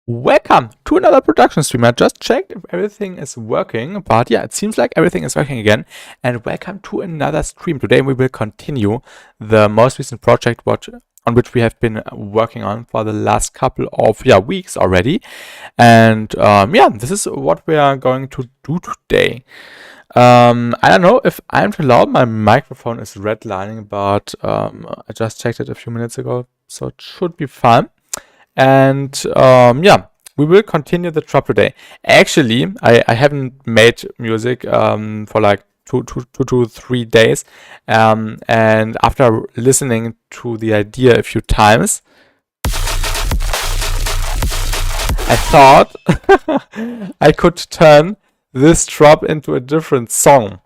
Welcome to another production stream. I just checked if everything is working, but yeah, it seems like everything is working again. And welcome to another stream. Today we will continue the most recent project on which we have been working on for the last couple of weeks already. And this is what we are going to do today. I don't know if I'm too loud. My microphone is redlining, but I just checked it a few minutes ago, so it should be fine. And we will continue the drop today. Actually, I haven't made music for like two to 3 days. And after listening to the idea a few times, I thought I could turn this drop into a different song.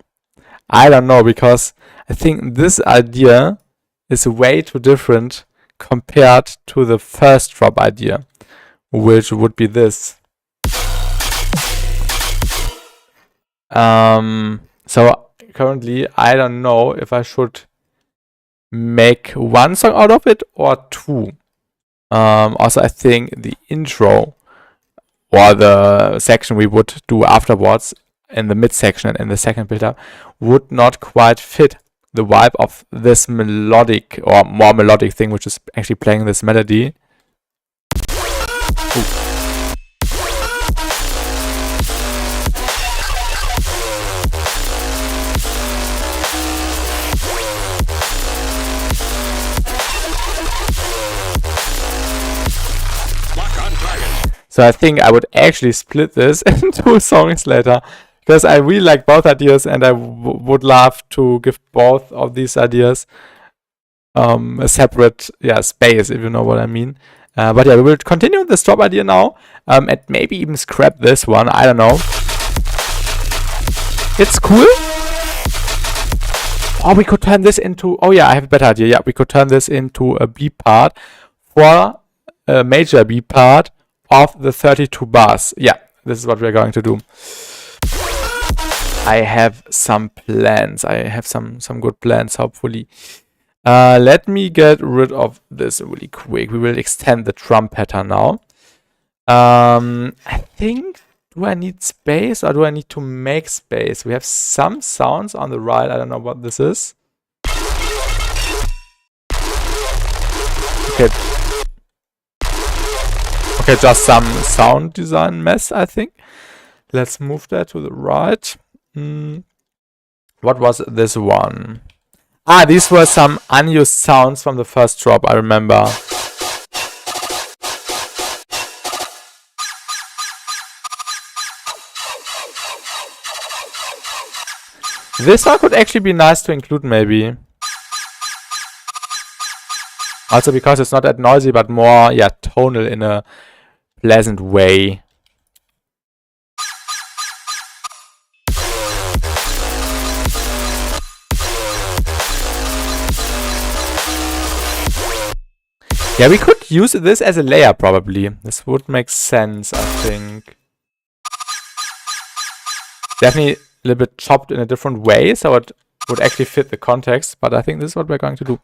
I don't know, because I think this idea is way too different compared to the first drop idea, which would be this. So currently I don't know if I should make one song out of it or two. Also, I think the intro or the section we would do afterwards in the mid section and in the second build-up would not quite fit the vibe of this melodic or more melodic thing, which is actually playing this melody. Ooh. So I think I would actually split this into songs later, because I really like both ideas and I would love to give both of these ideas a separate space, if you know what I mean. But yeah, we will continue this drop idea now and maybe even scrap this one. I don't know. It's cool. Oh, we could turn this into... Oh yeah, I have a better idea. Yeah, we could turn this into a B part for a major B part of the 32 bars. Yeah, this is what we're going to do. I have some plans. I have some good plans, hopefully. Let me get rid of this really quick. We will extend the drum pattern now. I think, do I need space or do I need to make space? We have some sounds on the right. I don't know what this is. Okay, just some sound design mess, I think. Let's move that to the right. What was this one? Ah, these were some unused sounds from the first drop, I remember. This one could actually be nice to include, maybe. Also because it's not that noisy, but more, tonal in a pleasant way. Yeah, we could use this as a layer, probably. This would make sense, I think. Definitely a little bit chopped in a different way, so it would actually fit the context. But I think this is what we're going to do.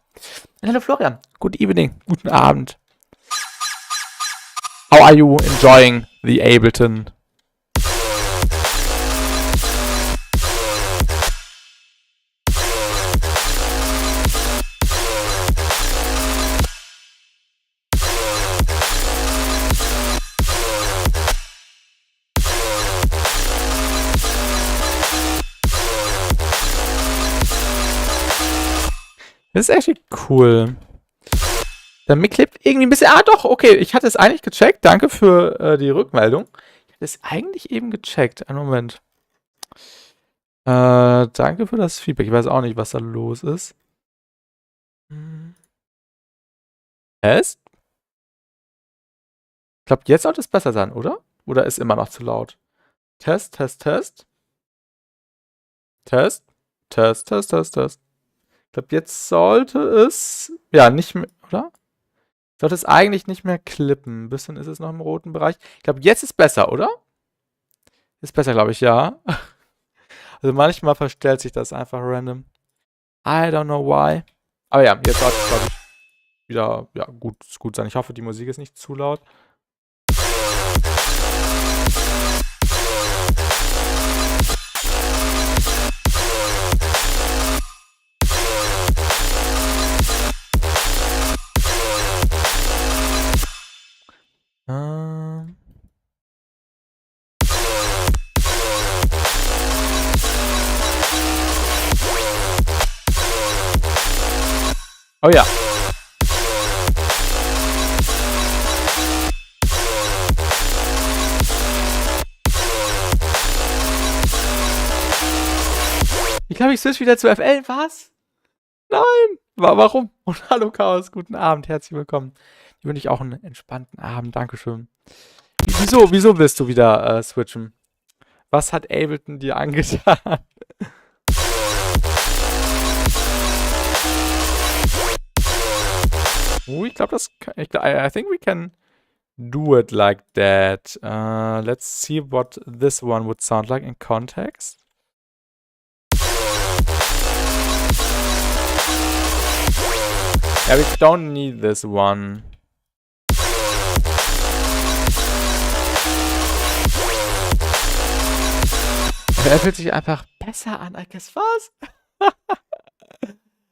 And hello, Florian. Good evening. Guten Abend. How are you enjoying the Ableton? Das ist actually cool. Der Mic klebt irgendwie ein bisschen... Ah, doch, okay. Ich hatte es eigentlich gecheckt. Danke für die Rückmeldung. Ich hatte es eigentlich eben gecheckt. Einen Moment. Danke für das Feedback. Ich weiß auch nicht, was da los ist. Test? Ich glaube, jetzt sollte es besser sein, oder? Oder ist immer noch zu laut? Test, Test, Test. Test. Test, Test, Test, Test. Ich glaube, jetzt sollte es... Ja, nicht mehr... Oder? Sollte es eigentlich nicht mehr klippen. Ein bisschen ist es noch im roten Bereich. Ich glaube, jetzt ist besser, oder? Ist besser, glaube ich, ja. Also manchmal verstellt sich das einfach random. I don't know why. Aber ja, jetzt sollte es, glaube ich, wieder gut sein. Ich hoffe, die Musik ist nicht zu laut. Oh ja. Ich glaube, ich switch wieder zu FL. Was? Nein. Warum? Und hallo Chaos, guten Abend, herzlich willkommen. Ich wünsche ich auch einen entspannten Abend, Dankeschön. Wieso willst du wieder switchen? Was hat Ableton dir angetan? Ich glaube, I think we can do it like that. Let's see what this one would sound like in context. Yeah, we don't need this one. Er fühlt sich einfach besser an, I guess. Was?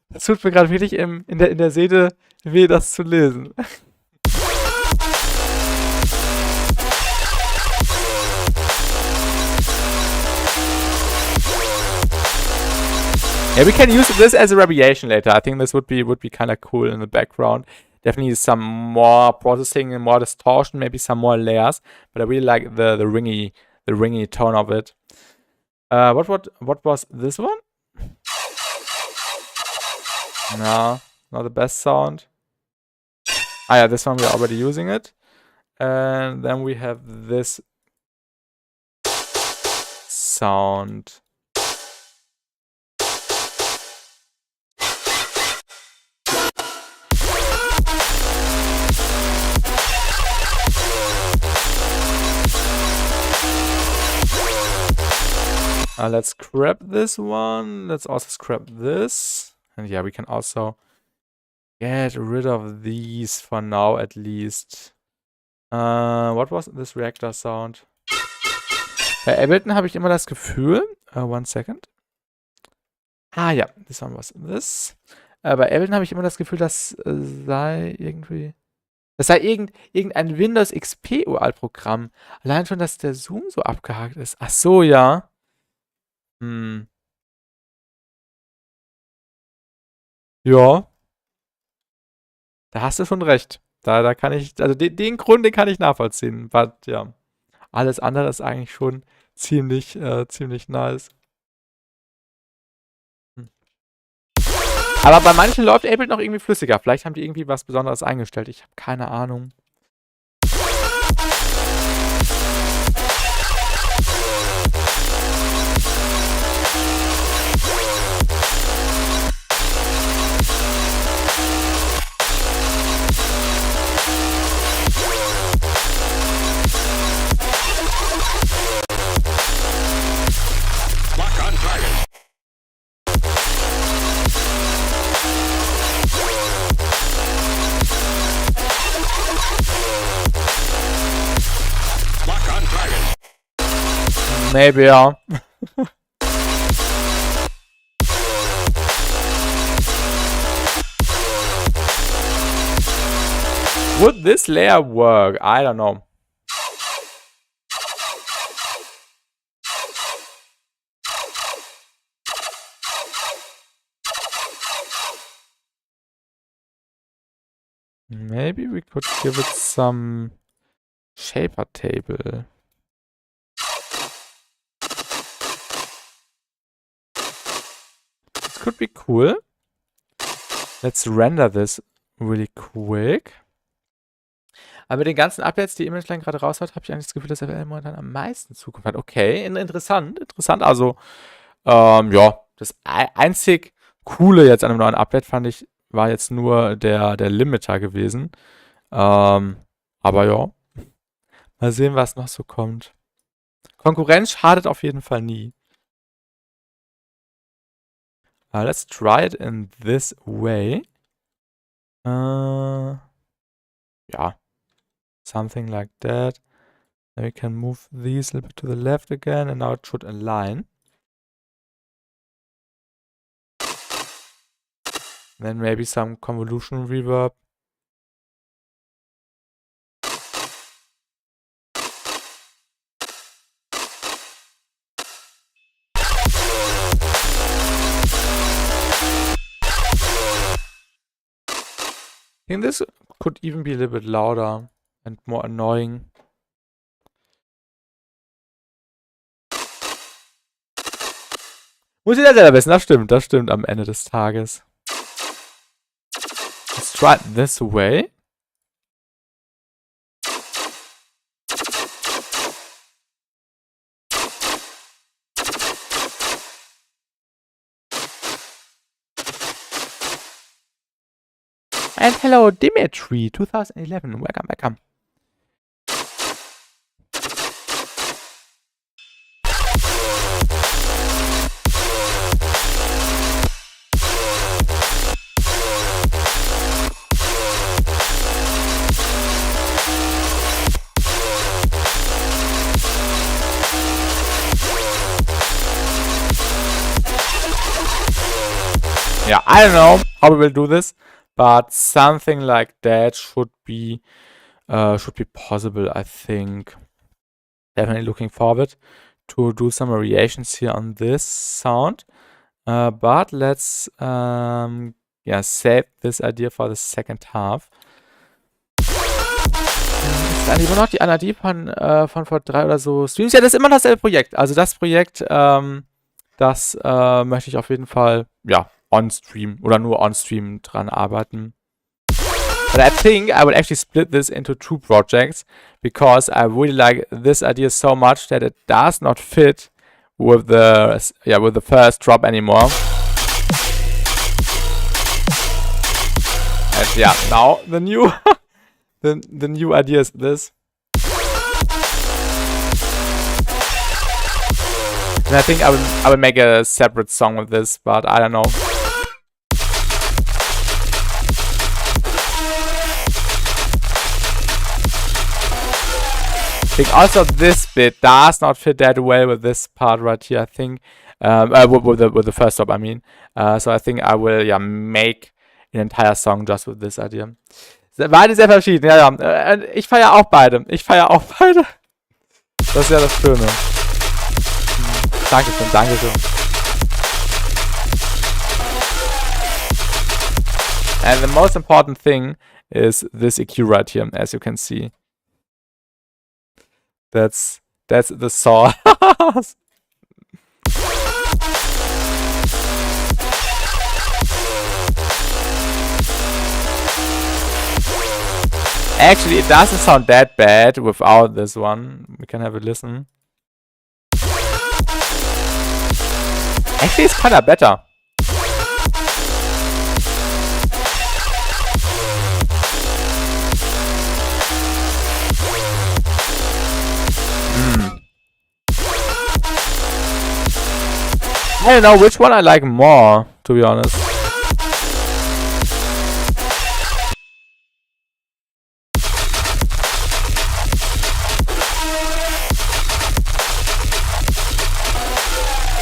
Das tut mir gerade wirklich in der Seele weh, das zu lesen. Yeah, we can use this as a variation later. I think this would be kind of cool in the background. Definitely some more processing and more distortion, maybe some more layers. But I really like the ringy tone of it. What was this one? No, not the best sound. Ah yeah, this one we're already using it. And then we have this sound. Let's scrap this one. Let's also scrap this. And yeah, we can also get rid of these for now at least. What was this reactor sound? Bei Ableton habe ich immer das Gefühl, one second. Ah ja, this one was this. Bei Ableton habe ich immer das Gefühl, das sei irgendwie... Das sei irgendein Windows XP URL-Programm. Allein schon, dass der Zoom so abgehakt ist. Ach so, ja. Ja. Da hast du schon recht. Da kann ich, also den Grund, den kann ich nachvollziehen. But, ja. Alles andere ist eigentlich schon ziemlich nice. Aber bei manchen läuft Ableton noch irgendwie flüssiger. Vielleicht haben die irgendwie was Besonderes eingestellt. Ich habe keine Ahnung. Maybe, ja. Would this layer work? I don't know. Maybe we could give it some shaper table. This could be cool. Let's render this really quick. Aber mit den ganzen Updates, die ImageLine gerade raushaut, habe ich eigentlich das Gefühl, dass FL momentan am meisten Zukunft hat. Okay, interessant. Also, ja, das einzig Coole jetzt an einem neuen Update fand ich, war jetzt nur der Limiter gewesen. Aber ja, mal sehen, was noch so kommt. Konkurrenz schadet auf jeden Fall nie. Let's try it in this way. Ja. Something like that. Then we can move these a little bit to the left again, and now it should align. Then maybe some convolution reverb. think this could even be a little bit louder and more annoying. Muss jeder selber wissen, das stimmt am Ende des Tages. Let's try it this way. And hello, Dimitri, 2011. Welcome. Yeah, I don't know how we will do this, but something like that should be possible, I think. Definitely looking forward to do some variations here on this sound. But let's save this idea for the second half. Dann lieber noch die Anadie von vor 3 oder so Streams. Ja, das ist immer dasselbe Projekt. Also das Projekt, das möchte ich auf jeden Fall, ja, on-stream oder nur on-stream dran arbeiten. But I think I would actually split this into 2 projects because I really like this idea so much that it does not fit with the first drop anymore. And yeah, now the new the new idea is this. And I think I will make a separate song with this, but I don't know. I think also this bit does not fit that well with this part right here, I think. With the first stop, I mean. So I think I will make an entire song just with this idea. Beide sehr verschieden, ja. Ich feiere auch beide. Das ist ja das Schöne. Dankeschön. And the most important thing is this EQ right here, as you can see. That's the sauce. Actually, it doesn't sound that bad without this one. We can have a listen. Actually, it's kinda better. I don't know which one I like more, to be honest.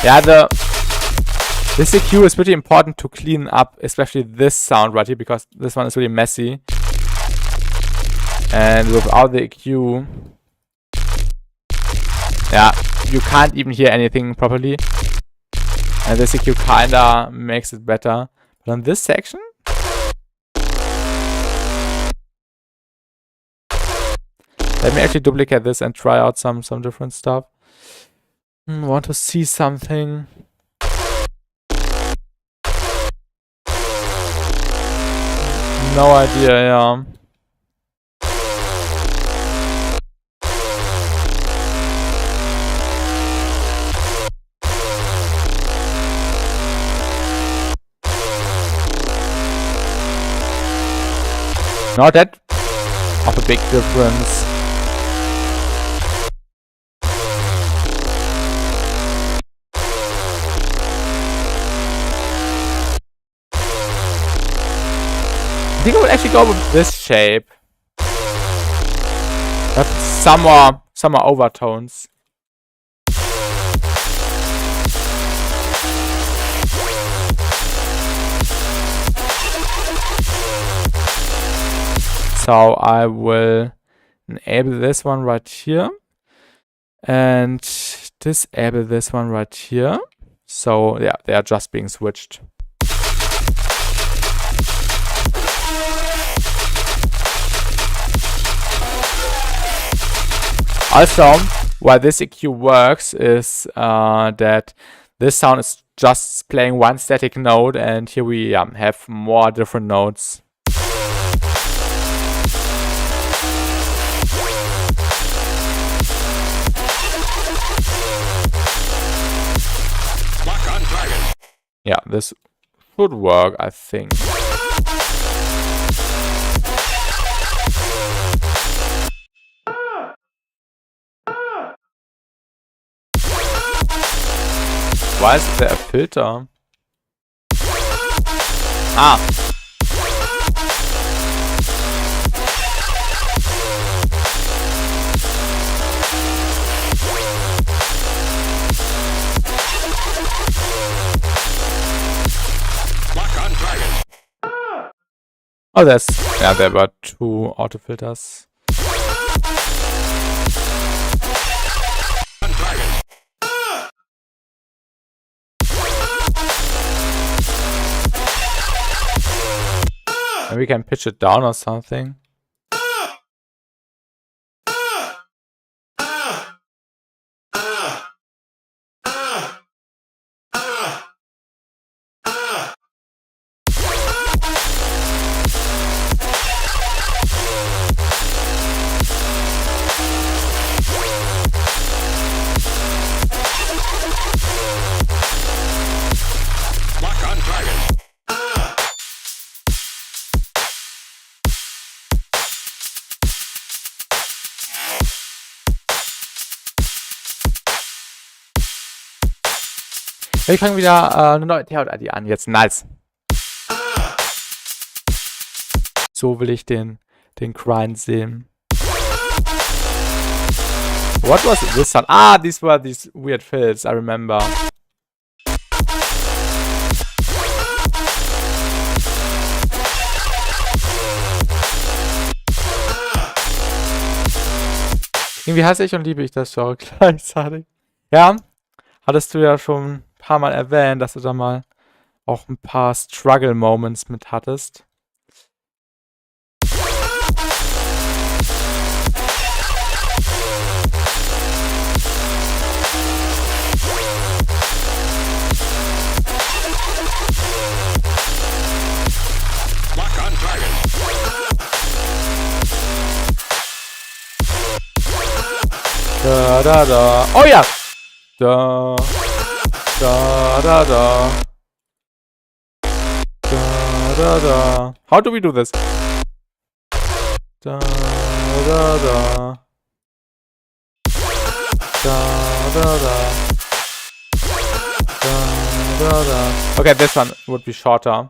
Yeah, this EQ is pretty important to clean up, especially this sound right here, because this one is really messy. And without the EQ, yeah, you can't even hear anything properly. And this EQ kinda makes it better. But on this section, let me actually duplicate this and try out some different stuff. Want to see something. No idea, yeah. Not that of a big difference. I think I would actually go with this shape. But some more overtones. So I will enable this one right here and disable this one right here. So yeah, they are just being switched. Also, why this EQ works is that this sound is just playing one static note, and here we have more different notes. Yeah, this should work, I think. Why is there a filter? Ah! Oh, there were two auto filters. Maybe we can pitch it down or something. Wir fangen wieder eine neue Layout-ID an. Jetzt nice. So will ich den Grind sehen. What was this sound? Ah, these were these weird fills, I remember. Irgendwie hasse ich und liebe ich das Genre gleichzeitig. Ja, hattest du ja schon ein paar Mal erwähnt, dass du da mal auch ein paar Struggle-Moments mit hattest. Da, da, da. Oh ja! Da, da, da, da. Da, da, da. How do we do this? Da, da, da. Da, da, da. Da, da, da. Okay, this one would be shorter.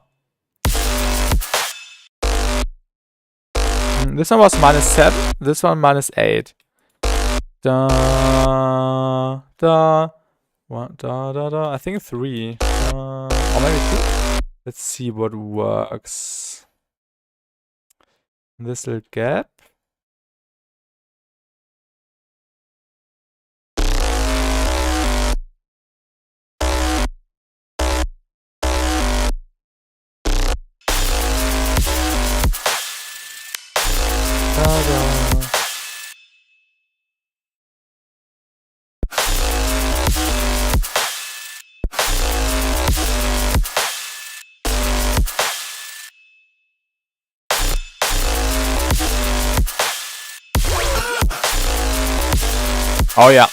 This one was -7. This one -8. Da, da, one, da, da, da. I think 3. Or maybe 2. Let's see what works. This little gap. Da, da. Oh ja.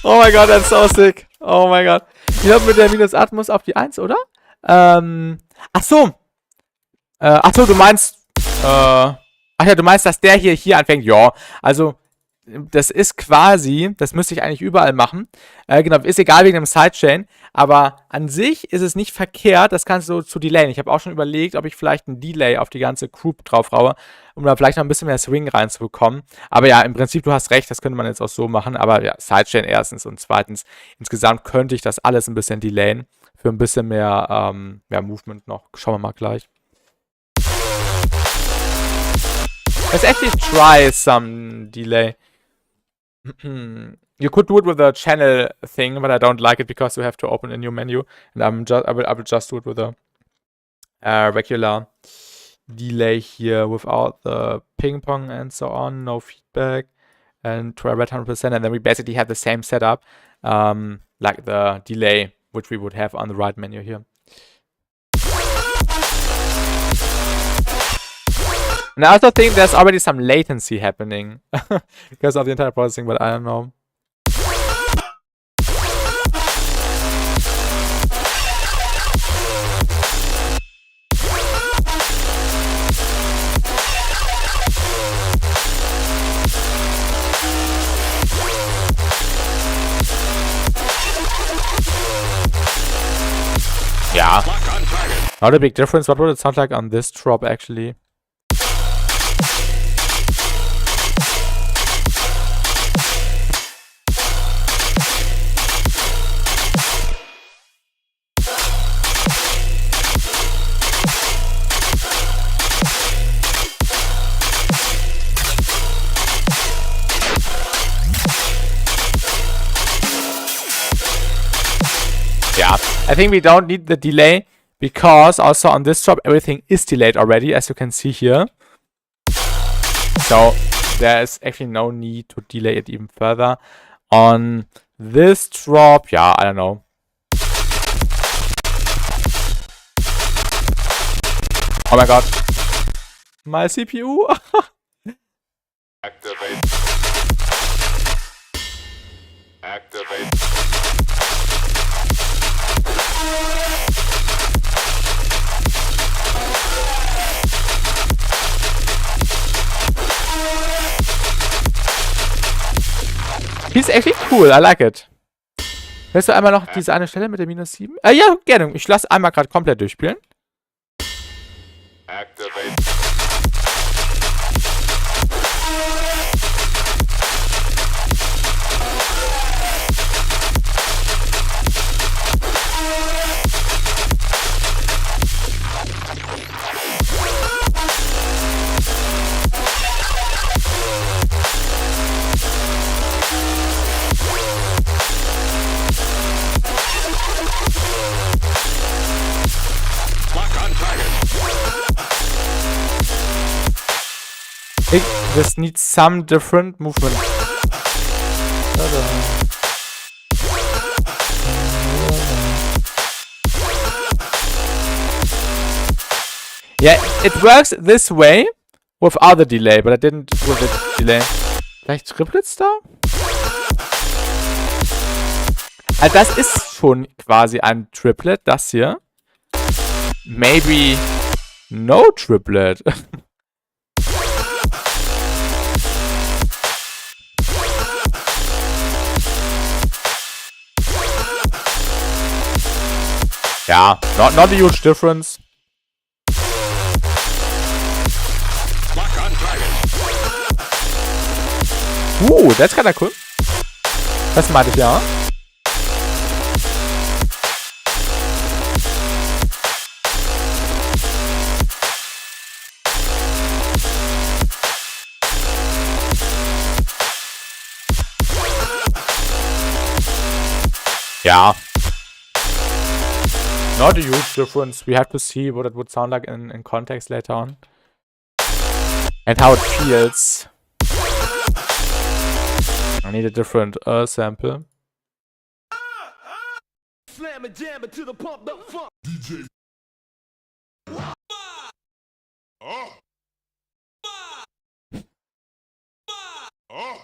Oh mein Gott, that's so sick. Oh mein Gott. Ich hab mit der -8 muss auf die 1, oder? Ach so. Ach so, du meinst, ach ja, du meinst, dass der hier anfängt. Ja, also das ist quasi, das müsste ich eigentlich überall machen. Genau, ist egal wegen dem Sidechain, aber an sich ist es nicht verkehrt, das Ganze so zu delayen. Ich habe auch schon überlegt, ob ich vielleicht ein Delay auf die ganze Group drauf raue, um da vielleicht noch ein bisschen mehr Swing reinzubekommen. Aber ja, im Prinzip, du hast recht, das könnte man jetzt auch so machen. Aber ja, Sidechain erstens und zweitens, insgesamt könnte ich das alles ein bisschen delayen für ein bisschen mehr, mehr Movement noch. Schauen wir mal gleich. Let's actually try some delay. You could do it with a channel thing, but I don't like it because you have to open a new menu, and I will just do it with a regular delay here without the ping pong and so on, no feedback, and try red 100%, and then we basically have the same setup, like the delay which we would have on the right menu here. And I also think there's already some latency happening because of the entire processing, but I don't know. Yeah, not a big difference. What would it sound like on this drop actually? Yeah, I think we don't need the delay because also on this drop everything is delayed already, as you can see here. So there's actually no need to delay it even further. On this drop, yeah, I don't know. Oh my god. My CPU. Activate. Activate. He's actually cool, I like it. Willst du einmal noch diese eine Stelle mit der -7? Ja, gerne. Ich lasse einmal gerade komplett durchspielen. Activate. It just needs some different movement. Yeah, it works this way without the delay, but I didn't with the delay. Vielleicht Triplets da? Also das ist schon quasi ein Triplet, das hier. Maybe no triplet. Yeah, not a huge difference. That's kinda cool. Das meinte ich, ja. Yeah. Not a huge difference. We have to see what it would sound like in context later on. And how it feels. I need a different sample. Slam and jam it to the pump up funk. DJ. Oh. Oh.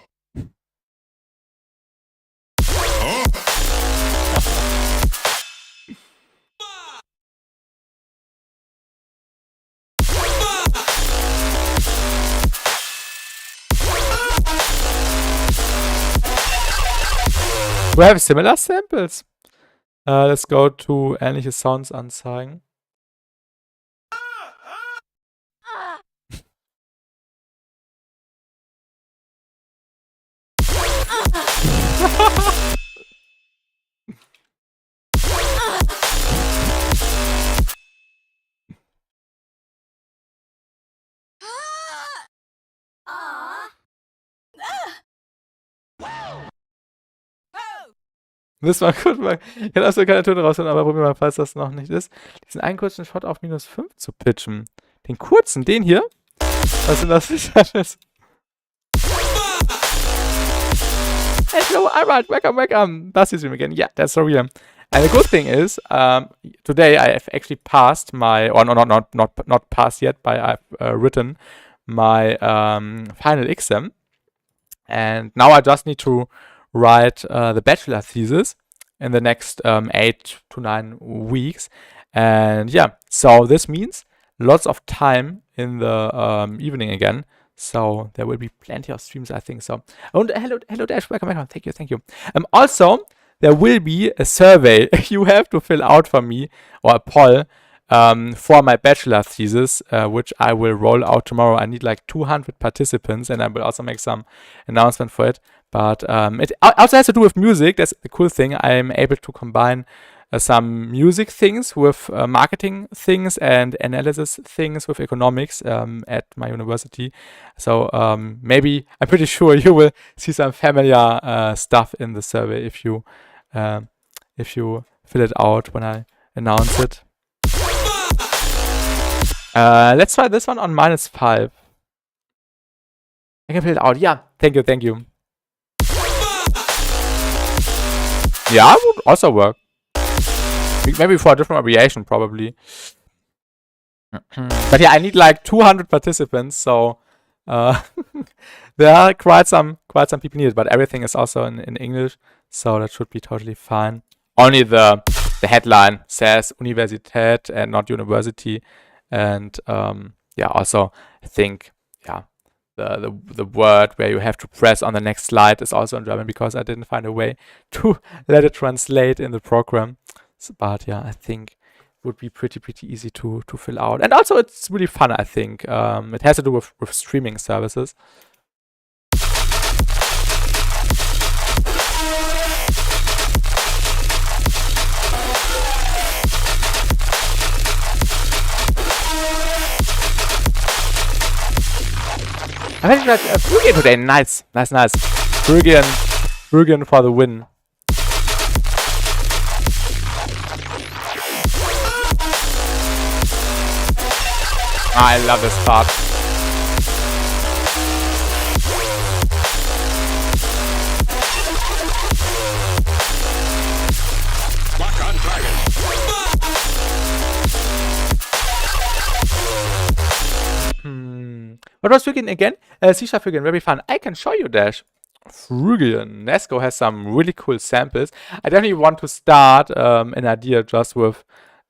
We have similar samples. Let's go to ähnliche Sounds anzeigen. Das war gut. Ich kann also keine Töne rausholen, aber probieren wir mal, falls das noch nicht ist, diesen einen kurzen Shot auf -5 zu pitchen. Den kurzen, den hier? Was sind das für Shots? Hello, alright, welcome. That's his room again. Yeah, that's so real. And the good thing is, today I have actually passed my, or not passed yet, but I've written my final exam. And now I just need to write the bachelor thesis in the next 8 to 9 weeks. And yeah, so this means lots of time in the evening again. So there will be plenty of streams, I think so. And hello Dash, welcome. Thank you. Also, there will be a survey you have to fill out for me, or a poll, for my bachelor thesis, which I will roll out tomorrow. I need like 200 participants, and I will also make some announcement for it. But it also has to do with music. That's the cool thing. I'm able to combine some music things with marketing things and analysis things with economics at my university. So maybe, I'm pretty sure you will see some familiar stuff in the survey if you fill it out when I announce it. Let's try this one on -5. I can fill it out. Yeah, thank you. Yeah, would also work. Maybe for a different abbreviation, probably. But yeah, I need like 200 participants, so there are quite some people needed. But everything is also in English, so that should be totally fine. Only the headline says Universität and not university, and yeah, also I think the word where you have to press on the next slide is also in German, because I didn't find a way to let it translate in the program. So, but yeah, I think it would be pretty easy to fill out. And also it's really fun, I think. It has to do with streaming services. I think that Phrygian today. Nice. Phrygian for the win. I love this part. Lock on dragon. What was Phrygian again? C-sharp Phrygian, very fun. I can show you Dash. Phrygian. Nesco has some really cool samples. I definitely want to start an idea just with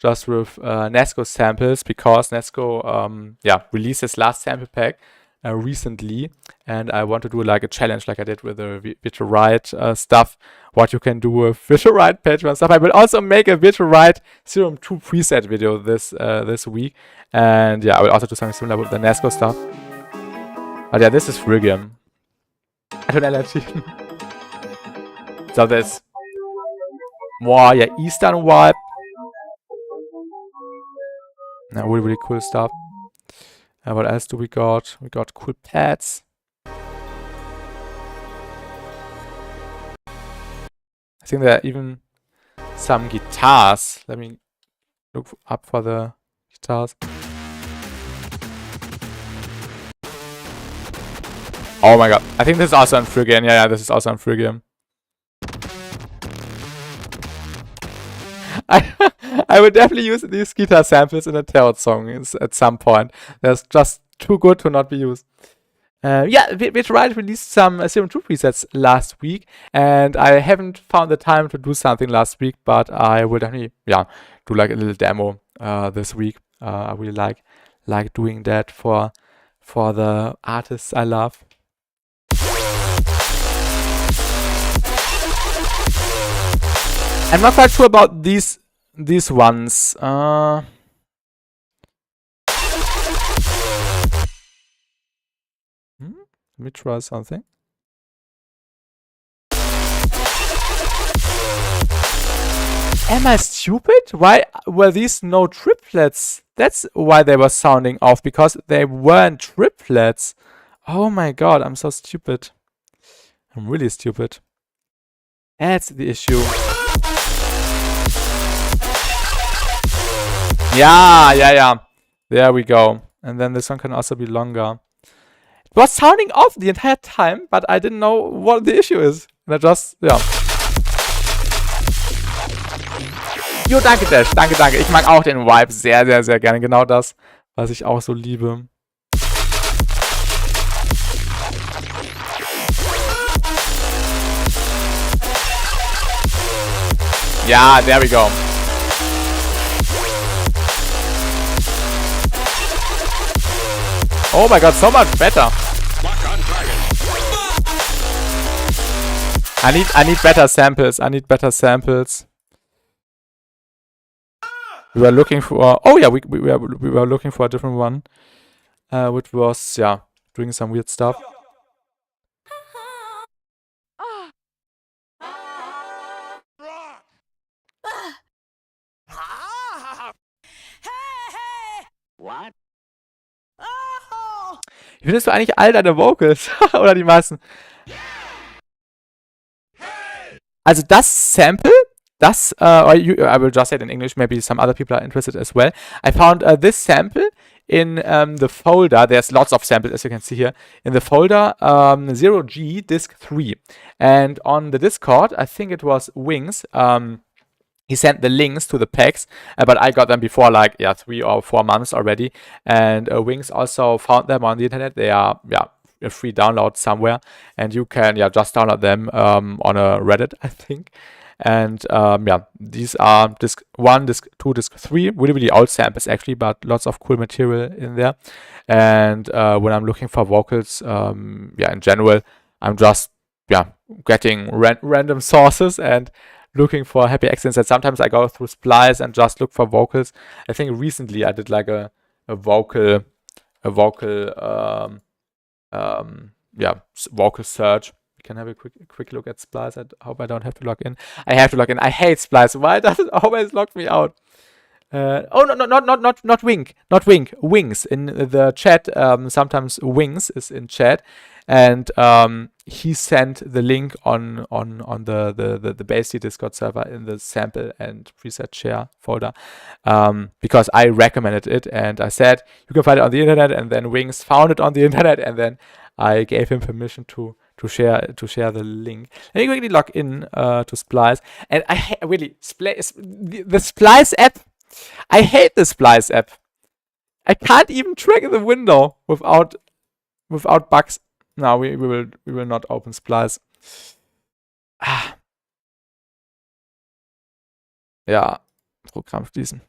Nesco samples, because Nesco released his last sample pack recently, and I want to do like a challenge like I did with the Virtual Write stuff, what you can do with Virtual Write Patreon stuff. I will also make a Virtual Write Serum 2 preset video this week, and yeah, I will also do something similar with the Nesco stuff. But yeah, this is Phrygian. I don't know. So this more Eastern vibe. Really cool stuff. What else do we got? We got cool pads. I think there are even some guitars. Let me look up for the guitars. Oh my god. I think this is also on Phrygian. Yeah, this is also on Phrygian. I would definitely use these guitar samples in a Tarot song at some point. They're just too good to not be used. Virtual Write released some Serum 2 presets last week, and I haven't found the time to do something last week, but I will definitely do like a little demo this week. I really like doing that for the artists I love. I'm not quite sure about these ones. Let me try something. Am I stupid? Why were these no triplets? That's why they were sounding off, because they weren't triplets. Oh my god, I'm so stupid. I'm really stupid. That's the issue. Yeah. There we go. And then this one can also be longer. It was sounding off the entire time, but I didn't know what the issue is. And I just, ja. Jo, danke Dash, danke. Ich mag auch den Vibe sehr, sehr, sehr gerne. Genau das, was ich auch so liebe. Ja, there we go. Oh my god, so much better. I need better samples. We were looking for. Oh yeah, we were looking for a different one, which was doing some weird stuff. What? Wie findest du eigentlich all deine Vocals? Oder die meisten? Also das Sample, das, I will just say it in English, maybe some other people are interested as well. I found this sample in the folder. There's lots of samples, as you can see here, in the folder 0G disk 3. And on the Discord, I think it was Wings, he sent the links to the packs, but I got them before, like, 3 or 4 months already. And Wings also found them on the internet. They are, a free download somewhere. And you can, just download them on a Reddit, I think. And, these are disc 1, disc 2, disc 3. Really, really old samples, actually, but lots of cool material in there. And when I'm looking for vocals, in general, I'm just, getting random sources and looking for happy accents. And sometimes I go through Splice and just look for vocals. I think recently I did like a vocal search. We can have a quick look at Splice. I hope I don't have to log in. I have to log in. I hate Splice. Why does it always lock me out? Not Wink. Wings in the chat. Sometimes Wings is in chat, and he sent the link on the Basely Discord server in the sample and preset share folder, because I recommended it and I said you can find it on the internet, and then Wings found it on the internet, and then I gave him permission to share the link. Let me quickly log in to Splice, and I really the Splice app. I hate the Splice app. I can't even track the window without bugs. No, we will not open Splice. Ja, Programm schließen.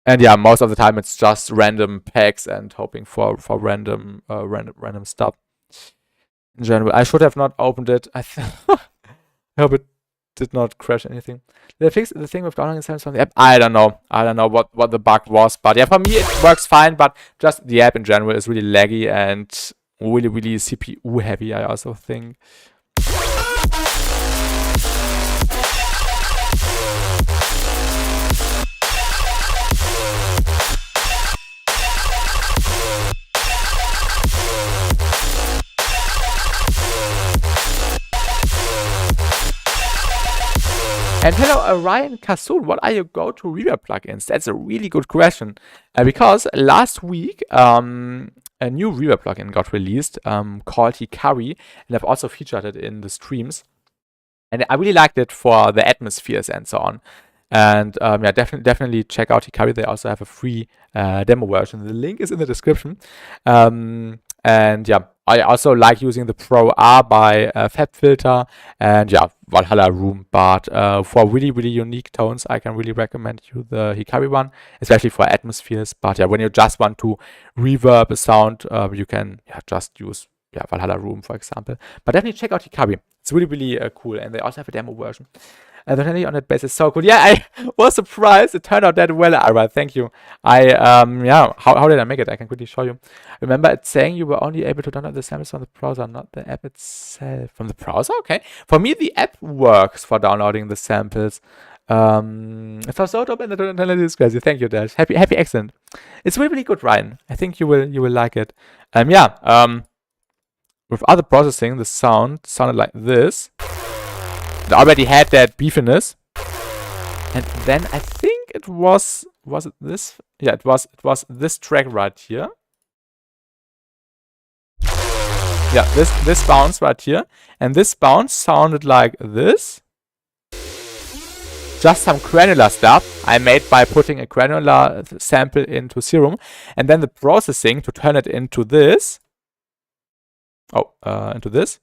And most of the time it's just random packs and hoping for random stuff. In general, I should have not opened it. I hope it did not crash anything. Did I fix the thing with downloading samples from the app? I don't know what the bug was, but for me it works fine, but just the app in general is really laggy and really, really CPU heavy, I also think. And hello, Ryan Kasoon, what are your go-to reverb plugins? That's a really good question. Because last week, a new reverb plugin got released called Hikari, and I've also featured it in the streams. And I really liked it for the atmospheres and so on. And definitely check out Hikari. They also have a free demo version. The link is in the description. And I also like using the Pro R by FabFilter and Valhalla Room. But for really, really unique tones, I can really recommend you the Hikari one, especially for atmospheres. But when you just want to reverb a sound, you can just use Valhalla Room, for example. But definitely check out Hikabi. It's really, really cool. And they also have a demo version. Definitely on that basis, so cool. Yeah, I was surprised. It turned out that well, Alright, thank you. How did I make it? I can quickly show you. Remember, it's saying you were only able to download the samples from the browser, not the app itself. From the browser? Okay. For me, the app works for downloading the samples. It was so dope and the tonality is crazy. Thank you, Dash. Happy accent. It's really, really good, Ryan. I think you will like it. With other processing, the sound sounded like this. It already had that beefiness. And then I think it was it this? Yeah, it was this track right here. Yeah, this bounce right here. And this bounce sounded like this. Just some granular stuff I made by putting a granular sample into Serum. And then the processing to turn it into this. Into this.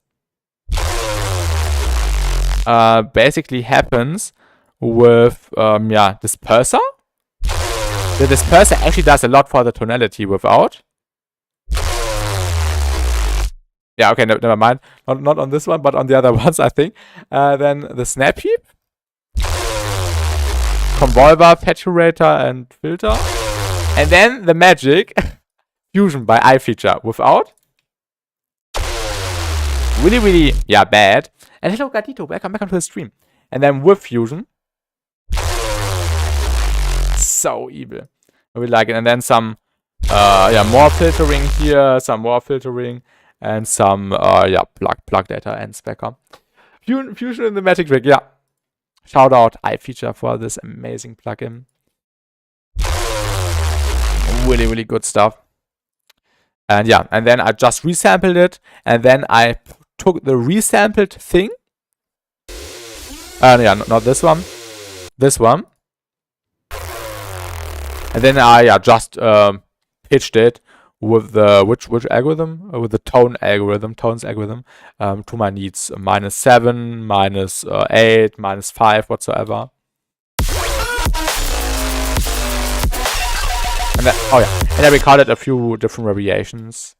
Basically happens with disperser. The disperser actually does a lot for the tonality without. Yeah, okay, never mind. Not on this one, but on the other ones, I think. Then the snap heap, convolver, saturator, and filter, and then the magic fusion by iFeature without. Really, really, bad. And hello, Gatito, welcome to the stream. And then with fusion. So evil. I really like it. And then some, more filtering here, some more filtering, and some, plug data and specker. Fusion in the magic trick, yeah. Shout out iFeature for this amazing plugin. Really, really good stuff. And and then I just resampled it, and then I took the resampled thing. Not this one. This one. And then I just pitched it with the which algorithm? With the tones algorithm to my needs. -7, -8, -5, whatsoever. And then, and I recorded a few different variations.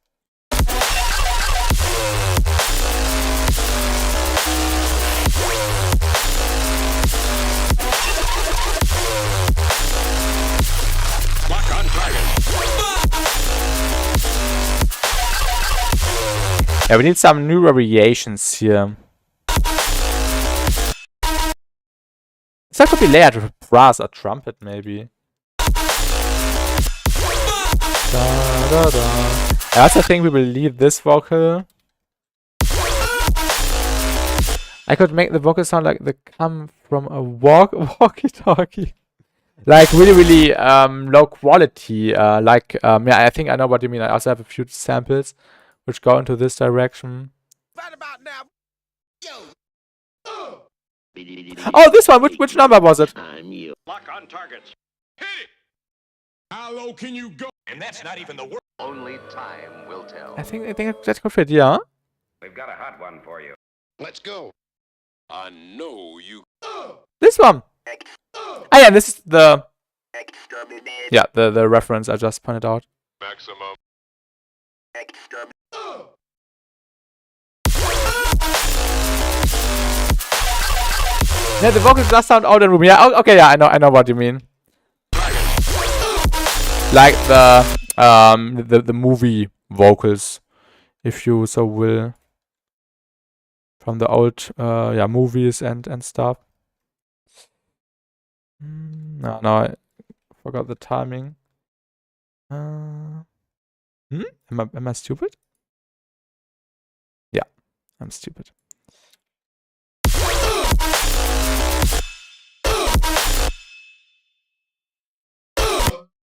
Yeah, we need some new variations here. That could be layered with brass or trumpet, maybe. I also think we will leave this vocal. I could make the vocal sound like they come from a walkie-talkie. Like really, really low quality. I think I know what you mean. I also have a few samples which go into this direction. Right about now. Oh, this one. Which number was it? Lock on targets. Hit it. How low can you go? And that's not even the worst. Only time will tell. I think that could fit, yeah. We've got a hot one for you. Let's go. I know you. This one. Yeah, this is the the reference I just pointed out. Maximum. Yeah, the vocals just sound out of the room. Yeah, okay, yeah, I know what you mean. Like the movie vocals, if you so will, from the old movies and stuff. No, I forgot the timing. Am I stupid? Yeah, I'm stupid.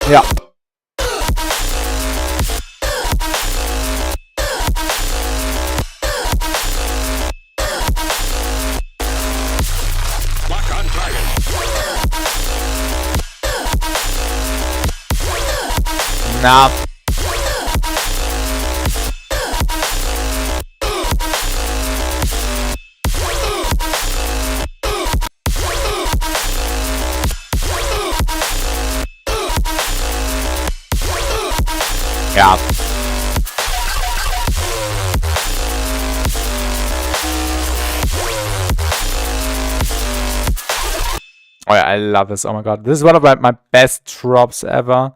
Yeah. Lock on target. Nah. Yeah. Oh yeah, I love this. Oh my god. This is one of my best drops ever.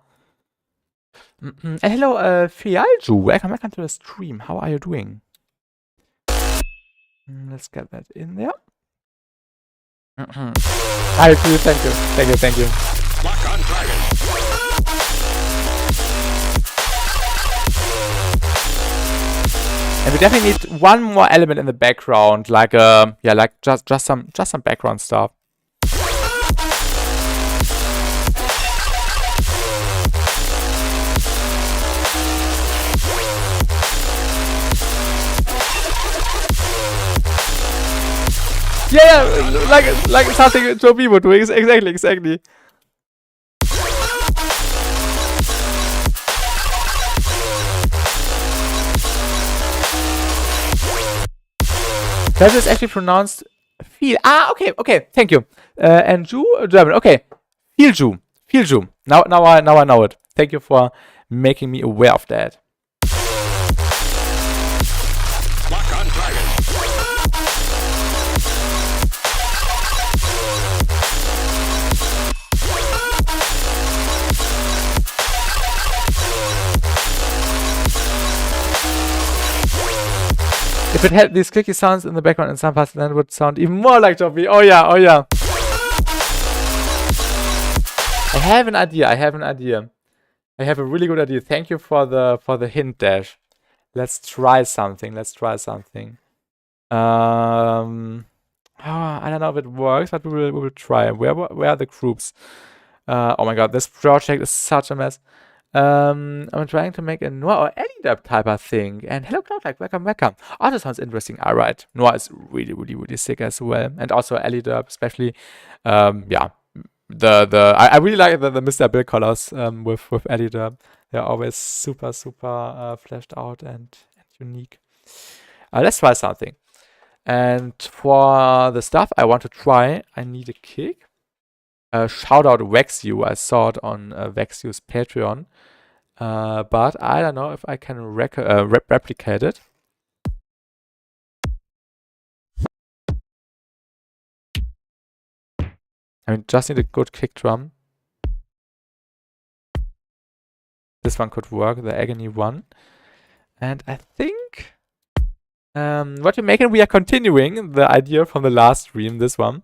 Hello, Fialju. Welcome to the stream. How are you doing? Let's get that in there. Hi, thank you. Thank you, thank you. Lock on target. And we definitely need one more element in the background, like yeah, like just some background stuff. Yeah, like something Joby would do. Exactly. That is actually pronounced feel. Ah, okay. Thank you. And Ju, German. Okay, Feel Ju. Now I know it. Thank you for making me aware of that. Lock on target. If it had these clicky sounds in the background in some parts, then it would sound even more like Joby. Oh yeah. I have an idea. I have a really good idea. Thank you for the hint, Dash. Let's try something. I don't know if it works, but we will try. Where are the groups? Oh my god, this project is such a mess. I'm trying to make a Noah or Elidub type of thing. And hello, Cloudlike, welcome. Oh, that sounds interesting. Alright, Noah is really sick as well, and also Elidub, especially. Yeah, I really like the Mr. Bill colors with Elidub. They're always super fleshed out and unique. Let's try something. And for the stuff I want to try, I need a kick. Shout out Vexu. I saw it on Vexu's Patreon. But I don't know if I can replicate it. I mean, just need a good kick drum. This one could work, the Agony one. And I think what we're making, we are continuing the idea from the last stream, this one.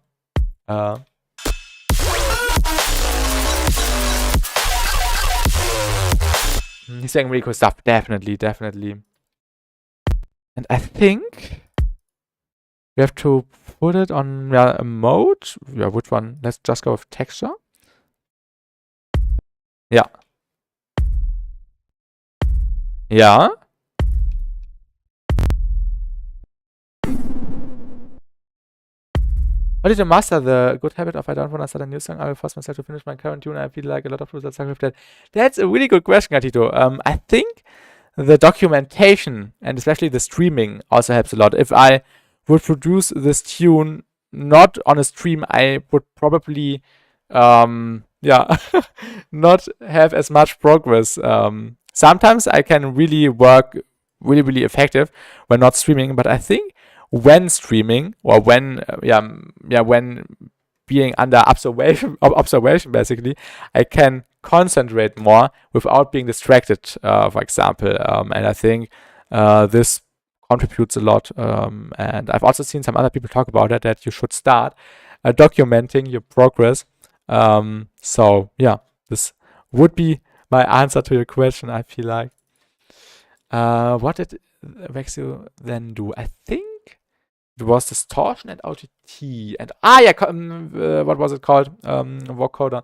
He's saying really cool stuff, definitely. And I think we have to put it on a mode. Yeah, which one? Let's just go with texture. Yeah. How did you master the good habit of I don't want to start a new song? I will force myself to finish my current tune. I feel like a lot of results are with that. That's a really good question, Gatito. I think the documentation and especially the streaming also helps a lot. If I would produce this tune not on a stream, I would probably not have as much progress. Sometimes I can really work really effective when not streaming, but I think when streaming or when when being under observation basically, I can concentrate more without being distracted, for example, and I think this contributes a lot, and I've also seen some other people talk about it, that you should start documenting your progress. So yeah, this would be my answer to your question, I feel like. What did Vexu then do? I think it was distortion and OTT. And what was it called? Vocoder.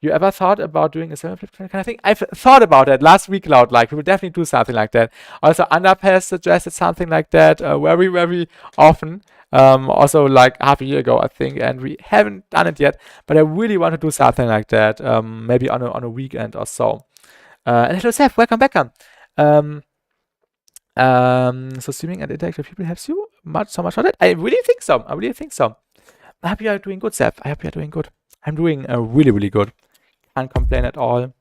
You ever thought about doing a similar flip kind of thing? I've thought about that last week, Cloud. We would definitely do something like that. Also, Underpass suggested something like that very often. Also like half a year ago, I think, and we haven't done it yet. But I really want to do something like that. Maybe on a weekend or so. And hello, Seth. Welcome back. So streaming and interactive people helps you so much for that. I really think so. I hope you are doing good, Seth. I hope you are doing good. I'm doing really good. Can't complain at all.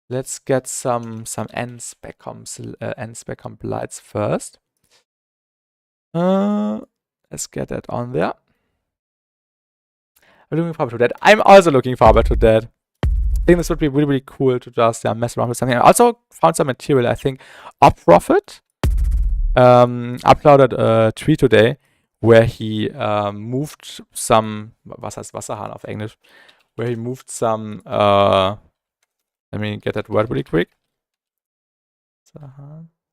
Let's get some NSpec comp lights first. Let's get that on there. I'm looking forward to that. I'm also looking forward to that. I think this would be really, really cool to just mess around with something. I also found some material. I think Opprofit uploaded a tweet today where he moved some, was heißt Wasserhahn auf Englisch? Where he moved some, let me get that word really quick.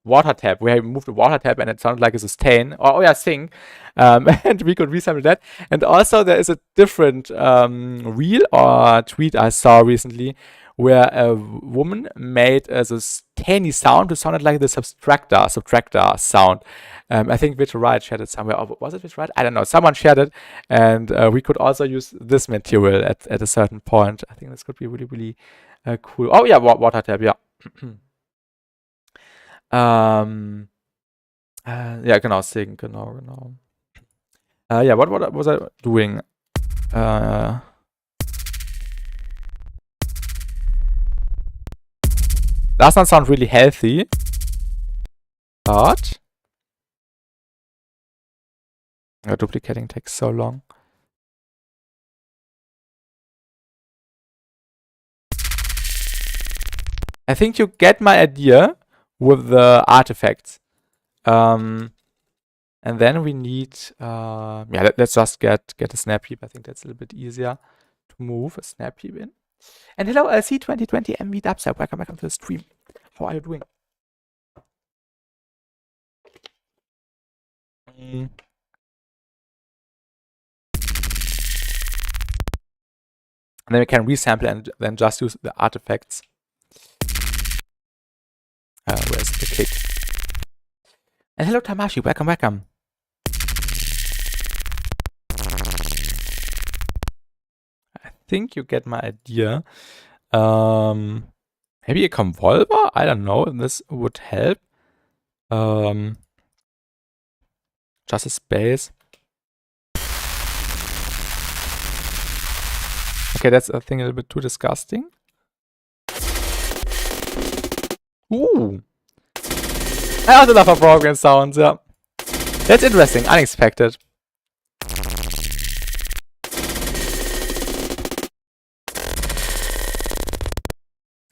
Water tap, where he moved a water tap and it sounded like a sustain, sing, and we could resample that. And also there is a different reel or tweet I saw recently where a woman made a sustainy sound which sounded like the subtractor sound. I think Virtual Riot shared it somewhere. Or was it Virtual Riot? I don't know. Someone shared it, and we could also use this material at a certain point. I think this could be really, really cool. Oh yeah, water tap, yeah. Ja, genau, Sing, genau. Yeah, what was I doing? Does not sound really healthy, but duplicating takes so long. I think you get my idea with the artifacts. And then we need, let's just get a snap heap. I think that's a little bit easier to move a snap heap in. And hello, LC2020 MV Dubstep. Welcome to the stream. How are you doing? And then we can resample and then just use the artifacts. Where's the kick? And hello, Tamashi. Welcome. I think you get my idea. Maybe a convolver? I don't know. This would help. Just a space. Okay, that's I think a little bit too disgusting. Ooh. I also love broken sounds, yeah. That's interesting, unexpected.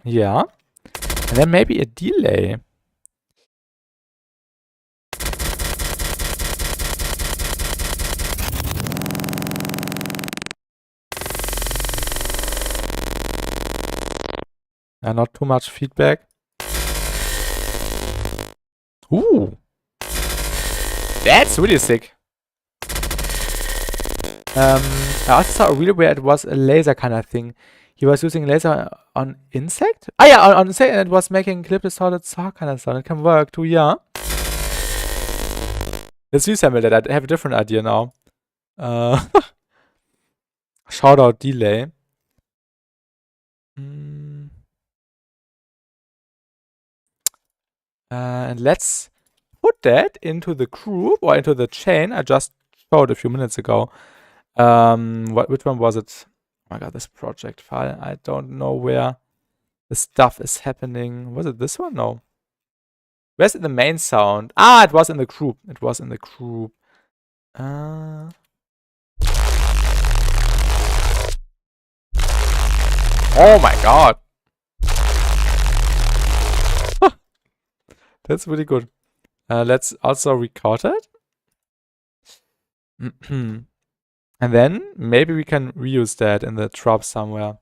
Yeah. And then maybe a delay. Not too much feedback. Ooh. That's really sick. I also saw a reel where it was a laser kind of thing. He was using laser on insect? Ah yeah, on insect, and it was making clip distorted saw kind of sound. It can work too, yeah. Let's resample that. I have a different idea now. Shout out delay. And let's put that into the group or into the chain I just showed a few minutes ago. Which one was it? Oh my god, this project file. I don't know where the stuff is happening. Was it this one? No. Where's the main sound? Ah, it was in the group. Oh my god. That's really good. Let's also record it. And then maybe we can reuse that in the drop somewhere.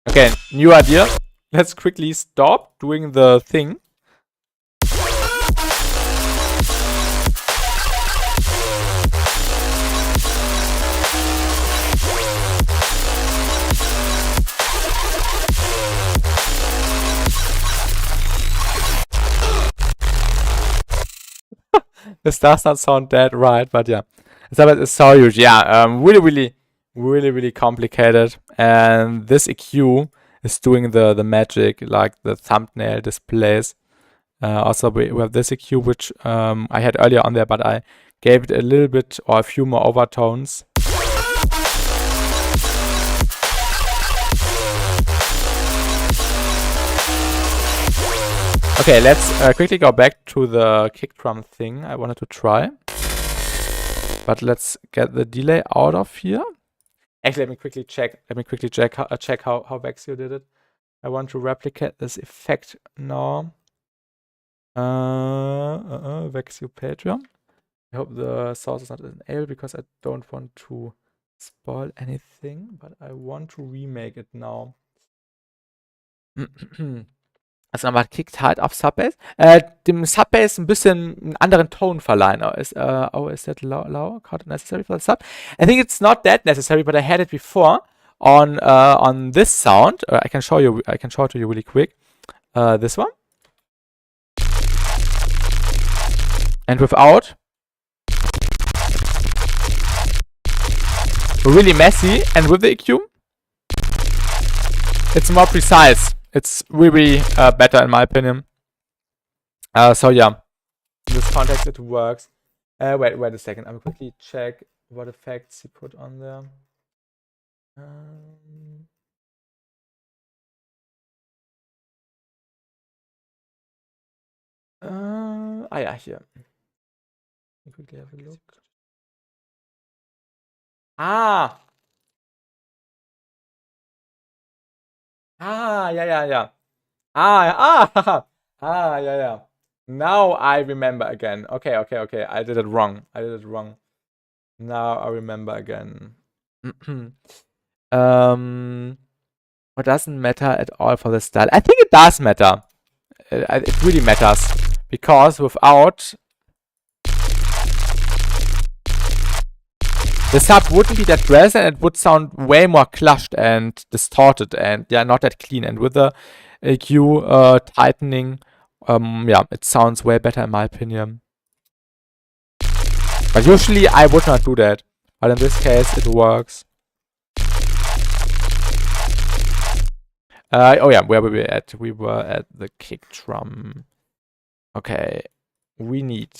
Okay, new idea. Let's quickly stop doing the thing. This does not sound that right, but yeah. It's so huge. Yeah, really complicated. And this EQ is doing the magic, like the thumbnail displays. Also, we have this EQ, which I had earlier on there, but I gave it a little bit or a few more overtones. Okay, let's quickly go back to the kick drum thing I wanted to try. But let's get the delay out of here. Actually, let me quickly check. Check how Vexio did it. I want to replicate this effect now. Vexio Patreon. I hope the source is not enabled because I don't want to spoil anything, but I want to remake it now. Also nochmal kickt halt auf Subbass. Dem Subbass ein bisschen einen anderen Tone verleihen. Is that low? Not necessary for the sub? I think it's not that necessary, but I had it before on this sound. I can show it to you really quick. This one. And without. Really messy. And with the EQ, it's more precise. It's really better in my opinion. So yeah, in this context it works. Wait a second. I'll quickly check what effects he put on there. Yeah, here. Let me quickly have a look. Yeah. Yeah. Yeah. Now I remember again. Okay. I did it wrong. Now I remember again. What doesn't matter at all for the style? I think it does matter. It really matters. Because without... the sub wouldn't be that present, and it would sound way more clushed and distorted and yeah, not that clean. And with the EQ tightening, yeah, it sounds way better in my opinion. But usually I would not do that. But in this case, it works. Oh yeah, where were we at? We were at the kick drum. Okay, we need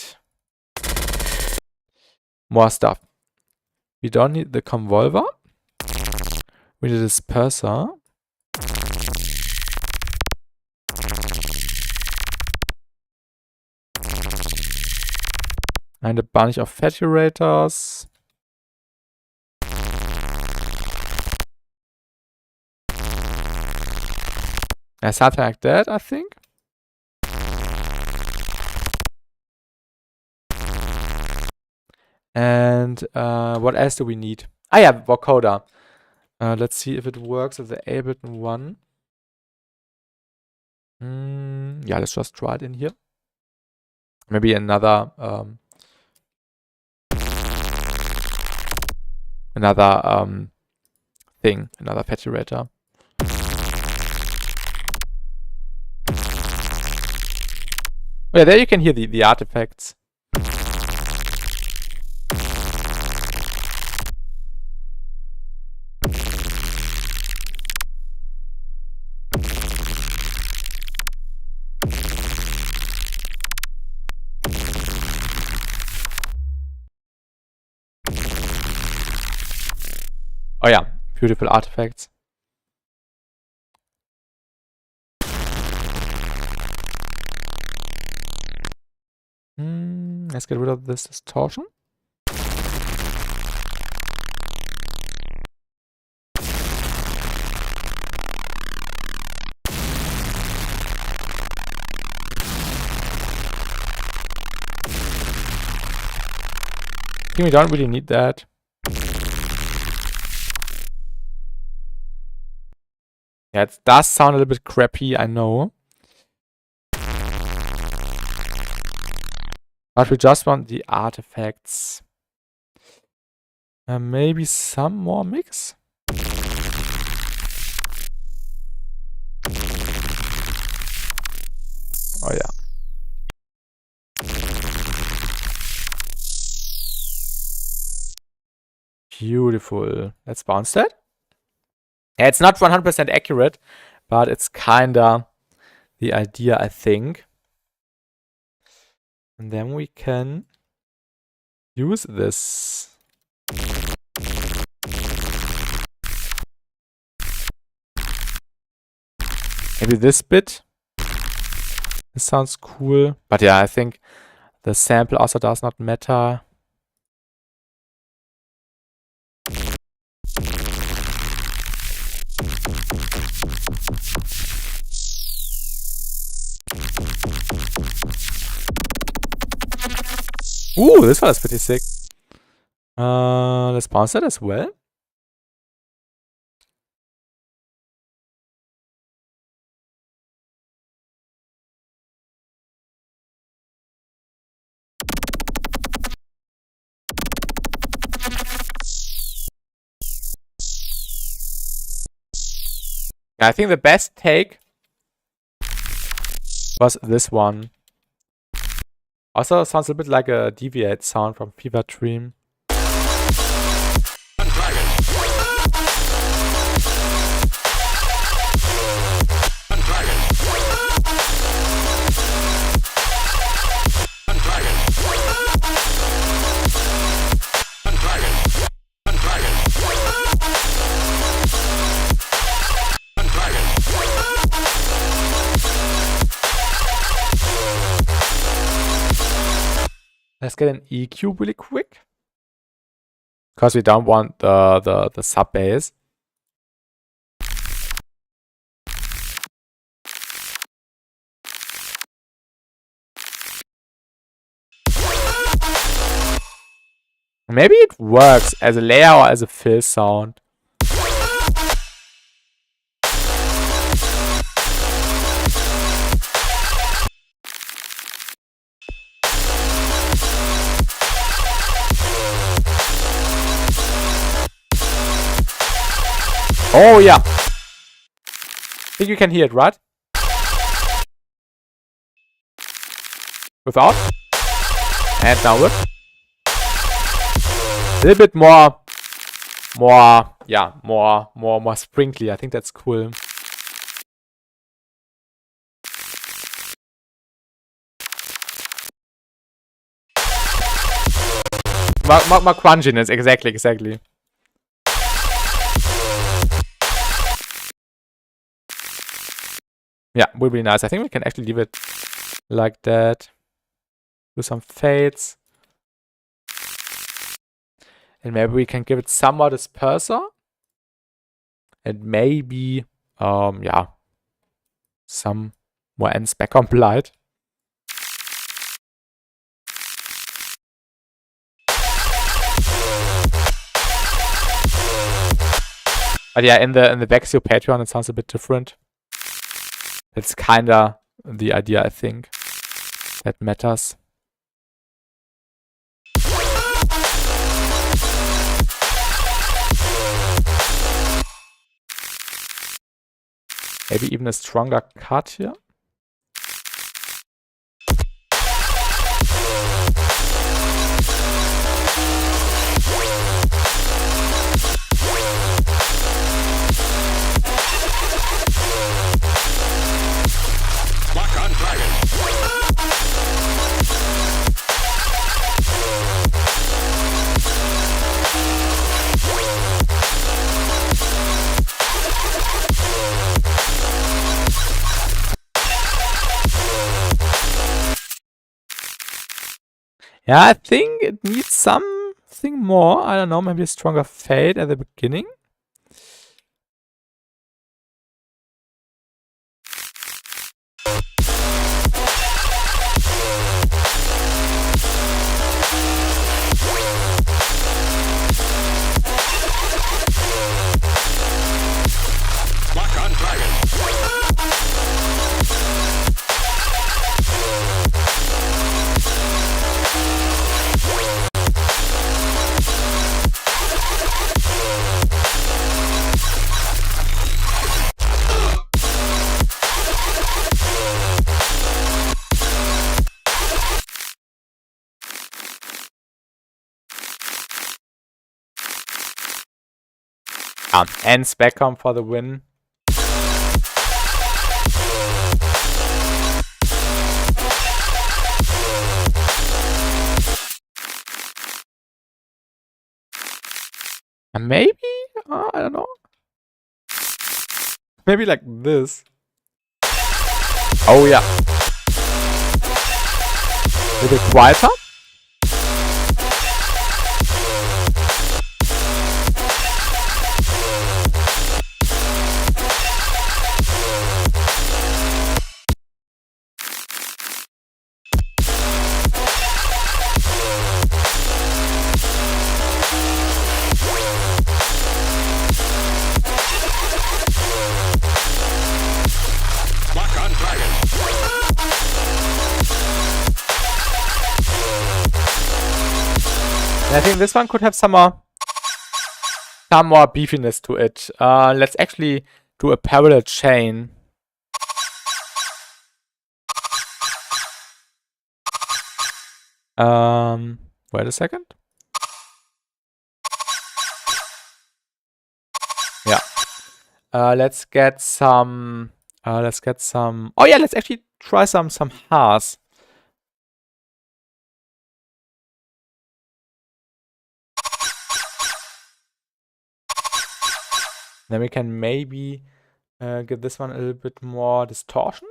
more stuff. We don't need the convolver. We need a disperser. And a bunch of saturators. Yeah, something like that, I think. And what else do we need? Yeah, vocoder. Let's see if it works with the Ableton one. Yeah, let's just try it in here. Maybe another thing, another saturator. Oh, yeah, there you can hear the artifacts. Oh yeah, beautiful artifacts. Let's get rid of this distortion. I think we don't really need that. Yeah, it does sound a little bit crappy, I know. But we just want the artifacts. Maybe some more mix? Oh yeah. Beautiful. Let's bounce that. Yeah, it's not 100% accurate, but it's kinda the idea, I think. And then we can use this. Maybe this bit. This sounds cool. But yeah, I think the sample also does not matter. Ooh, this one is pretty sick. Let's bounce that as well. I think the best take was this one. Also sounds a bit like a deviate sound from Fever Dream. Let's get an EQ really quick. Because we don't want the sub bass. Maybe it works as a layer or as a fill sound. Oh yeah. I think you can hear it, right? Without. And now with. A little bit more sprinkly. I think that's cool. More crunchiness, exactly. Yeah, will be nice. I think we can actually leave it like that. Do some fades. And maybe we can give it some more disperser. And maybe, yeah, some more ends back on light. But yeah, in the Vexio Patreon, it sounds a bit different. It's kinda the idea, I think, that matters. Maybe even a stronger cut here. Yeah, I think it needs something more. I don't know, maybe a stronger fade at the beginning. And Specom for the win. And maybe, I don't know. Maybe like this. Oh yeah. A bit quieter. Lock on target. And I think this one could have some more beefiness to it. Let's actually do a parallel chain. Wait a second. Yeah. Let's get some. Oh yeah, let's actually try some ha's. Then we can maybe give this one a little bit more distortion.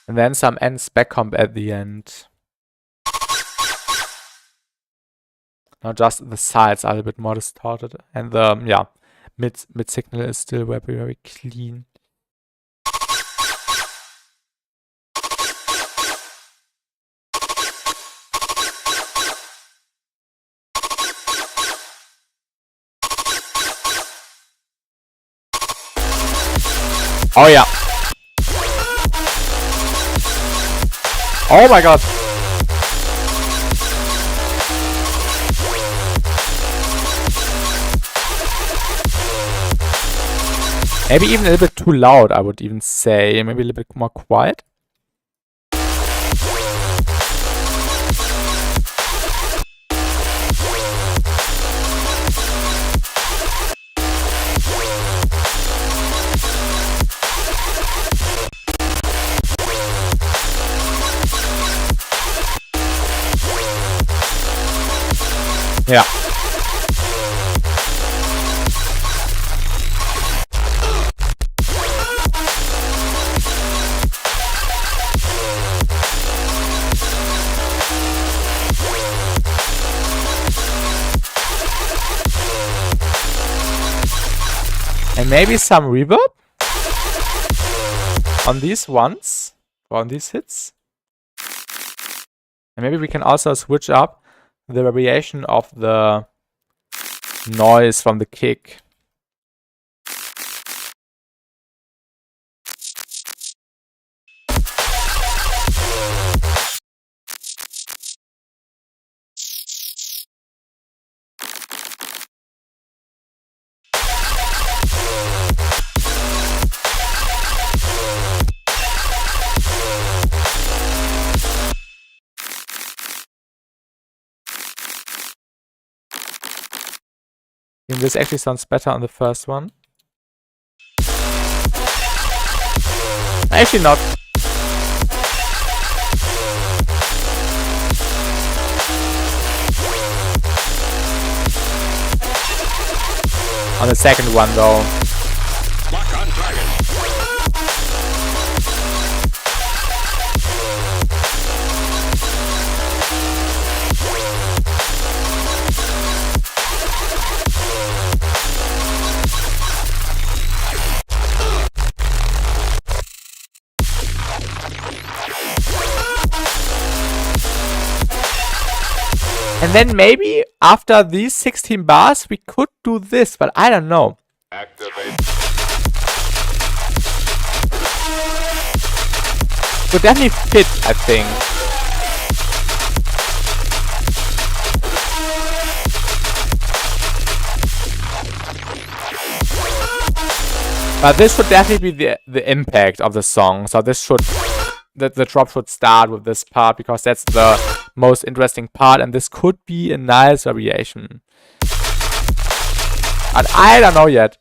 And then some ends back comp at the end. Now just the sides are a little bit more distorted. And the mid signal is still very clean. Oh yeah. Oh my god. Maybe even a little bit too loud, I would even say. Maybe a little bit more quiet. Yeah. And maybe some reverb on these ones, or on these hits. And maybe we can also switch up the variation of the noise from the kick. And this actually sounds better on the first one. Actually not. On the second one though. Lock on target. And then maybe after these 16 bars we could do this, but I don't know. Activate. Would definitely fit, I think. But this should definitely be the impact of the song. So this should, the drop should start with this part because that's the most interesting part, and this could be a nice variation. But I don't know yet.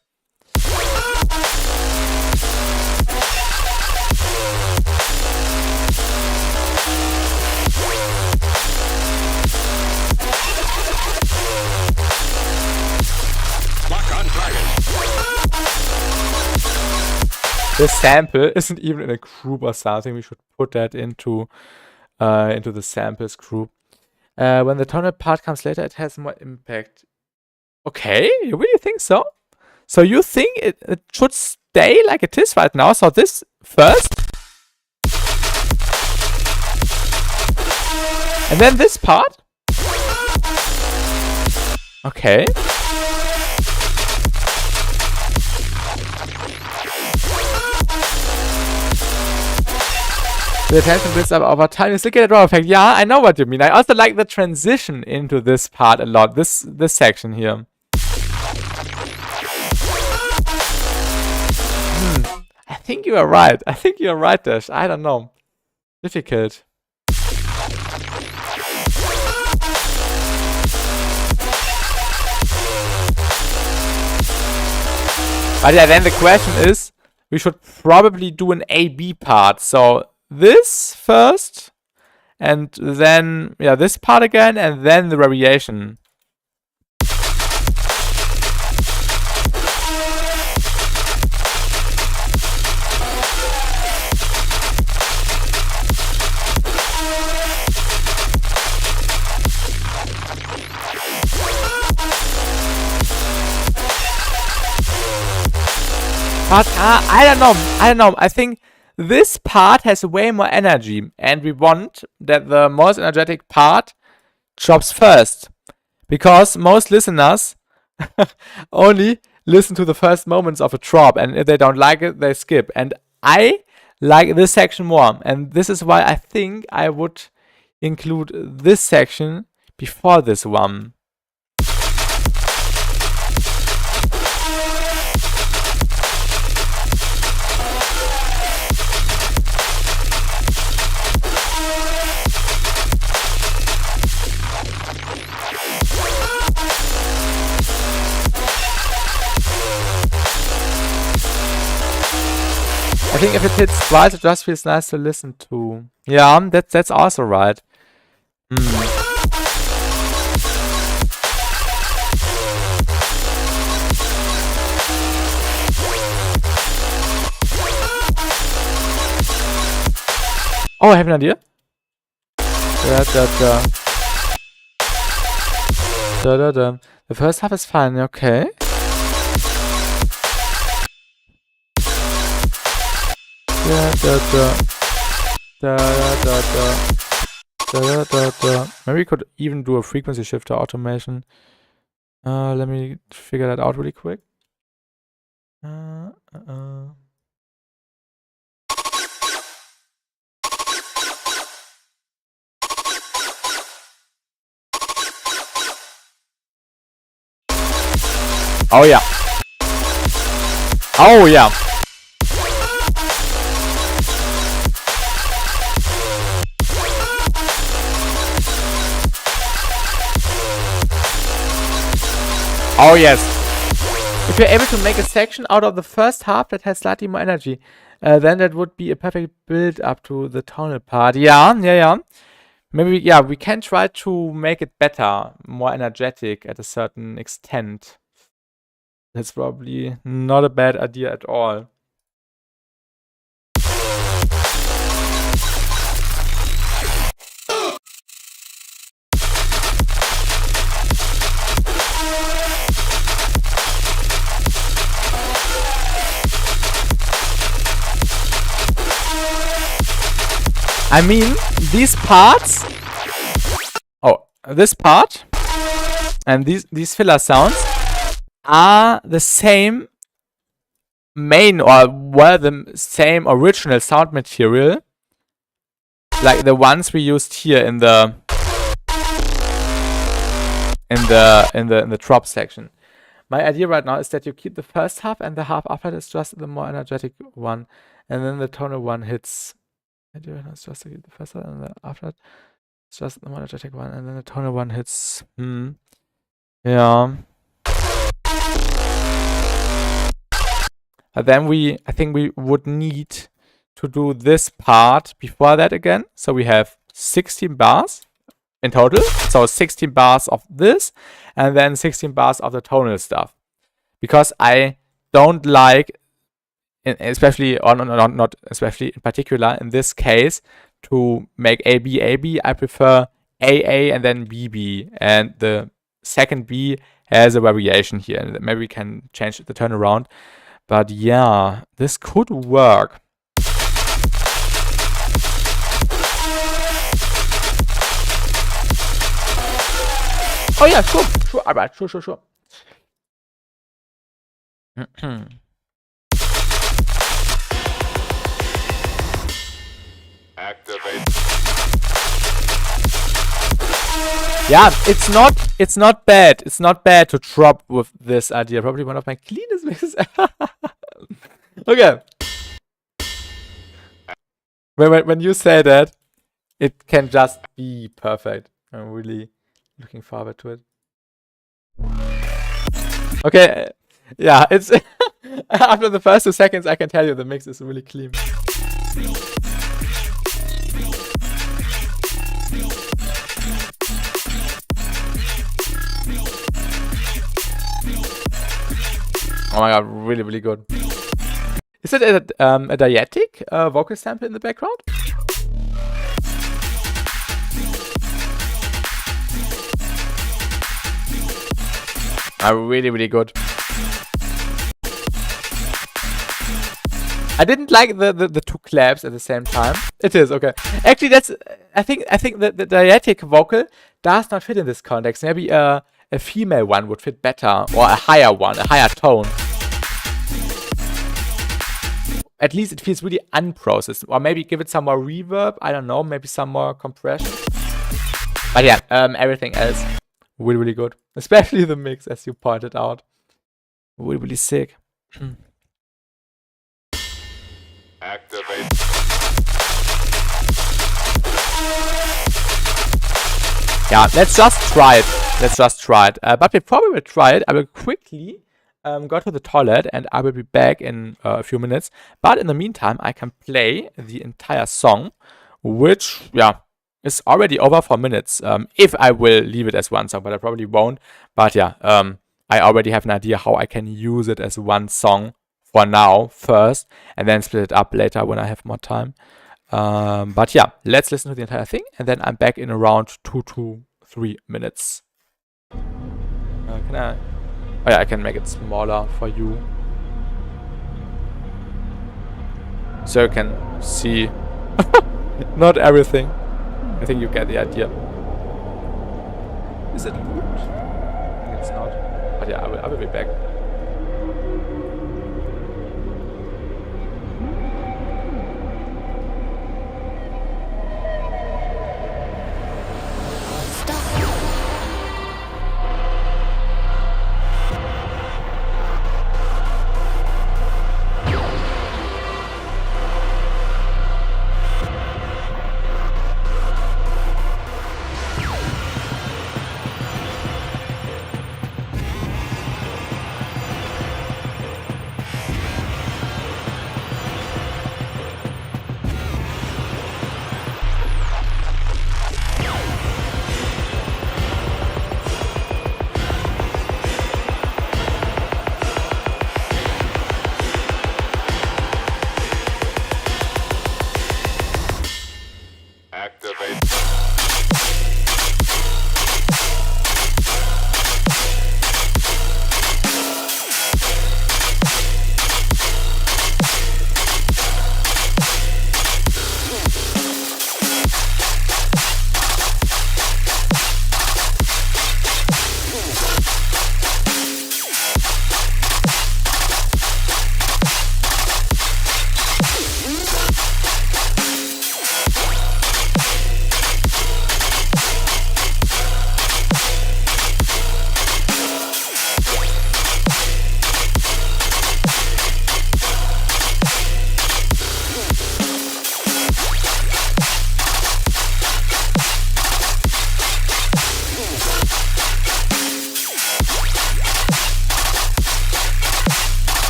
the sample isn't even in a group or something. We should put that into the samples group. When the tonal part comes later, it has more impact. Okay, you really think so? So you think it should stay like it is right now? So this first, and then this part. Okay. The attention builds up over time. You still get a draw effect. Yeah, I know what you mean. I also like the transition into this part a lot. This section here. I think you are right. I think you are right, Dash. I don't know. Difficult. But yeah, then the question is, we should probably do an A-B part. So this first, and then, yeah, this part again, and then the variation. But I don't know. I think this part has way more energy, and we want that the most energetic part drops first, because most listeners only listen to the first moments of a drop, and if they don't like it, they skip. And I like this section more, and this is why I think I would include this section before this one. I think if it hits twice, it just feels nice to listen to. Yeah, that's also right. Oh, I have an idea. The first half is fine, okay. Maybe we could even do a frequency shifter automation. Let me figure that out really quick. Oh yeah. Oh yeah. Oh yes. If you're able to make a section out of the first half that has slightly more energy, then that would be a perfect build up to the tonal part. Yeah. Maybe, yeah, we can try to make it better, more energetic at a certain extent. That's probably not a bad idea at all. I mean, these parts, this part and these filler sounds are the same main, or were the same original sound material, like the ones we used here in the drop section. My idea right now is that you keep the first half, and the half after that is just the more energetic one, and then the tonal one hits. I do it. It's just the first one, and then after that, it's just the more energetic one, and then the tonal one hits. Yeah. But then I think we would need to do this part before that again. So we have 16 bars in total. So 16 bars of this, and then 16 bars of the tonal stuff. Because I don't like especially, or not especially, in particular, in this case, to make AB, I prefer AA and then BB. And the second B has a variation here. And maybe we can change the turnaround. But yeah, this could work. Oh yeah, sure, alright, sure. Activate. Yeah, it's not bad. It's not bad to drop with this idea. Probably one of my cleanest mixes. Okay. When you say that, it can just be perfect. I'm really looking forward to it. Okay, yeah, it's after the first 2 seconds, I can tell you the mix is really clean. Oh my god, really good. Is it a diegetic vocal sample in the background? Really good. I didn't like the two claps at the same time. It is okay. Actually, that's I think the diegetic vocal does not fit in this context. Maybe a female one would fit better, or a higher one, a higher tone. At least it feels really unprocessed. Or maybe give it some more reverb. I don't know. Maybe some more compression. But yeah, everything else really good. Especially the mix, as you pointed out. Really sick. Activate. Yeah, let's just try it. But before we will try it, I will quickly go to the toilet and I will be back in a few minutes. But in the meantime, I can play the entire song, which, yeah, is already over 4 minutes. If I will leave it as one song, but I probably won't. But yeah, I already have an idea how I can use it as one song for now first, and then split it up later when I have more time. But yeah, let's listen to the entire thing, and then I'm back in around 2 to 3 minutes. Can I? Oh yeah, I can make it smaller for you, so you can see not everything. I think you get the idea. Is it looped? I think it's not. But yeah, I will be back.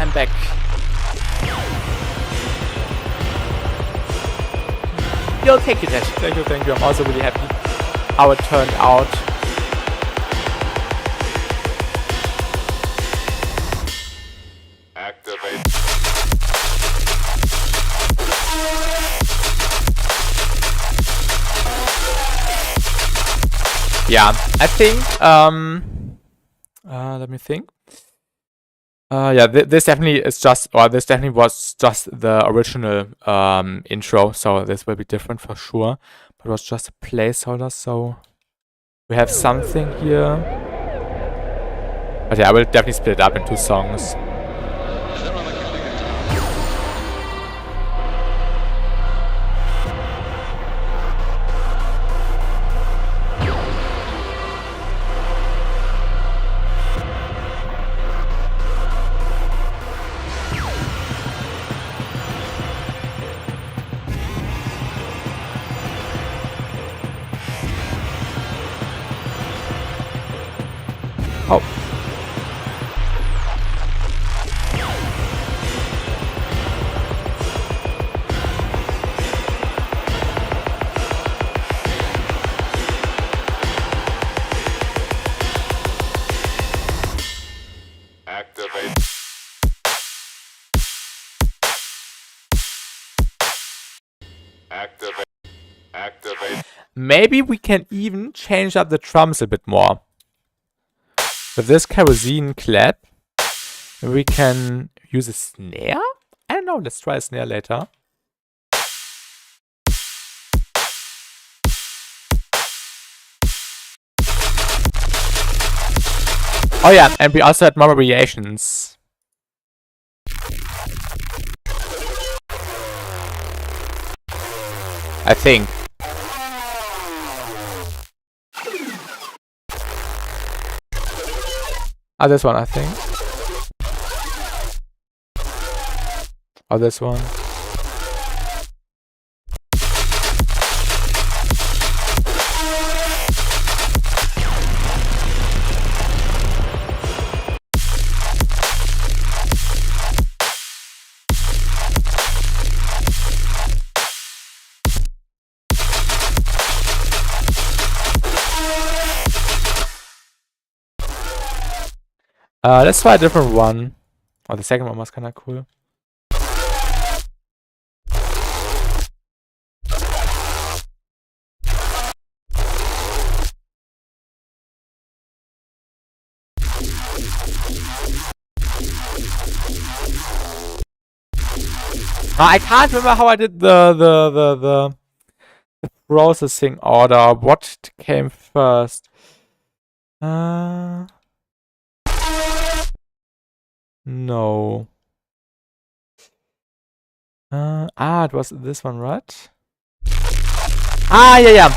I'm back. Yo, thank you, Dash. Thank you, thank you. I'm also really happy how it turned out. Activate. Yeah, I think, let me think. Yeah, this definitely is just, or this definitely was just the original intro, so this will be different for sure. But it was just a placeholder, so we have something here. But yeah, I will definitely split it up in 2 songs. Oh. Activate. Activate. Activate. Maybe we can even change up the drums a bit more. With this kerosene clap, we can use a snare? I don't know, let's try a snare later. Oh yeah, and we also had more variations. I think. Oh, this one, I think. Oh, this one. Let's try a different one. Oh, the second one was kind of cool. I can't remember how I did the processing order. What came first? No. It was this one, right? Ah, yeah.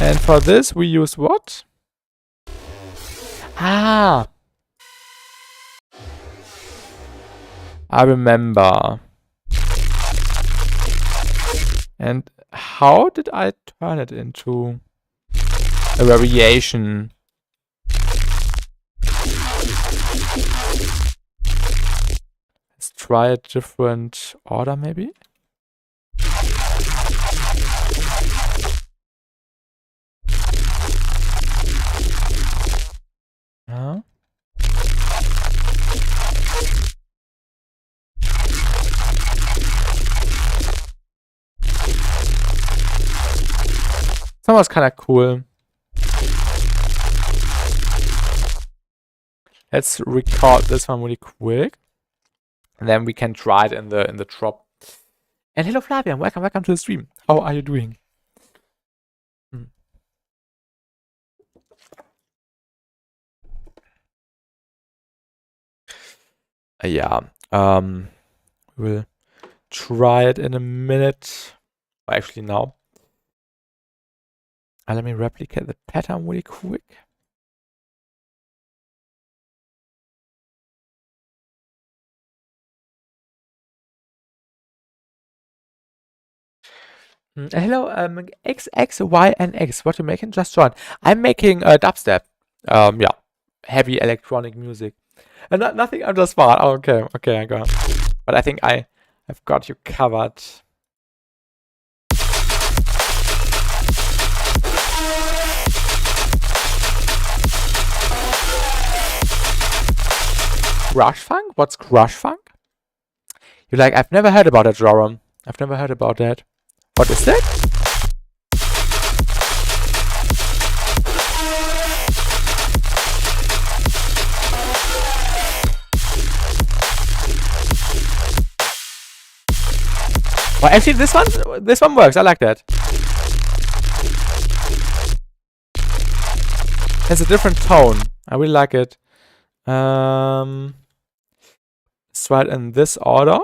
And for this, we use what? Ah. I remember. And how did I turn it into a variation? Let's try a different order, maybe? Huh? That was kind of cool. Let's record this one really quick, and then we can try it in the drop. And hello, Flavian, welcome to the stream. How are you doing? Yeah. We'll try it in a minute. Or actually, now. Let me replicate the pattern really quick. Hello, XXYNX. What you making? Just join. I'm making dubstep. Yeah, heavy electronic music. And nothing under smart. Oh, okay, I got. But I think I've got you covered. Crush funk? What's crush funk? You're like, I've never heard about that, Joram. I've never heard about that. What is that? Well, actually, this one works. I like that. Has a different tone. I really like it. Let's try it in this order.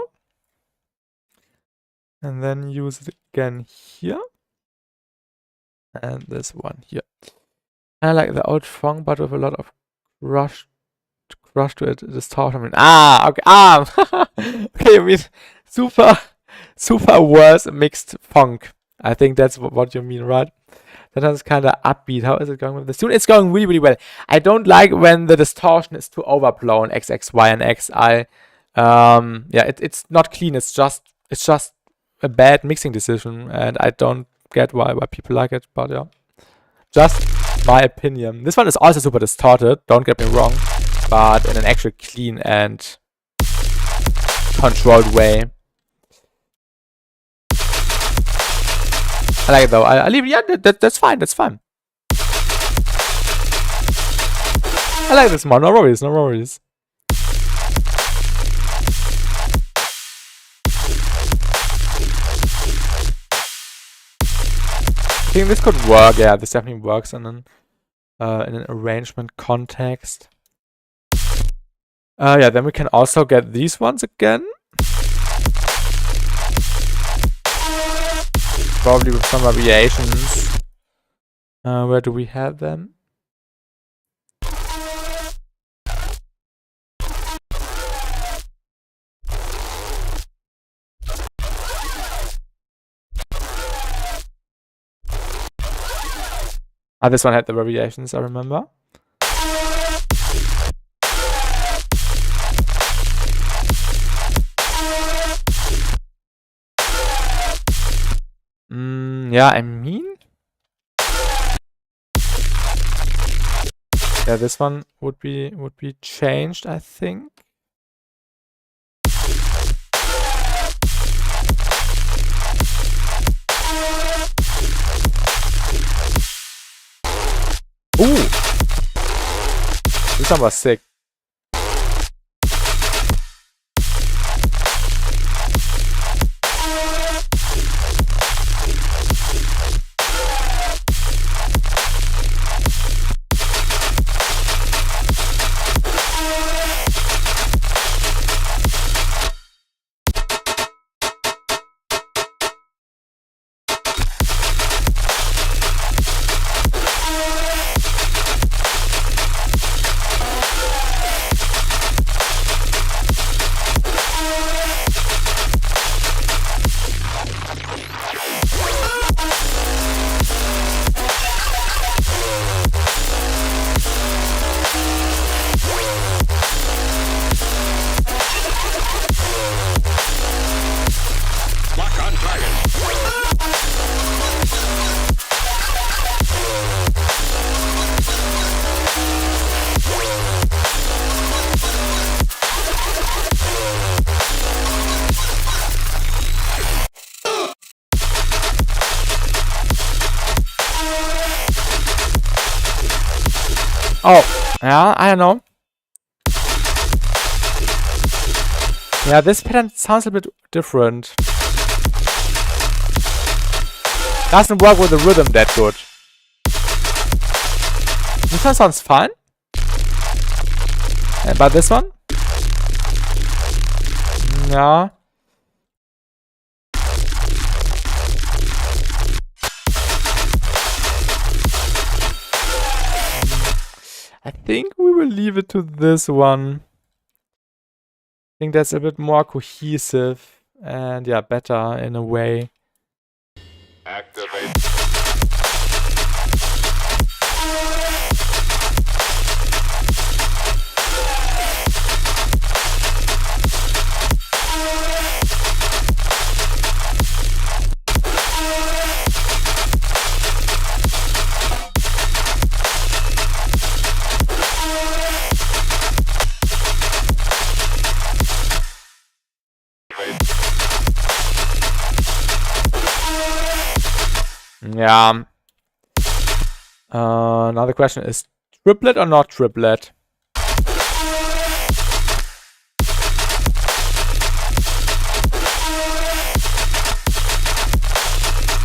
And then use it again here. And this one here. I like the old funk, but with a lot of crush to it. Distortion. Okay. Okay, I mean, super worse mixed funk. I think that's what you mean, right? Sometimes kind of upbeat. How is it going with the tune? It's going really well. I don't like when the distortion is too overblown. X, X, Y, and X, I. Yeah, it's not clean. It's just a bad mixing decision, and I don't get why people like it. But yeah, just my opinion. This one is also super distorted. Don't get me wrong, but in an actual clean and controlled way. I like it though. I leave. Yeah, that's fine. That's fine. I like this one. No worries. I think this could work. Yeah, this definitely works in an arrangement context. Yeah, then we can also get these ones again. Probably with some variations. Where do we have them? This one had the variations, I remember. Yeah, I mean, yeah, this one would be changed, I think. Ooh, this one was sick. Oh, yeah, I don't know. Yeah, this pattern sounds a bit different. Doesn't work with the rhythm that good. This one sounds fine. But this one? Yeah. I think we will leave it to this one. I think that's a bit more cohesive and yeah, better in a way. Activate. Yeah. Another question is triplet or not triplet?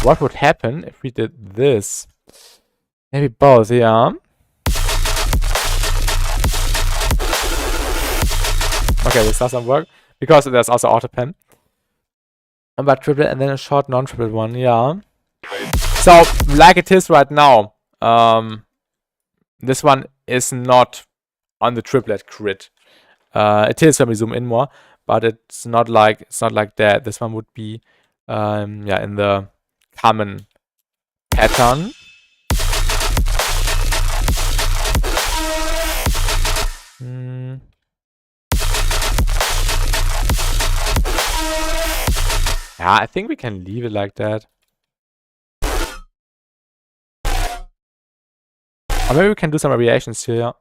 What would happen if we did this? Maybe both, yeah. Okay, this doesn't work because there's also auto pen. But triplet and then a short non-triplet one, yeah. So, like it is right now, this one is not on the triplet grid. It is when we zoom in more, but it's not like that. This one would be yeah, in the common pattern. Yeah, I think we can leave it like that. Or maybe we can do some variations here.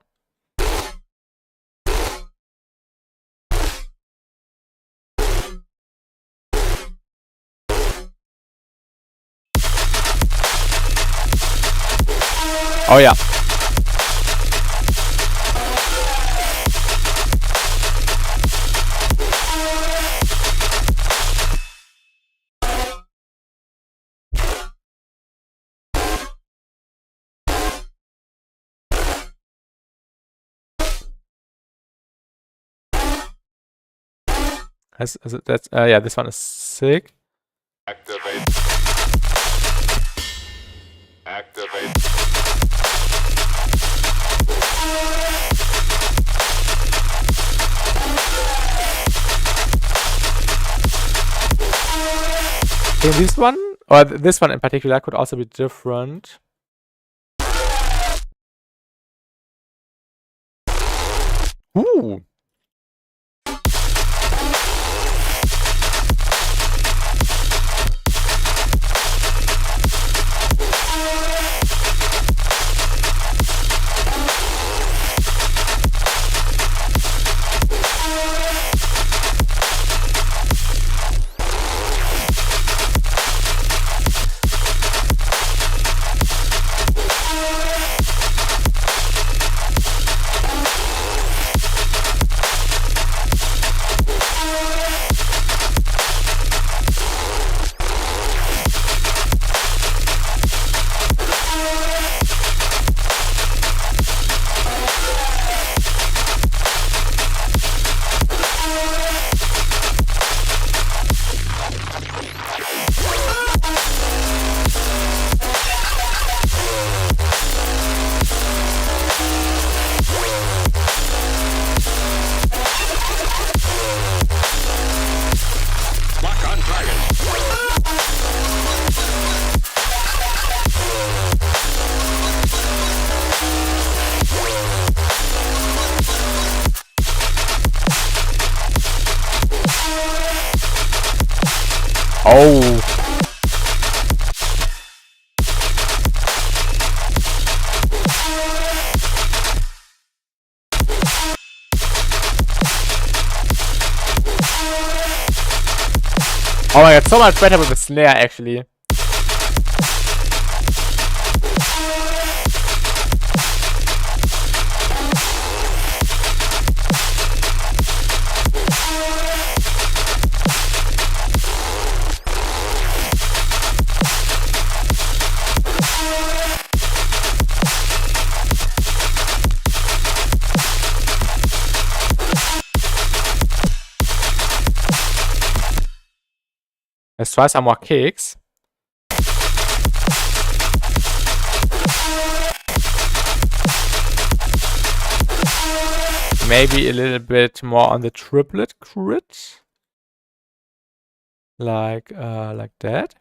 Oh yeah. That's yeah, this one is sick. Activate. Activate. Okay, this one, or this one in particular, could also be different. Ooh. Oh. Oh my god, so much better with the snare actually. Let's try some more kicks. Maybe a little bit more on the triplet grid. Like that.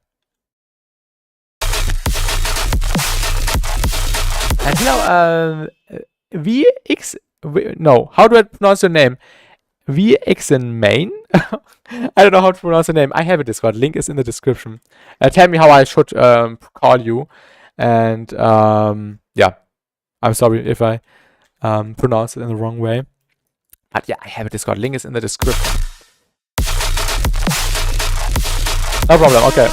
And hello, VX, no, how do I pronounce your name? VX in main? I don't know how to pronounce the name. I have a Discord. Link is in the description. Tell me how I should call you. And yeah, I'm sorry if I pronounce it in the wrong way. But yeah, I have a Discord. Link is in the description. No problem. Okay.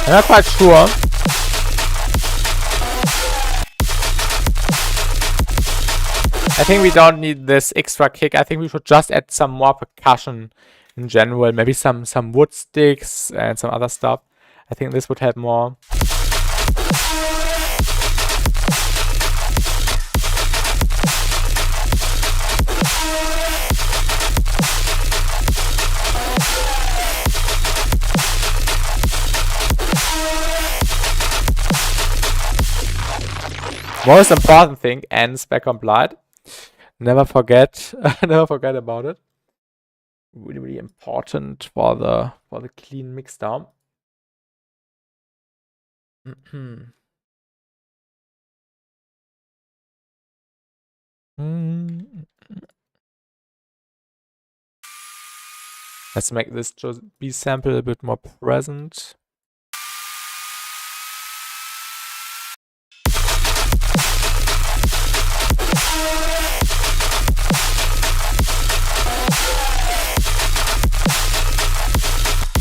I'm not quite sure. I think we don't need this extra kick. I think we should just add some more percussion in general. Maybe some wood sticks and some other stuff. I think this would help more. Most important thing, ends back on blood. Never forget, never forget about it. Really, really important for the clean mix down. Let's make this just B sample a bit more present.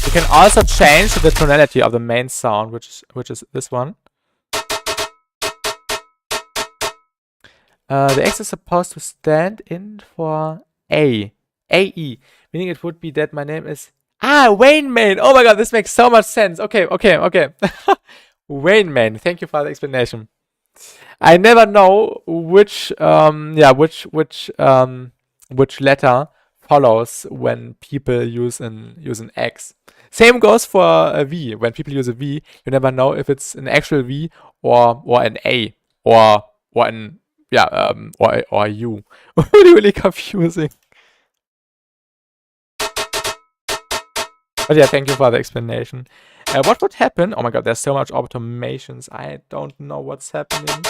You can also change the tonality of the main sound, which is this one. The X is supposed to stand in for A. A-E. Meaning it would be that my name is... Wayne Main! Oh my god, this makes so much sense. Okay. Wayne Main. Thank you for the explanation. I never know which letter follows when people use an X. Same goes for a V. When people use a V, you never know if it's an actual V or an A or an or a U. Really confusing. But yeah, thank you for the explanation. What would happen? Oh my god, there's so much automations. I don't know what's happening.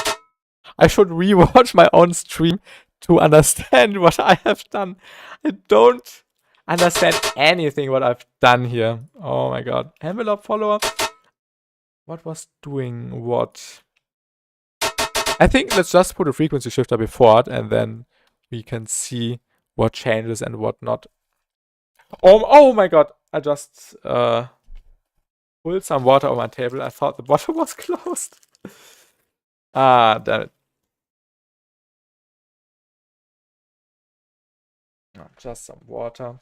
I should rewatch my own stream to understand what I have done. I don't understand anything what I've done here. Oh my god. Envelope follower. What was doing what? I think let's just put a frequency shifter before it and then we can see what changes and what not. Oh my god. I just pulled some water on my table. I thought the bottle was closed. Damn it. Oh, just some water.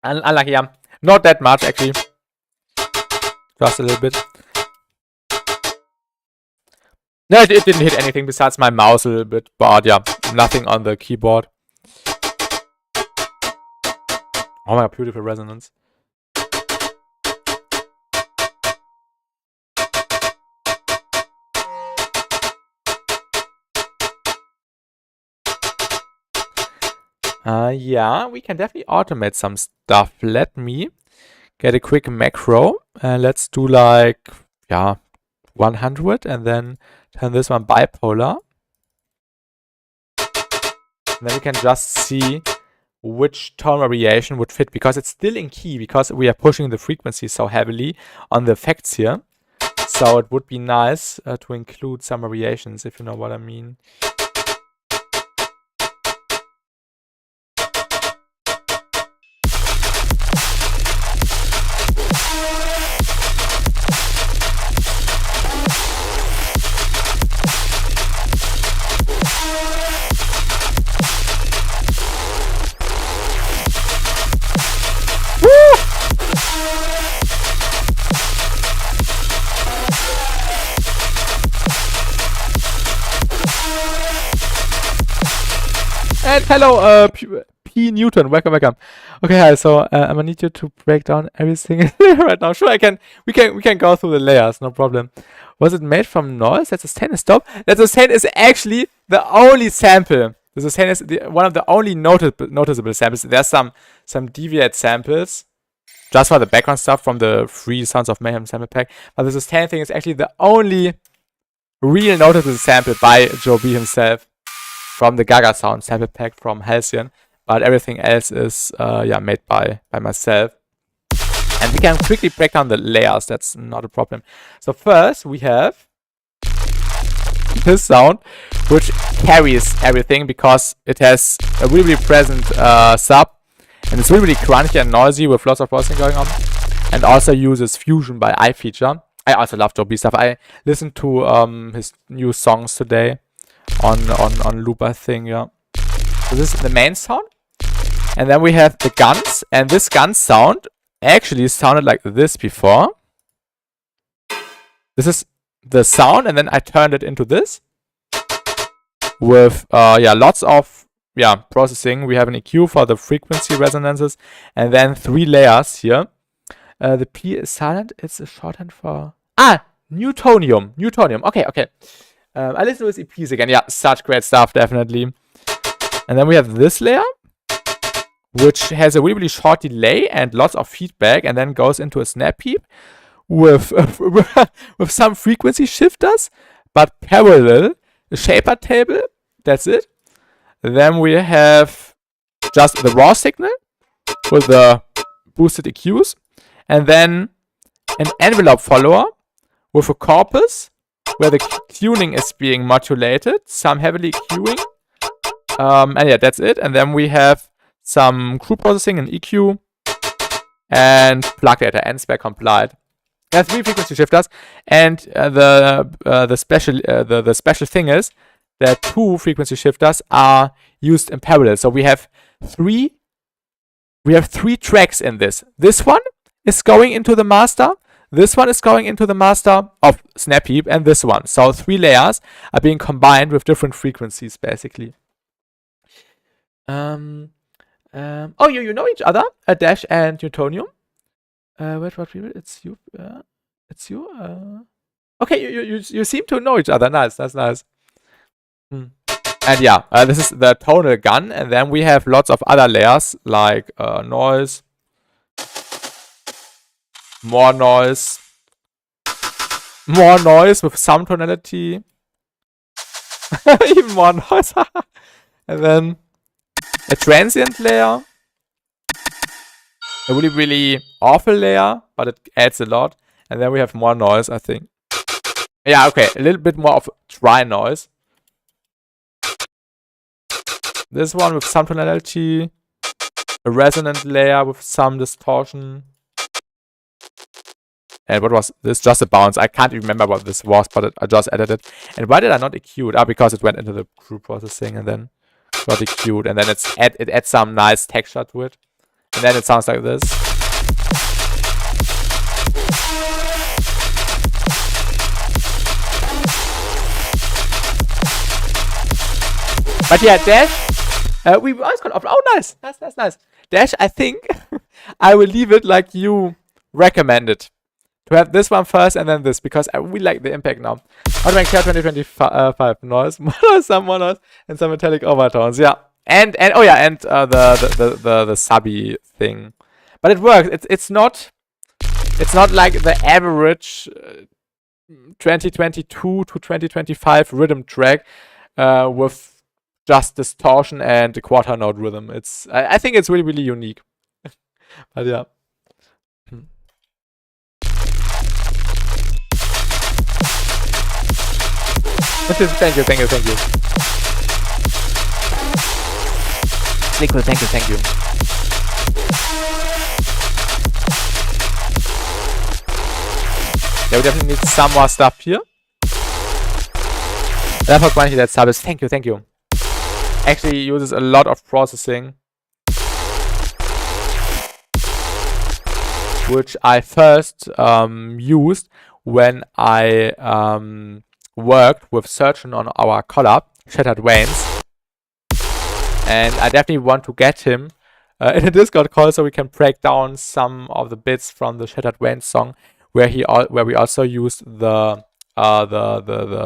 Unlucky, yeah. Not that much, actually. Just a little bit. No, it didn't hit anything besides my mouse a little bit. But yeah, nothing on the keyboard. Oh my god, beautiful resonance. Yeah, we can definitely automate some stuff. Let me get a quick macro. Let's do like, 100 and then turn this one bipolar. And then we can just see which tone variation would fit because it's still in key because we are pushing the frequency so heavily on the effects here. So it would be nice to include some variations, if you know what I mean. And hello, P Newton, welcome. Okay, hi. So I'm gonna need you to break down everything right now. Sure, I can. We can go through the layers, no problem. Was it made from noise? That sustain is stop. That sustain is actually the only sample. The sustain is one of the only noticeable samples. There's some deviate samples, just for the background stuff from the free Sounds of Mayhem sample pack. But the sustain thing is actually the only real noticeable sample by Joe B himself from the Gaga Sound sample pack from Halcyon. But everything else is made by myself. And we can quickly break down the layers. That's not a problem. So first we have this sound, which carries everything because it has a really present sub, and it's really crunchy and noisy with lots of processing going on, and also uses fusion by iFeature. I also love Joe B stuff. I listened to his new songs today on loop, I think. Yeah. So this is the main sound, and then we have the guns, and this gun sound actually sounded like this before. This is the sound, and then I turned it into this with lots of processing. We have an EQ for the frequency resonances, and then 3 layers here. The P is silent. It's a shorthand for Newtonium. Okay. I listen to his EPs again. Yeah, such great stuff, definitely. And then we have this layer, which has a really short delay and lots of feedback, and then goes into a snap peep with with some frequency shifters, but parallel, a shaper table. That's it. Then we have just the raw signal with the boosted EQs, and then an envelope follower with a corpus where the tuning is being modulated, some heavily EQing, and yeah, that's it. And then we have some crew processing and EQ, and plug data and spec complied. There are 3 frequency shifters, and the special thing is that 2 frequency shifters are used in parallel. So we have 3 tracks in this. This one is going into the master. This one is going into the master of Snap Heap, and this one. So 3 layers are being combined with different frequencies, basically. Oh, you know each other, Dash and Newtonium. Wait, what people? It's you. It's you. Okay, you seem to know each other. Nice, that's nice. And yeah, this is the tonal gun, and then we have lots of other layers like noise, more noise with some tonality, even more noise, and then a transient layer, a really awful layer, but it adds a lot, and then we have more noise, I think. Yeah, okay, a little bit more of dry noise. This one with some tonality, a resonant layer with some distortion. And what was this? Just a bounce. I can't even remember what this was, but I just added it. And why did I not EQ it? Because it went into the crew processing and then got EQ'd. And then it adds some nice texture to it. And then it sounds like this. But yeah, Dash, we always got oh, nice. That's nice. Dash, I think I will leave it like you recommended. To have this one first and then this, because I really like the impact now. Automatic Care 2025 noise, some more noise, and some metallic overtones. Yeah, and oh yeah, and the subby thing. But it works. It's not like the average 2022 to 2025 rhythm track with just distortion and a quarter note rhythm. I think it's really unique. But yeah. Thank you. Liquid, thank you. Yeah, we definitely need some more stuff here. Therefore, quantity that sub is thank you. Actually uses a lot of processing, which I first used when I worked with Surgeon on our collab, Shattered Veins. And I definitely want to get him in a Discord call so we can break down some of the bits from the Shattered Veins song where we also used the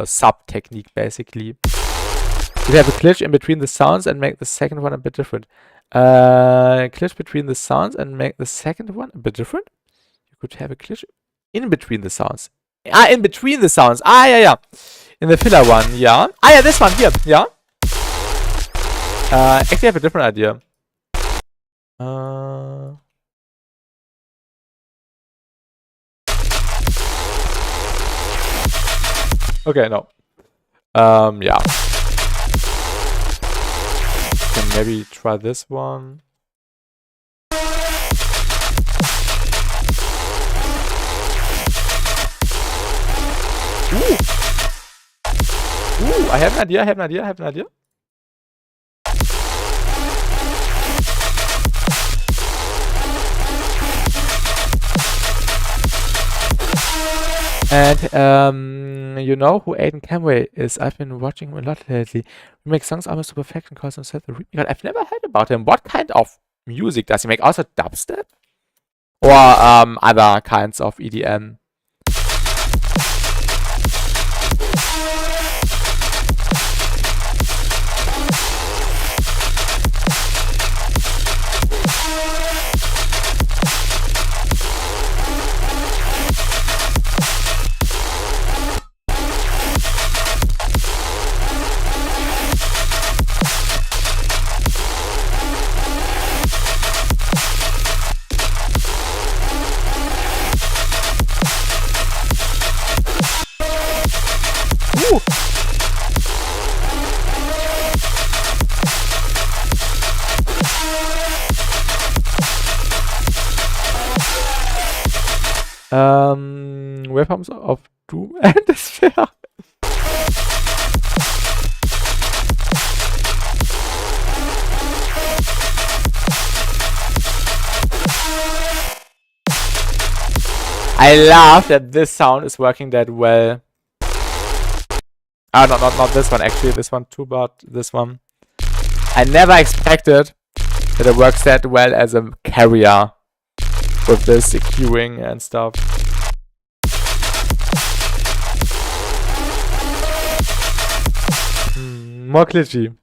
sub technique, basically. We have a glitch in between the sounds and make the second one a bit different. Glitch between the sounds and make the second one a bit different? You could have a glitch in between the sounds. In between the sounds. Yeah. In the filler one, yeah. Yeah, this one here, yeah. Actually, I have a different idea. Okay, no. Yeah. Can maybe try this one. Ooh. Ooh, I have an idea, I have an idea, I have an idea. And you know who Aiden Camway is? I've been watching him a lot lately. He makes songs almost to perfection, calls himself a remix. I've never heard about him. What kind of music does he make? Also dubstep? Or other kinds of EDM? Waveforms of Doom and Despair. I love that this sound is working that well. Ah, not this one actually, this one too, but this one. I never expected that it works that well as a carrier with this EQing and stuff. More glitchy.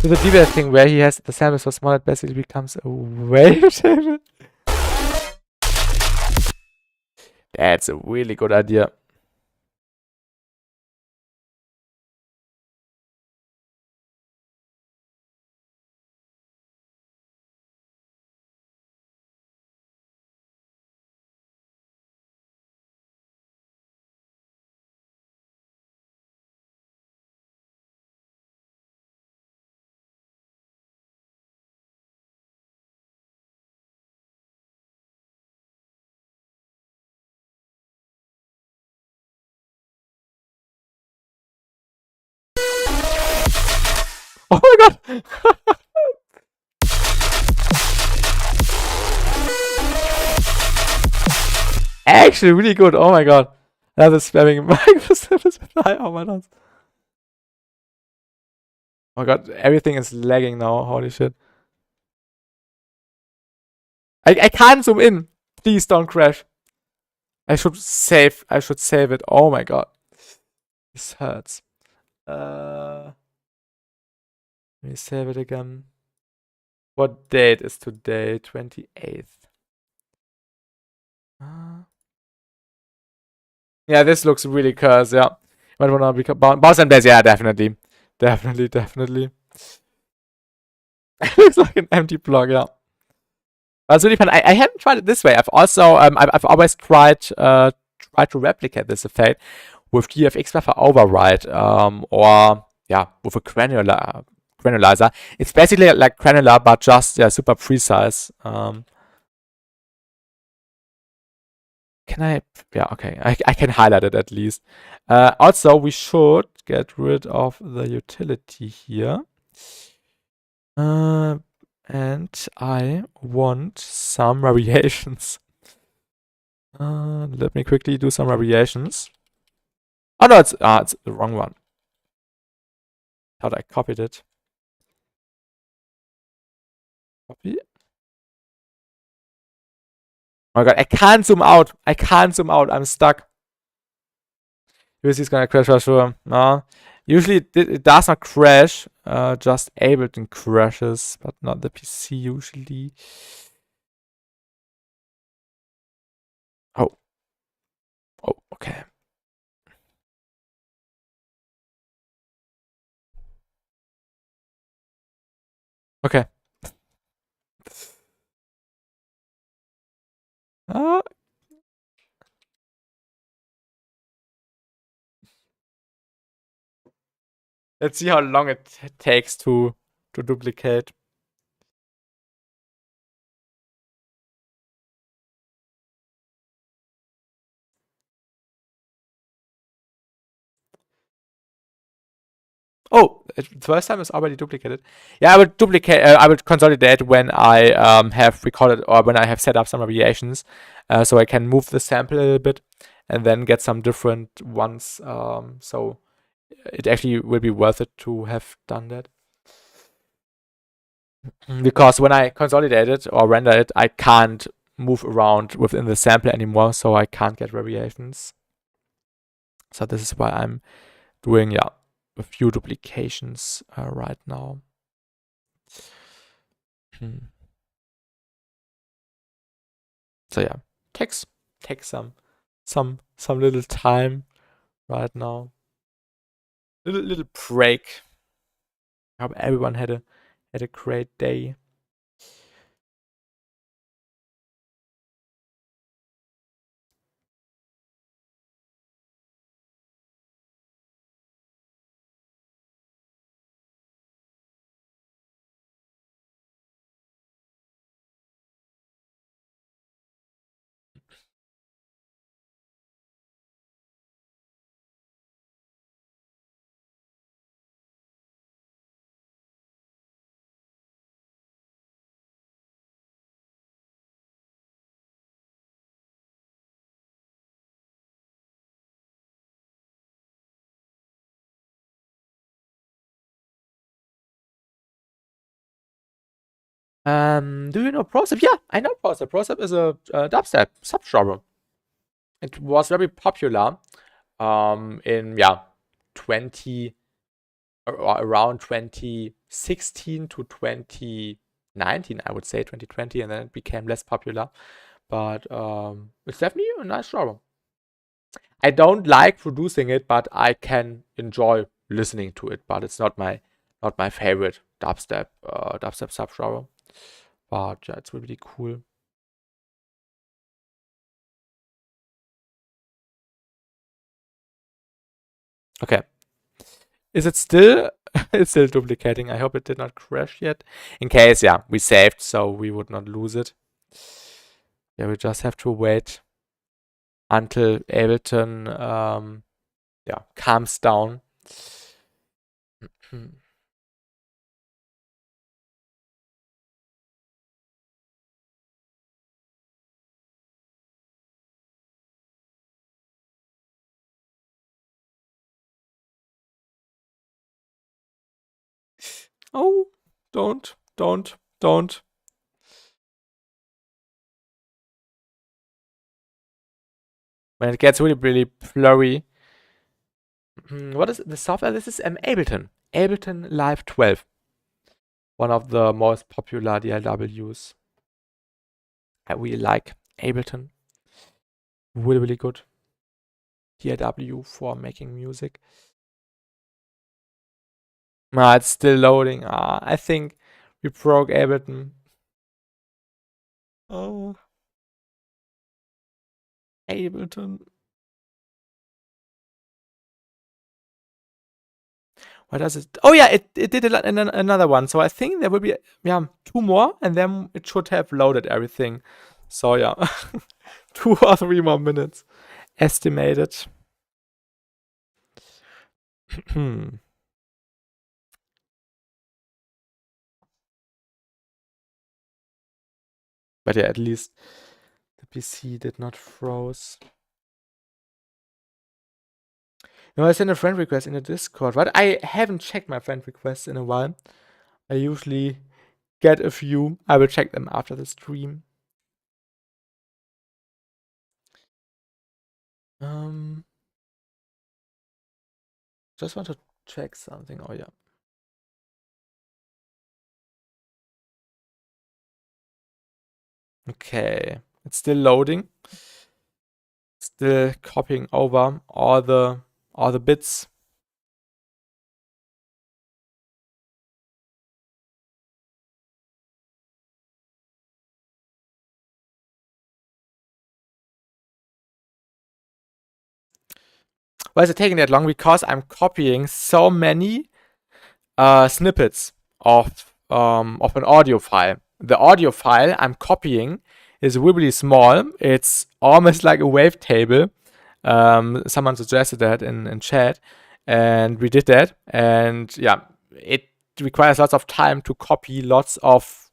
The deeper thing where he has the sample so small it basically becomes a wavetable. That's a really good idea. Oh my god! Actually, really good. Oh my god. Another spamming microservice. Oh my god. Oh my god, everything is lagging now. Holy shit. I can't zoom in. Please don't crash. I should save it. Oh my god. This hurts. Let me save it again. What date is today? 28th. Yeah, this looks really cursed, yeah. Might wanna be Boss and Blaze, yeah, definitely. Definitely. It looks like an empty block, yeah. That's really fun. I haven't tried it this way. I've also I've always tried to replicate this effect with GFX buffer override, or yeah, with a granularizer. It's basically like granular, but just super precise. Can I? Yeah, okay. I can highlight it at least. Also, we should get rid of the utility here. and I want some variations. Let me quickly do some variations. Oh no, it's the wrong one. Thought I copied it. Copy. Oh my god, I can't zoom out. I can't zoom out. I'm stuck. USC gonna crash for sure. No. Usually it does not crash. Just Ableton crashes, but not the PC usually. Oh. Oh, okay. Okay. Uh, let's see how long it takes to duplicate. Oh, the first time is already duplicated. Yeah, I would duplicate. I would consolidate when I have recorded or when I have set up some variations, so I can move the sample a little bit and then get some different ones. So it actually will be worth it to have done that. Because when I consolidate it or render it, I can't move around within the sample anymore, so I can't get variations. So this is why I'm doing a few duplications right now. So yeah, takes some little time right now. Little break. I hope everyone had a great day. Do you know Procep? Yeah, I know Procep. Procep is a dubstep subgenre. It was very popular in 20 around 2016 to 2019, I would say 2020, and then it became less popular. But it's definitely a nice genre. I don't like producing it, but I can enjoy listening to it. But it's not my favorite dubstep subgenre. But yeah, it's really cool. Okay. Is it still? It's still duplicating. I hope it did not crash yet. In case, yeah, we saved, so we would not lose it. Yeah, we just have to wait until Ableton, calms down. Oh, don't. When it gets really blurry. What is the software? This is Ableton. Ableton Live 12. One of the most popular DLWs. I really like Ableton. Really good DLW for making music. It's still loading. I think we broke Ableton. Oh. Ableton. What does it? Oh yeah, it did another one. So I think there will be two more, and then it should have loaded everything. So yeah, 2 or 3 more minutes estimated. But yeah, at least the PC did not froze. No, I sent a friend request in the Discord, but I haven't checked my friend requests in a while. I usually get a few. I will check them after the stream. Just want to check something. Oh yeah. Okay, it's still loading. Still copying over all the bits. Why is it taking that long? Because I'm copying so many snippets of an audio file. The audio file I'm copying is really small. It's almost like a wavetable. Someone suggested that in chat, and we did that. And yeah, it requires lots of time to copy lots of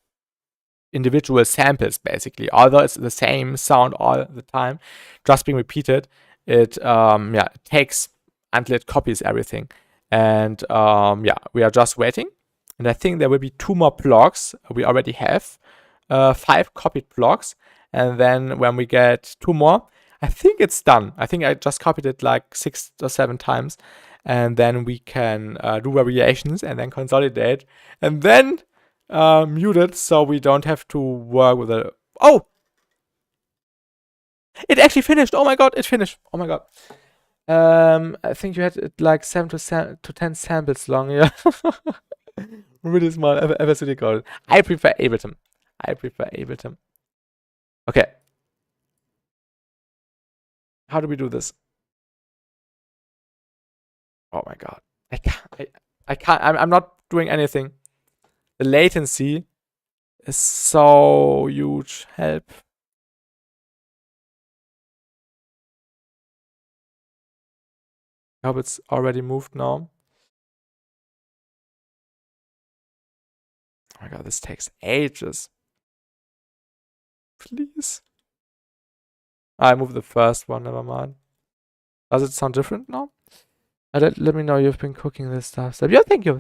individual samples, basically. Although it's the same sound all the time, just being repeated, it takes until it copies everything. And we are just waiting. And I think there will be 2 more blocks. We already have 5 copied blocks. And then when we get 2 more, I think it's done. I think I just copied it like 6 or 7 times. And then we can do variations and then consolidate. And then mute it so we don't have to work with it. Oh! It actually finished! Oh my god, it finished! Oh my god. I think you had it like 7 to 10 samples long, yeah. Really small, ever really cool. I prefer Ableton. Okay. How do we do this? Oh my god. I can't, I'm not doing anything. The latency is so huge. Help. I hope it's already moved now. Oh my god, this takes ages. Please. I moved the first one, never mind. Does it sound different now? Let me know you've been cooking this stuff. Yeah, thank you.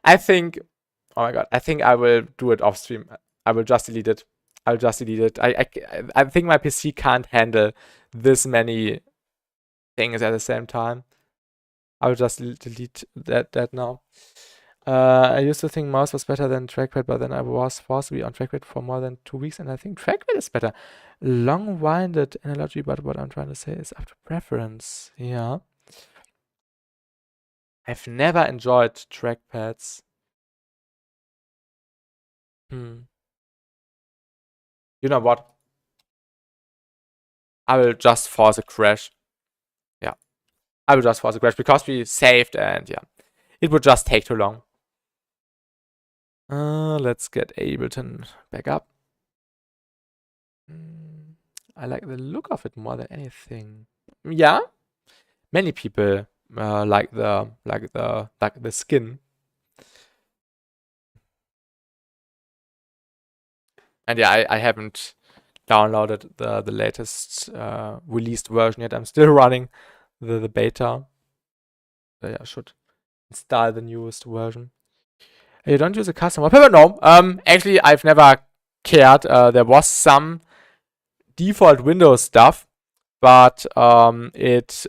I think, oh my god, I think I will do it off stream. I will just delete it. I think my PC can't handle this many things at the same time. I will just delete that now. I used to think mouse was better than trackpad, but then I was forced to be on trackpad for more than 2 weeks, and I think trackpad is better. Long-winded analogy, but what I'm trying to say is up to preference. Yeah. I've never enjoyed trackpads. You know what? I will just force a crash. Yeah. I will just force a crash because we saved and yeah. It would just take too long. Let's get Ableton back up. I like the look of it more than anything. Yeah. Many people like the skin. And yeah, I haven't downloaded the latest released version yet. I'm still running the beta. Yeah, I should install the newest version. You don't use a custom wallpaper? No. Actually, I've never cared. There was some default Windows stuff, but it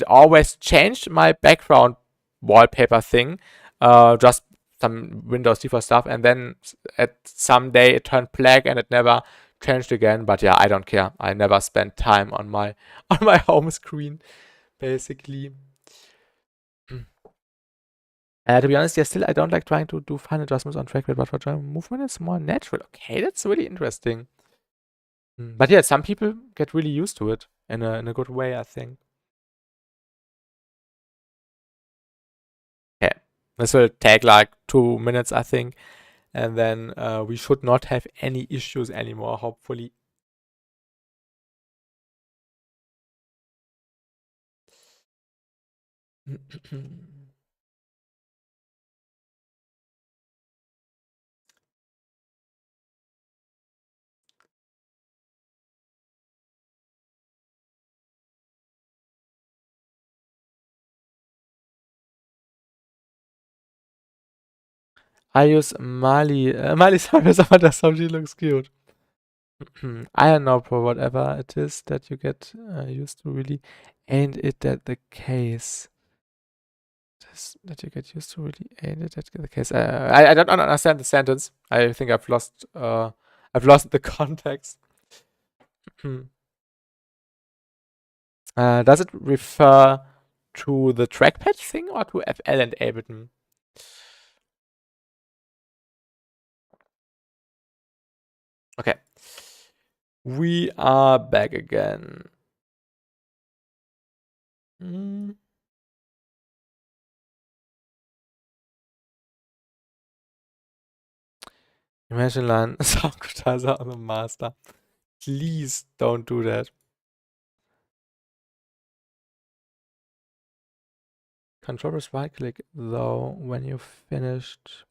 always changed my background wallpaper thing. Just some Windows default stuff, and then at some day it turned black and it never changed again. But yeah, I don't care. I never spent time on my home screen, basically. To be honest, yeah, still I don't like trying to do fine adjustments on trackpad, but for German movement it's more natural. Okay, that's really interesting. But yeah, some people get really used to it in a good way, I think. Yeah, this will take like 2 minutes, I think, and then we should not have any issues anymore, hopefully. I use Mali. Mali Cyrus, but that's how she looks cute. I don't know, for whatever it is that you get used to, really. Ain't it that the case? That you get used to, really. Ain't it that the case? I don't understand the sentence. I think I've lost the context. Does it refer to the trackpad thing or to FL and Ableton? Okay. We are back again. Imagine line sound quantizer on the master. Please don't do that. Control press right click though when you finished.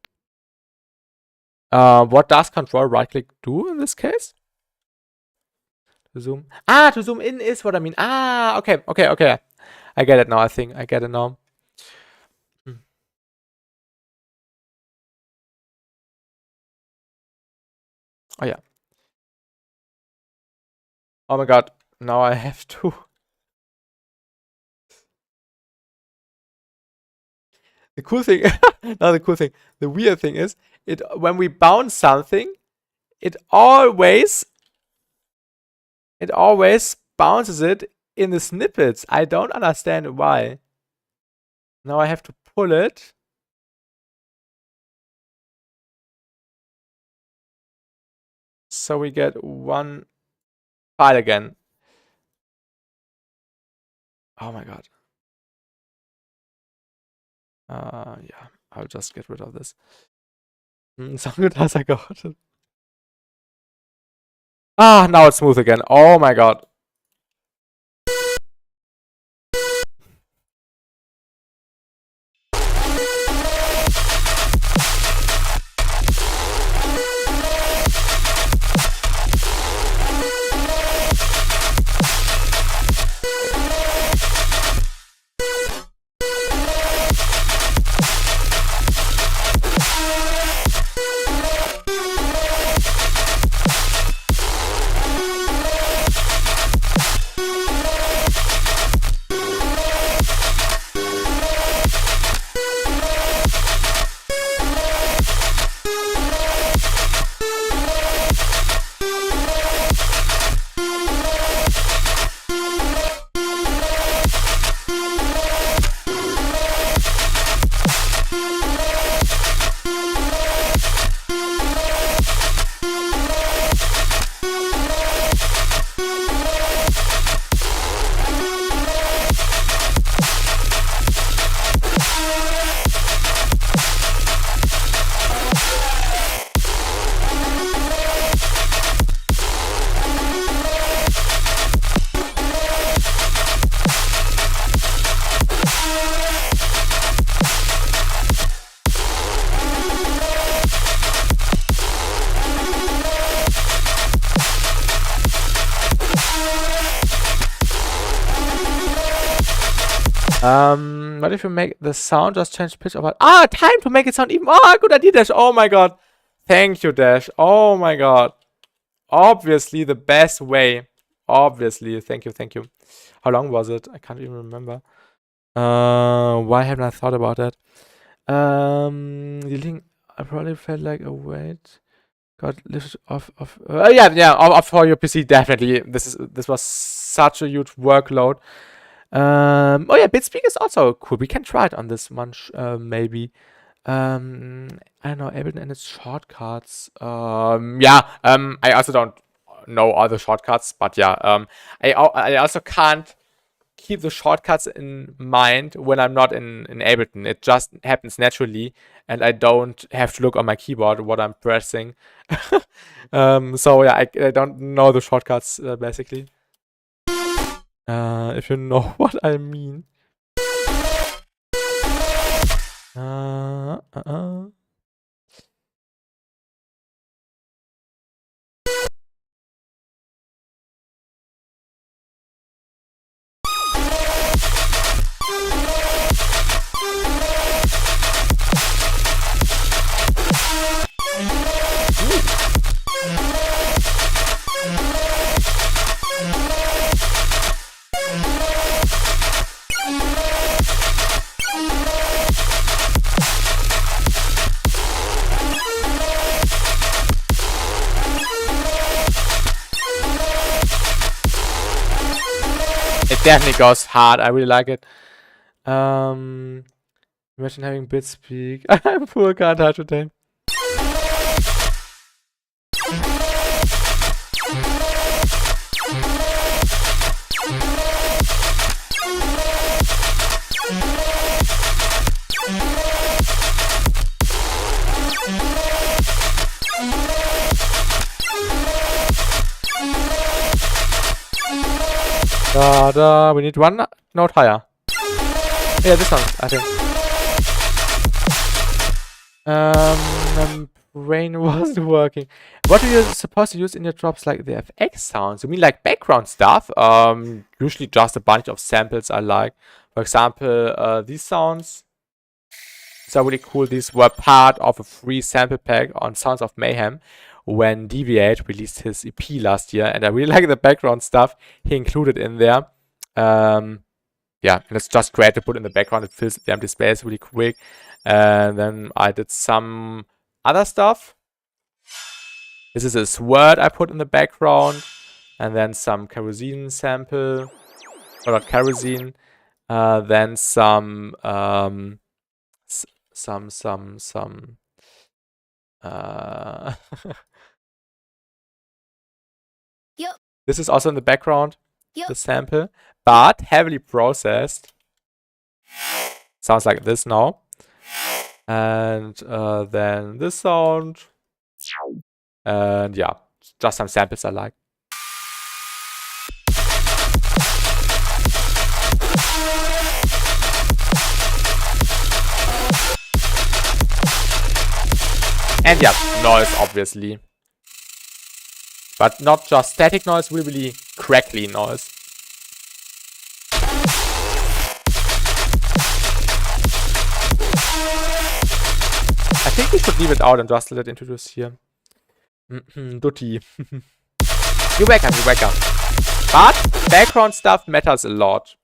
What does control right click do in this case? To zoom. To zoom in is what I mean. Okay. I get it now, I think. I get it now. Oh yeah. Oh my god. Now I have to. The cool thing, not the cool thing, the weird thing is, when we bounce something, it always bounces it in the snippets. I don't understand why. Now I have to pull it. So we get one file again. Oh my god. Yeah, I'll just get rid of this. So good as I got it. Now it's smooth again. Oh my god. What if you make the sound just change pitch over? Time to make it sound even. Good idea, Dash. Oh my god. Thank you, Dash. Oh my god. Obviously the best way. Obviously. Thank you. How long was it? I can't even remember. Why haven't I thought about that? The link, I probably felt like a weight got lifted off for your PC, definitely. This was such a huge workload. Bitspeak is also cool. We can try it on this one, maybe. I don't know, Ableton and its shortcuts. I also don't know all the shortcuts, but yeah, I also can't keep the shortcuts in mind when I'm not in Ableton. It just happens naturally, and I don't have to look on my keyboard what I'm pressing. I don't know the shortcuts, basically. If you know what I mean. Uh, uh, uh. It definitely goes hard. I really like it. Imagine having bit speak. I'm poor, can't touch today. We need one note higher. Yeah, this one, I think. Brain wasn't working. What are you supposed to use in your drops like the FX sounds? You mean like background stuff? Usually just a bunch of samples I like. For example, these sounds. These are really cool. These were part of a free sample pack on Sounds of Mayhem when Deviate released his EP last year, and I really like the background stuff he included in there. Yeah, and it's just great to put in the background. It fills the empty space really quick. And then I did some other stuff. This is a sword I put in the background, and then some kerosene sample, or not kerosene. Then some Yep. This is also in the background, Yep. the sample, but heavily processed. Sounds like this now. And then this sound. And yeah, just some samples I like. And yeah, noise, obviously. But not just static noise, really crackly noise. I think we should leave it out and just let it introduce here. Dutti. You're welcome, you're welcome. But background stuff matters a lot.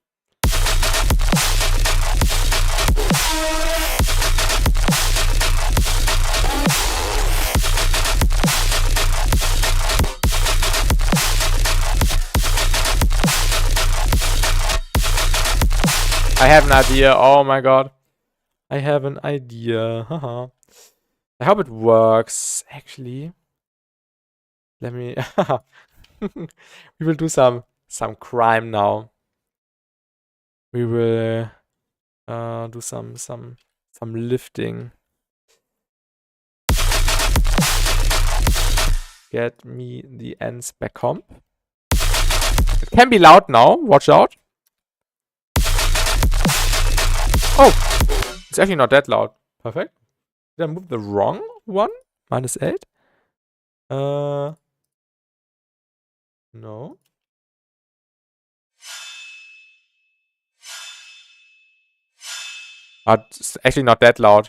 I have an idea. Oh my god. I have an idea. Haha. I hope it works. Actually, let me. We will do some crime now. We will do some lifting. Get me the ends back comp. It can be loud now. Watch out. Oh, it's actually not that loud. Perfect. Did I move the wrong one? -8? No. It's actually not that loud.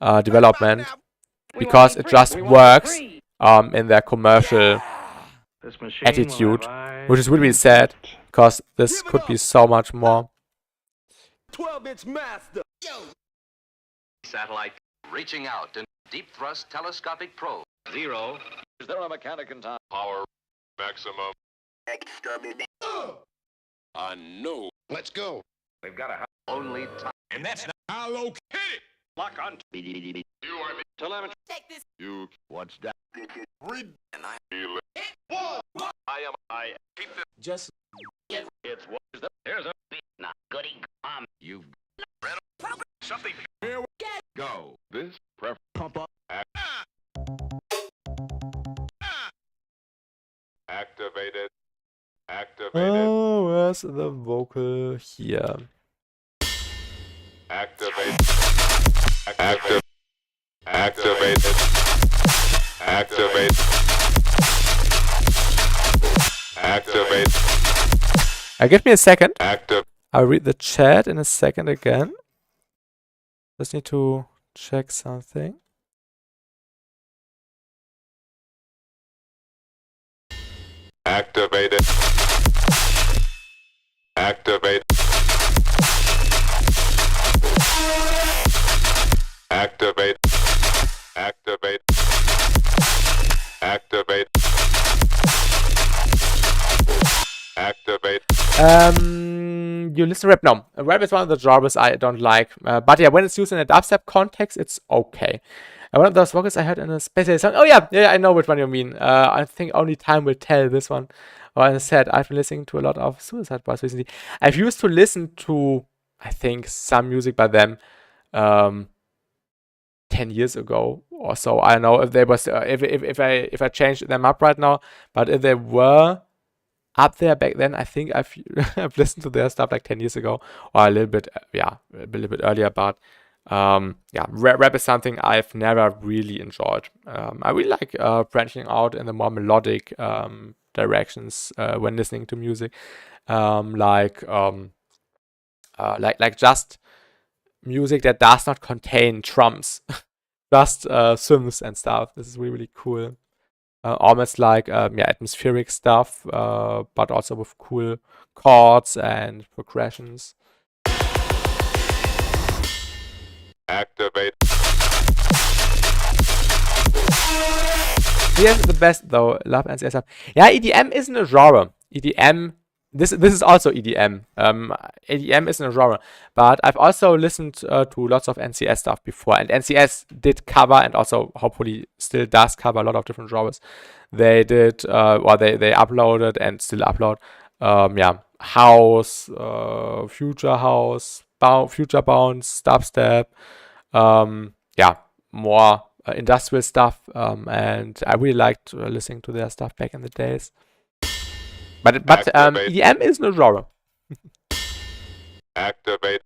development, because it just works in their commercial attitude, which is really sad, because this could be so much more. 12-inch master. Satellite reaching out in deep thrust telescopic probe. 0. Is there a mechanic in town? Power maximum. No. Let's go. We've got a Only time. And that's not how located. lock on. You are the Telemetry. you What's that? Read. feel it. I Keep this Just It's what is that? Here's a not goody. You've something. go. This preference. Pump up. Activated. Activated. Oh, where's the vocal here? Activate. Active. Activated. Activate. Activate. Give me a second. Active. I'll read the chat in a second again. Just need to check something. Activated. Activate. Activate. Activate. Activate. Activate. You listen to rap? No. Rap is one of the genres I don't like. But yeah, when it's used in a dubstep context, it's okay. One of those vocals I heard in a space song. Oh yeah, I know which one you mean. I think only time will tell this one. Or as I said, I've been listening to a lot of Suicide Boys recently. I've used to listen to, I think, some music by them 10 years ago or so. I don't know if they was if I changed them up right now, but if they were up there back then, I think I've listened to their stuff like 10 years ago, or a little bit earlier. But rap is something I've never really enjoyed. I really like branching out in the more melodic directions when listening to music, like just music that does not contain drums, just synths and stuff. This is really, really cool. Almost like atmospheric stuff, but also with cool chords and progressions. Activate. Here's the best though. Love NCS stuff. Yeah, EDM isn't a genre. EDM. This is also EDM. EDM isn't a genre, but I've also listened to lots of NCS stuff before, and NCS did cover, and also hopefully still does cover a lot of different genres. They did, they uploaded and still upload, house, future house, future bounce, dubstep, more industrial stuff, and I really liked listening to their stuff back in the days. But EDM isn't a genre. Activate.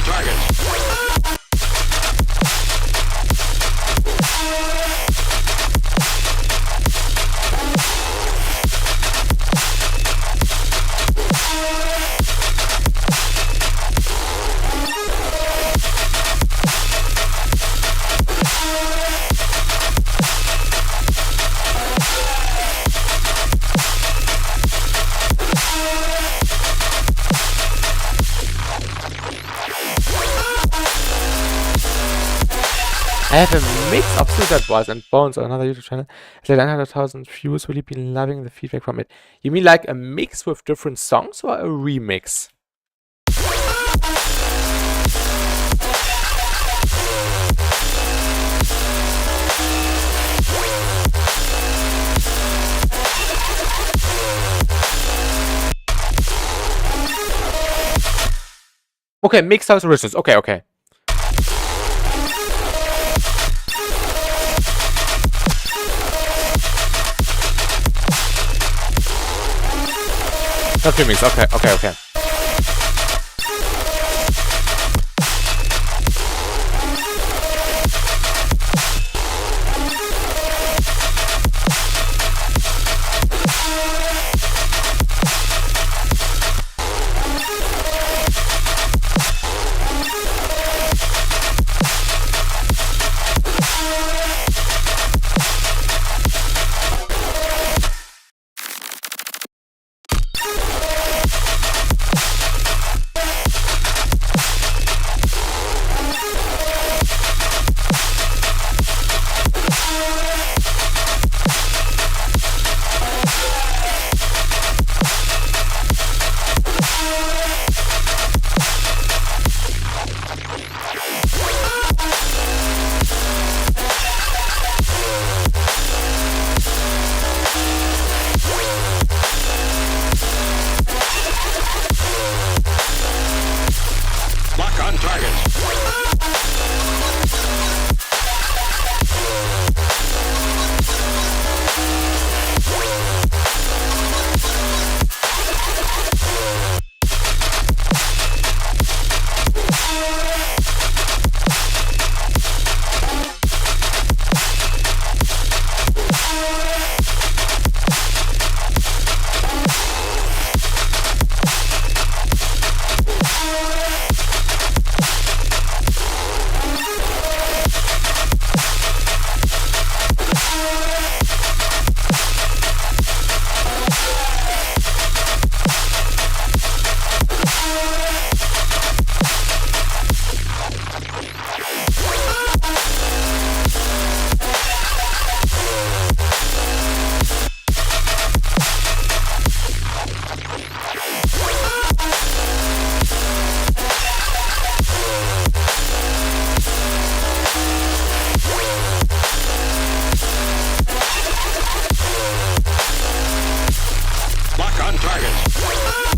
target. I have a mix of Suicide Boys and Bones on another YouTube channel. It's like 900,000 views. Really been loving the feedback from it. You mean like a mix with different songs or a remix? Okay, mixed house originals. Okay, okay. Not remix. Okay, okay, okay.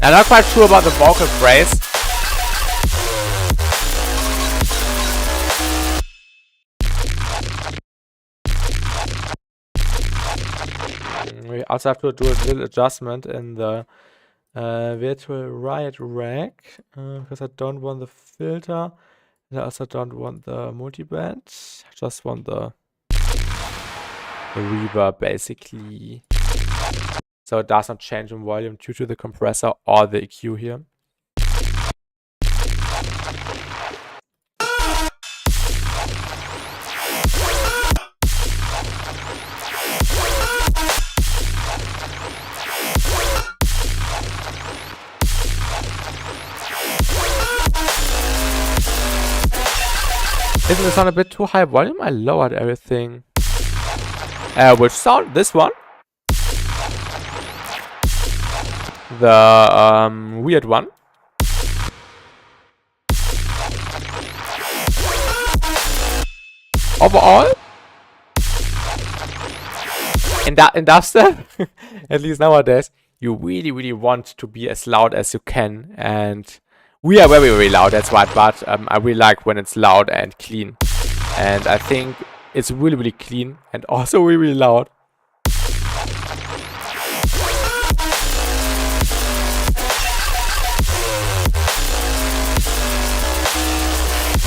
I'm not quite sure about the vocal phrase. We also have to do a little adjustment in the virtual riot rack because I don't want the filter and I also don't want the multiband. I just want the reverb basically. So it does not change in volume due to the compressor or the EQ here. Isn't the sound a bit too high volume? I lowered everything. Which sound? This one? The weird one. Overall, in dubstep, at least nowadays, you really want to be as loud as you can, and we are very loud. That's right, but I really like when it's loud and clean, and I think it's really clean and also really loud.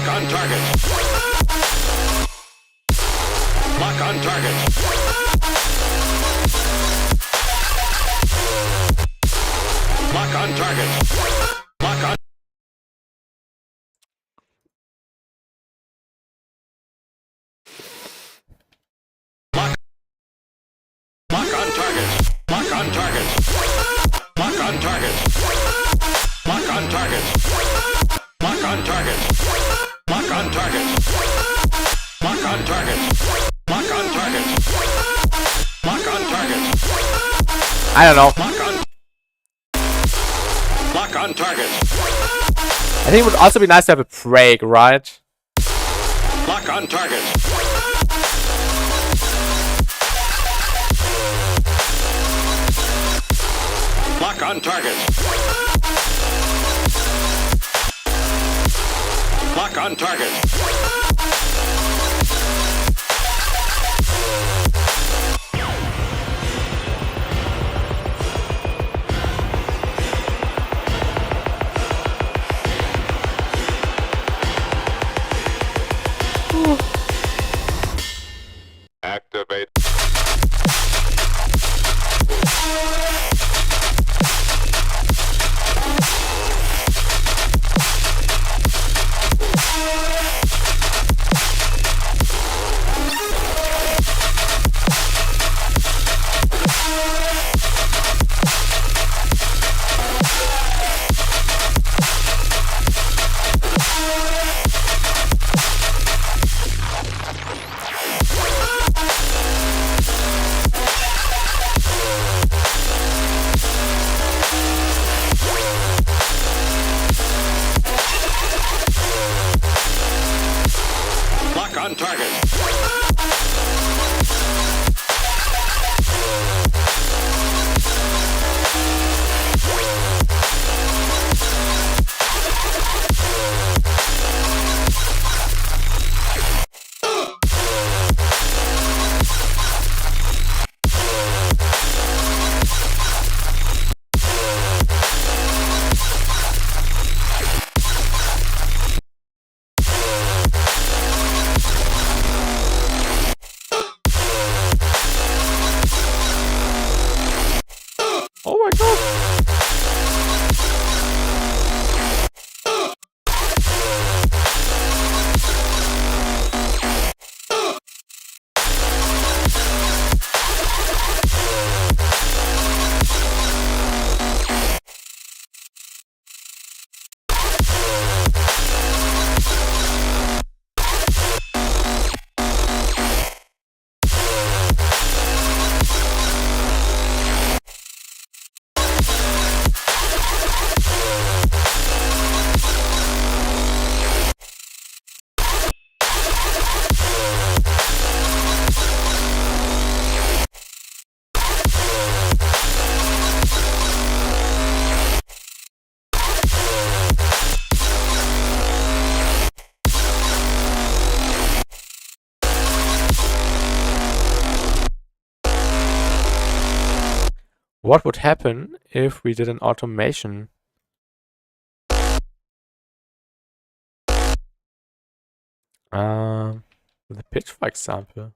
Lock on target. Lock on target. Lock on target. Lock on. Lock. Lock on target. Lock on target. Lock on target. Lock on target. Lock on target. Lock on target. Lock on target. Lock on target. Lock on target. I don't know. Lock on. Lock on target. I think it would also be nice to have a break, right? Lock on target. Lock on target. Lock on target. Activate. Lock on target. Oh my god. What would happen if we did an automation? With a pitch, for example.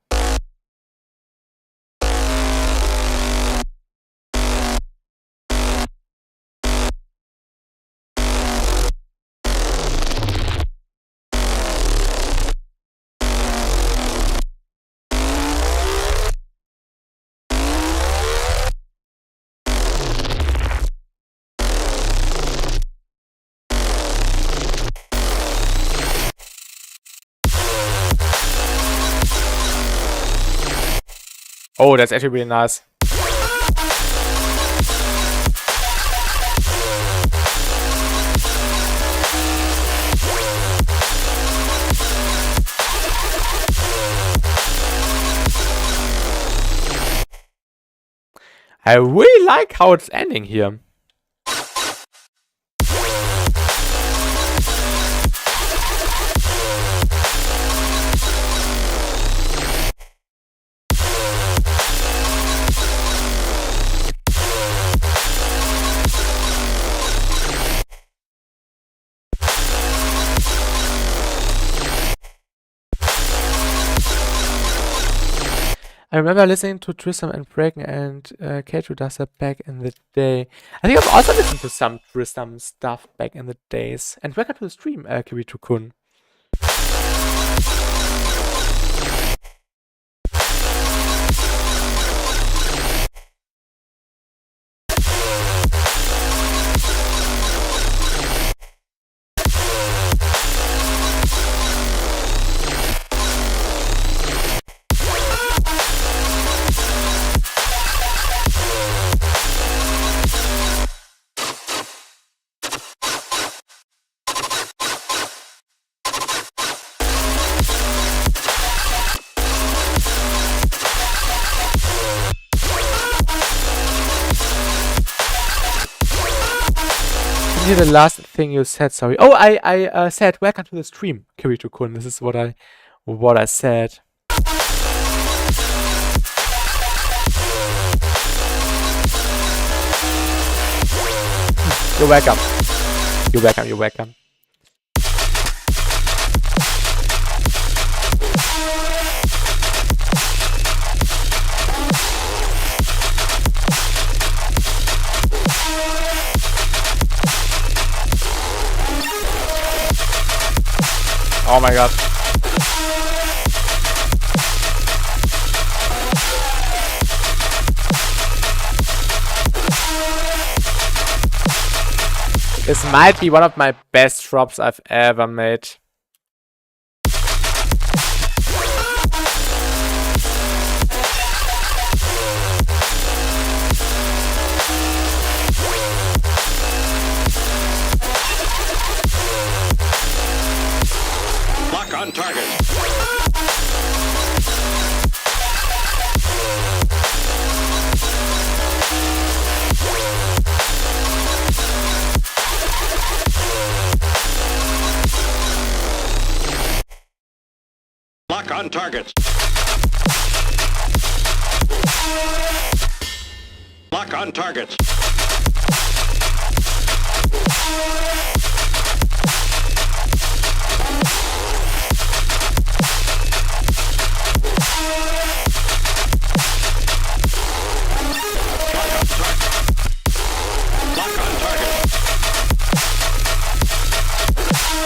Oh, that's actually really nice. I really like how it's ending here. I remember listening to Tristam and Breaking and K2 Dubstep back in the day. I think I've also listened to some Tristam stuff back in the days. And welcome to the stream, Kirito-kun. Hear the last thing you said, sorry. Oh, I said welcome to the stream, Kirito-kun. This is what I said. You're welcome. You're welcome, you're welcome. Oh my god. This might be one of my best drops I've ever made. Lock on target. Lock on target. Lock on target. Lock on target.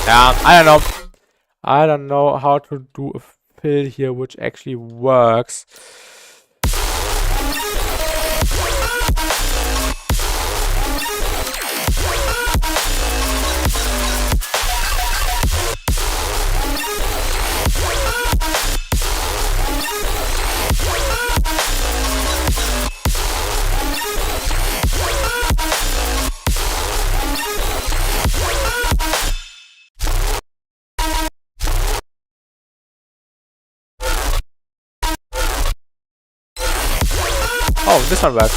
Yeah, I don't know how to do a fill here which actually works. Oh, this one works.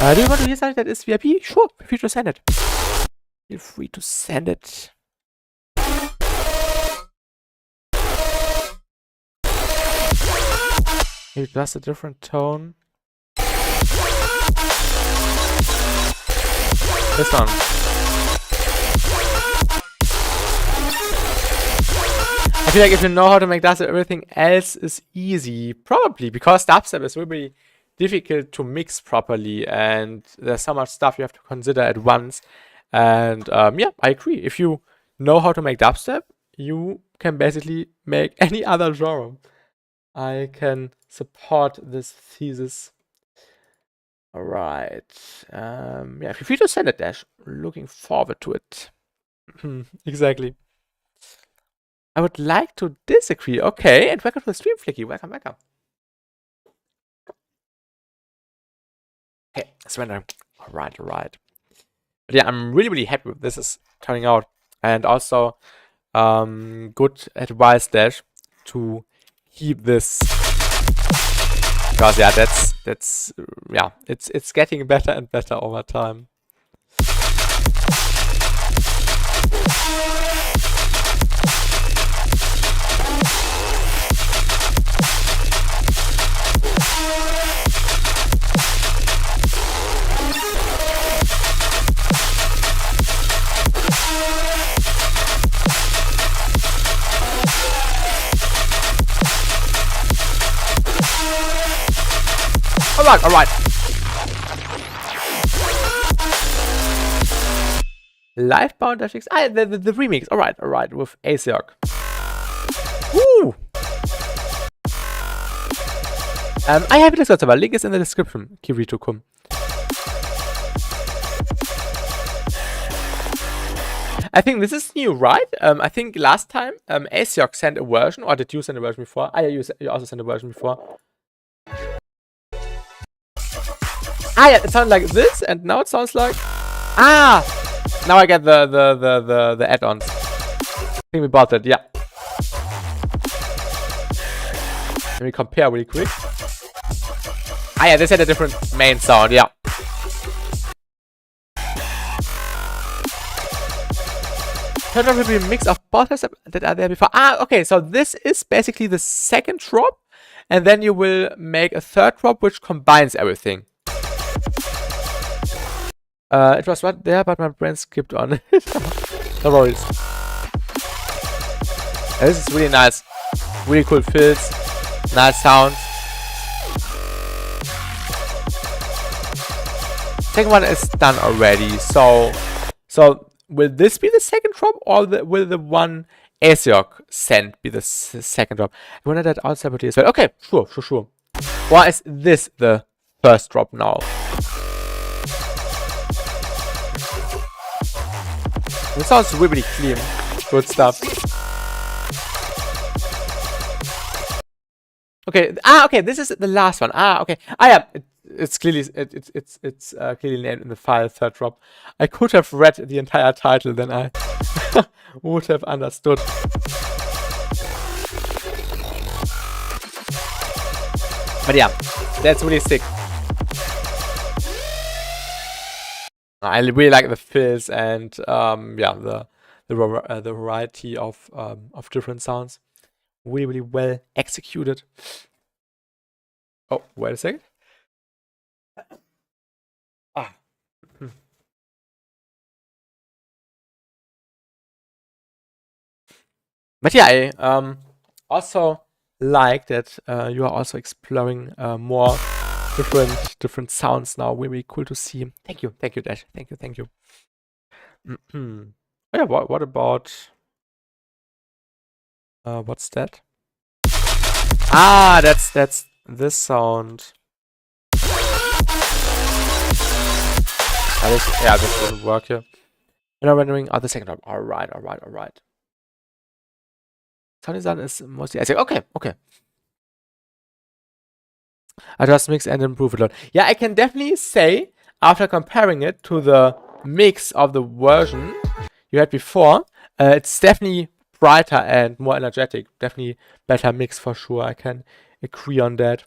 Do you want to hear something that is VIP? Sure, feel free to send it. Feel free to send it. Maybe just a different tone. This one. I feel like if you know how to make dubstep, everything else is easy. Probably, because dubstep is really difficult to mix properly, and there's so much stuff you have to consider at once. And yeah, I agree. If you know how to make dubstep, you can basically make any other genre. I can support this thesis. Alright. Yeah, feel free to send it, Dash. Looking forward to it. Exactly. I would like to disagree. Okay, and welcome to the stream, Flicky. Welcome, welcome. Okay, surrender. Alright, alright. But yeah, I'm really, really happy with this is turning out. And also, good advice, Dash, to keep this. Because yeah, that's yeah, it's getting better and better over time. Alright, alright. Livebound FX. Ah, the remix. Alright, alright, with Asiok. Woo! I have a Discord server. Link is in the description. Kirito-kun. I think this is new, right? I think last time Asiok sent a version, or did you send a version before? Ah, yeah, you also sent a version before. Ah, yeah, it sounded like this, and now it sounds like... Ah! Now I get the add-ons. I think we bought it, yeah. Let me compare really quick. Ah, yeah, this had a different main sound, yeah. Turn out to be a mix of both that are there before. Ah, okay, so this is basically the second drop, and then you will make a third drop which combines everything. It was right there, but my brain skipped on it. No worries. Yeah, this is really nice. Really cool fills. Nice sounds. Second one is done already. So will this be the second drop, or will the one Asiok sent be the second drop? I wanted that out separately as well. Okay, sure. Or is this the first drop now? It sounds really clean. Good stuff. Okay. Ah, okay. This is the last one. Ah, okay. Ah, yeah. It's clearly it's clearly named in the file. Third drop. I could have read the entire title, then I would have understood. But yeah, that's really sick. I really like the fills and yeah, the variety of different sounds. Really well executed. Oh, wait a second. Ah. But yeah, I also like that you are also exploring more different sounds now. Really cool to see. Thank you, Dash. Thank you. Oh yeah, what about what's that? Ah, that's this sound. Yeah, this doesn't work here. And I'm rendering the second drop. Alright. Sound design is mostly ASIC. Okay. I just mix and improve a lot. Yeah, I can definitely say, after comparing it to the mix of the version you had before, it's definitely brighter and more energetic. Definitely better mix for sure. I can agree on that.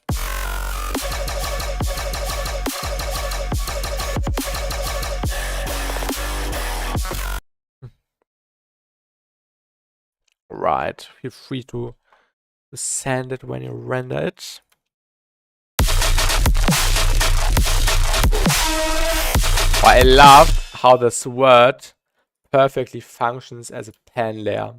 Right, feel free to sand it when you render it. Oh, I love how the sword perfectly functions as a pen layer.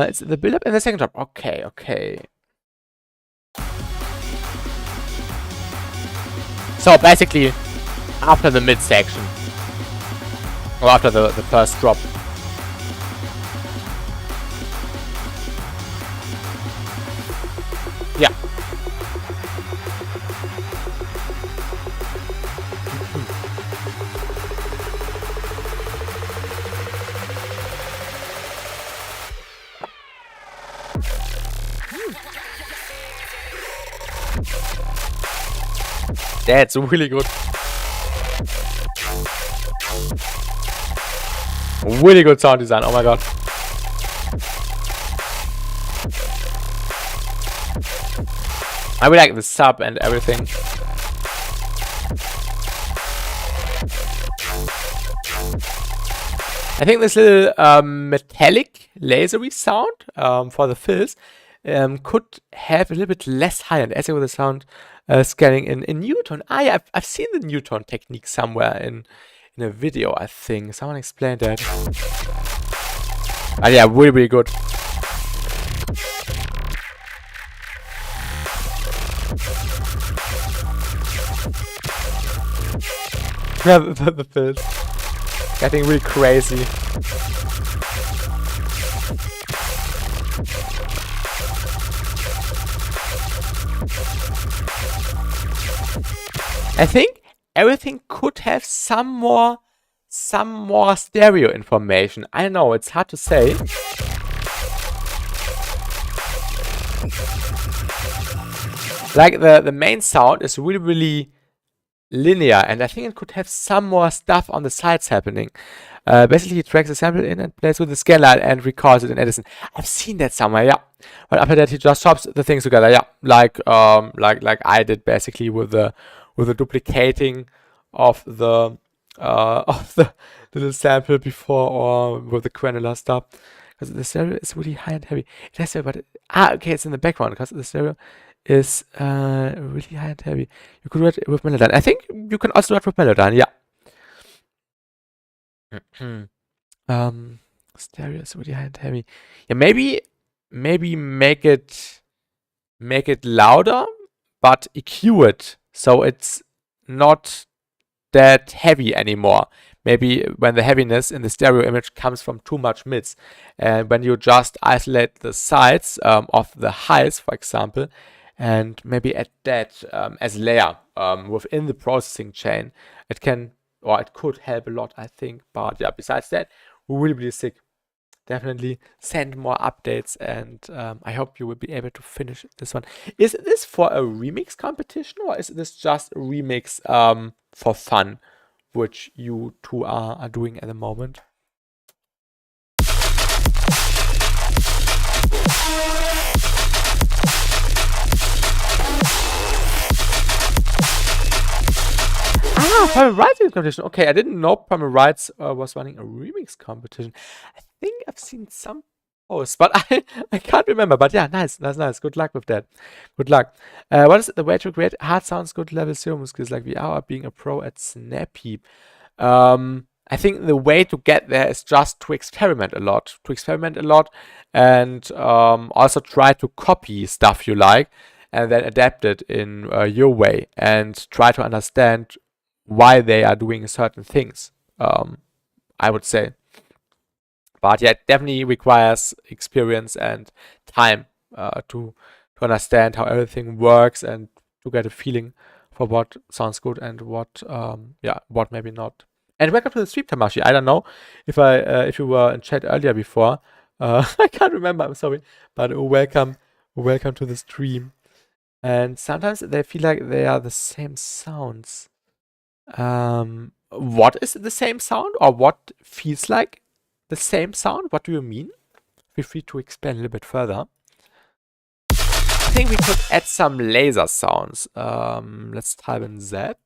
It's the build-up and the second drop. Okay. So basically, after the mid-section. Or after the first drop. Yeah. That's really good. Really good sound design, oh my god. I really like the sub and everything. I think this little metallic lasery sound for the fills could have a little bit less high end, as with the sound scanning in Newton. Yeah, I've seen the Newton technique somewhere in a video, I think. Someone explained that. Yeah, really good. Yeah, the fills. Getting really crazy. I think everything could have some more stereo information. I know, it's hard to say. Like the main sound is really linear, and I think it could have some more stuff on the sides happening. Basically, he tracks a sample in and plays with the scan line and records it in Edison. I've seen that somewhere, yeah. But after that, he just chops the things together, yeah. Like I did basically with the duplicating of the little sample before, or with the granular stuff. Because the stereo is really high and heavy. It has to, but okay, it's in the background because the stereo is really high and heavy. You could do it with Melodyne. I think you can also do it with Melodyne, yeah. Stereo is really high and heavy. Yeah, maybe make it louder, but EQ it so it's not that heavy anymore. Maybe when the heaviness in the stereo image comes from too much mids, and when you just isolate the sides of the highs, for example, and maybe add that as a layer within the processing chain, it can, or it could help a lot, I think. But yeah, besides that, really sick. Definitely send more updates, and I hope you will be able to finish this one. Is this for a remix competition, or is this just a remix for fun, which you two are doing at the moment? Primal Rights competition. Okay, I didn't know Primal Rights was running a remix competition. I think I've seen some posts, but I can't remember. But yeah, nice. Good luck with that. Good luck. What is the way to create hard sounds good level 0 skills like VR or being a pro at Snappy? I think the way to get there is just to experiment a lot. And also try to copy stuff you like and then adapt it in your way and try to understand why they are doing certain things, I would say. But yeah, it definitely requires experience and time to understand how everything works and to get a feeling for what sounds good and what maybe not. And welcome to the stream, Tamashi. I don't know if you were in chat earlier before. I can't remember. I'm sorry, but welcome to the stream. And sometimes they feel like they are the same sounds. What is the same sound, or what feels like the same sound? What do you mean? Feel free to explain a little bit further. I think we could add some laser sounds. Let's type in that.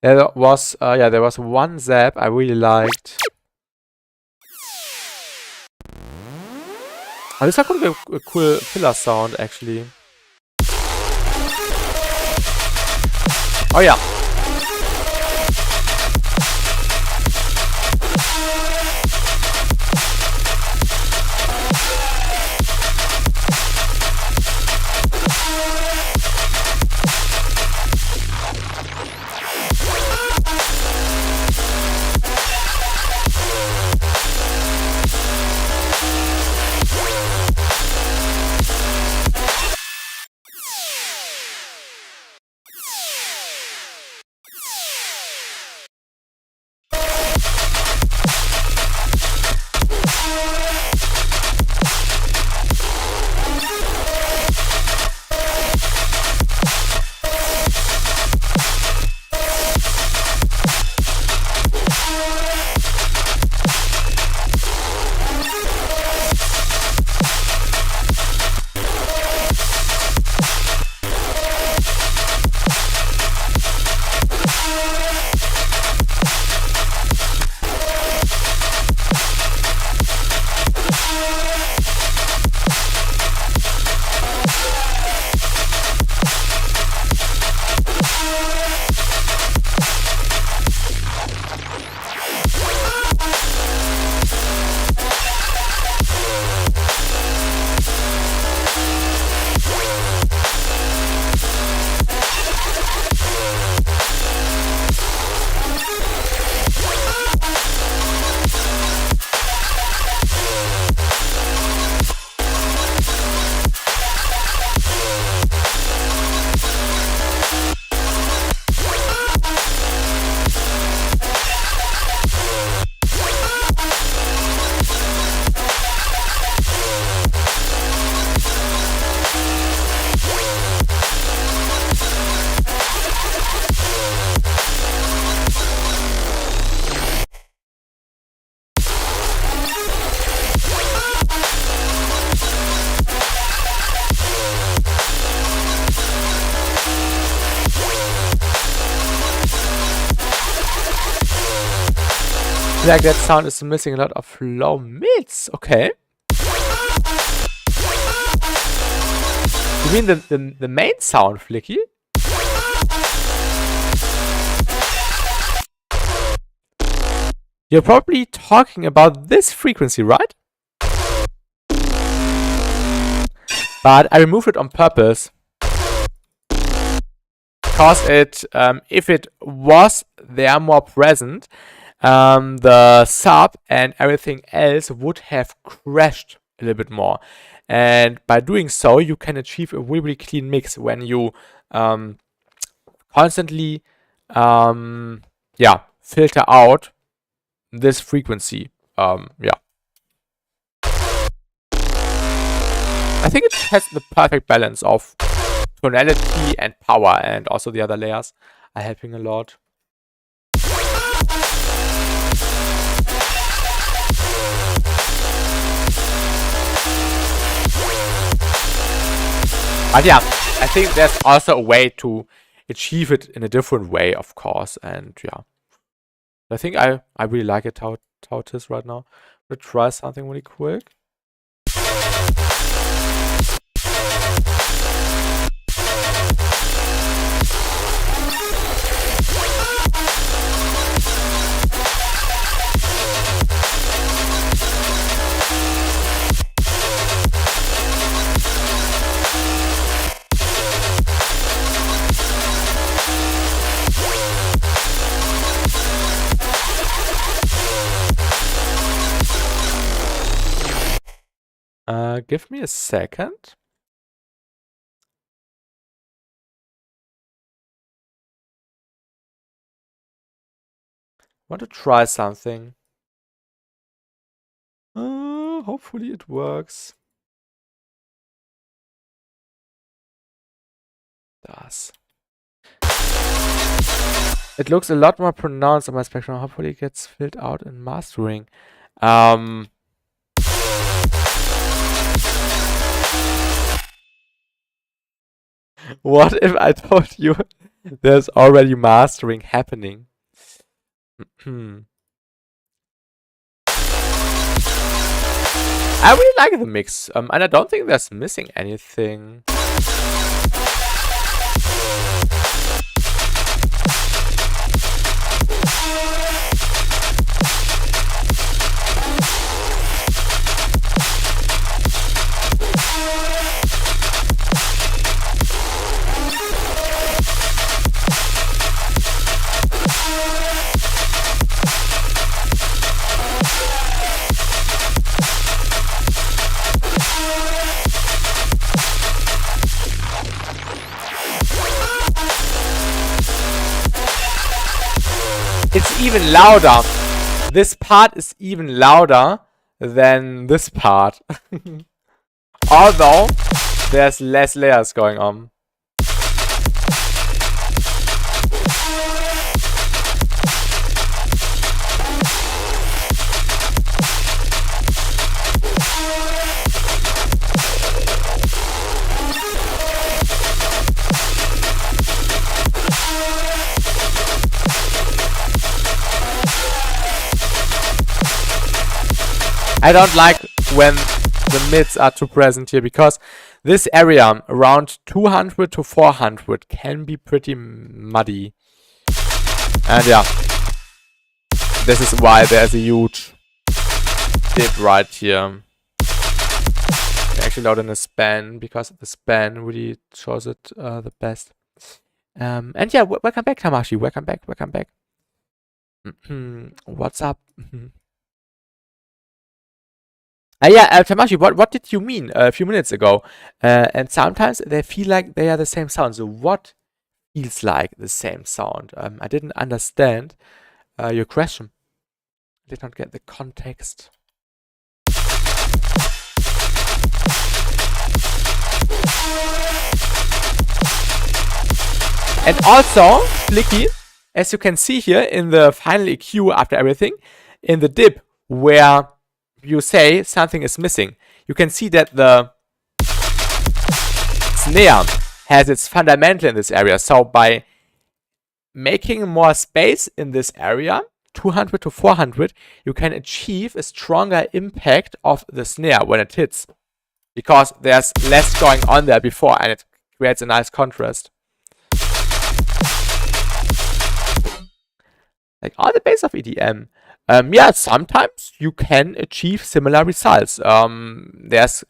There was one zap I really liked. Oh, this could be a cool filler sound, actually. Oh yeah. Like that sound is missing a lot of low mids. Okay. You mean the main sound, Flicky? You're probably talking about this frequency, right? But I removed it on purpose. Because it, if it was there more present, the sub and everything else would have crashed a little bit more. And by doing so, you can achieve a really, really clean mix when you constantly filter out this frequency. I think it has the perfect balance of tonality and power, and also the other layers are helping a lot. But yeah, I think there's also a way to achieve it in a different way, of course. And yeah, I think I really like it how it is right now. I'm gonna try something really quick. Give me a second. Want to try something. Hopefully it works. Does. It looks a lot more pronounced on my spectrum. Hopefully it gets filled out in mastering. What if I told you there's already mastering happening? I really like the mix, and I don't think there's missing anything. It's even louder. This part is even louder than this part. Although there's less layers going on. I don't like when the mids are too present here, because this area around 200 to 400 can be pretty muddy. And yeah, this is why there's a huge dip right here. I actually load in a span, because the span really shows it the best. And yeah, welcome back, Tamashi. Welcome back. What's up? Yeah, Tamashi, what did you mean a few minutes ago? And sometimes they feel like they are the same sound. So what feels like the same sound? I didn't understand your question. I did not get the context. And also, Flicky, as you can see here in the final EQ after everything, in the dip where you say something is missing, you can see that the snare has its fundamental in this area. So by making more space in this area, 200 to 400, you can achieve a stronger impact of the snare when it hits, because there's less going on there before, and it creates a nice contrast. Like all the base of EDM. Yeah, sometimes you can achieve similar results. There's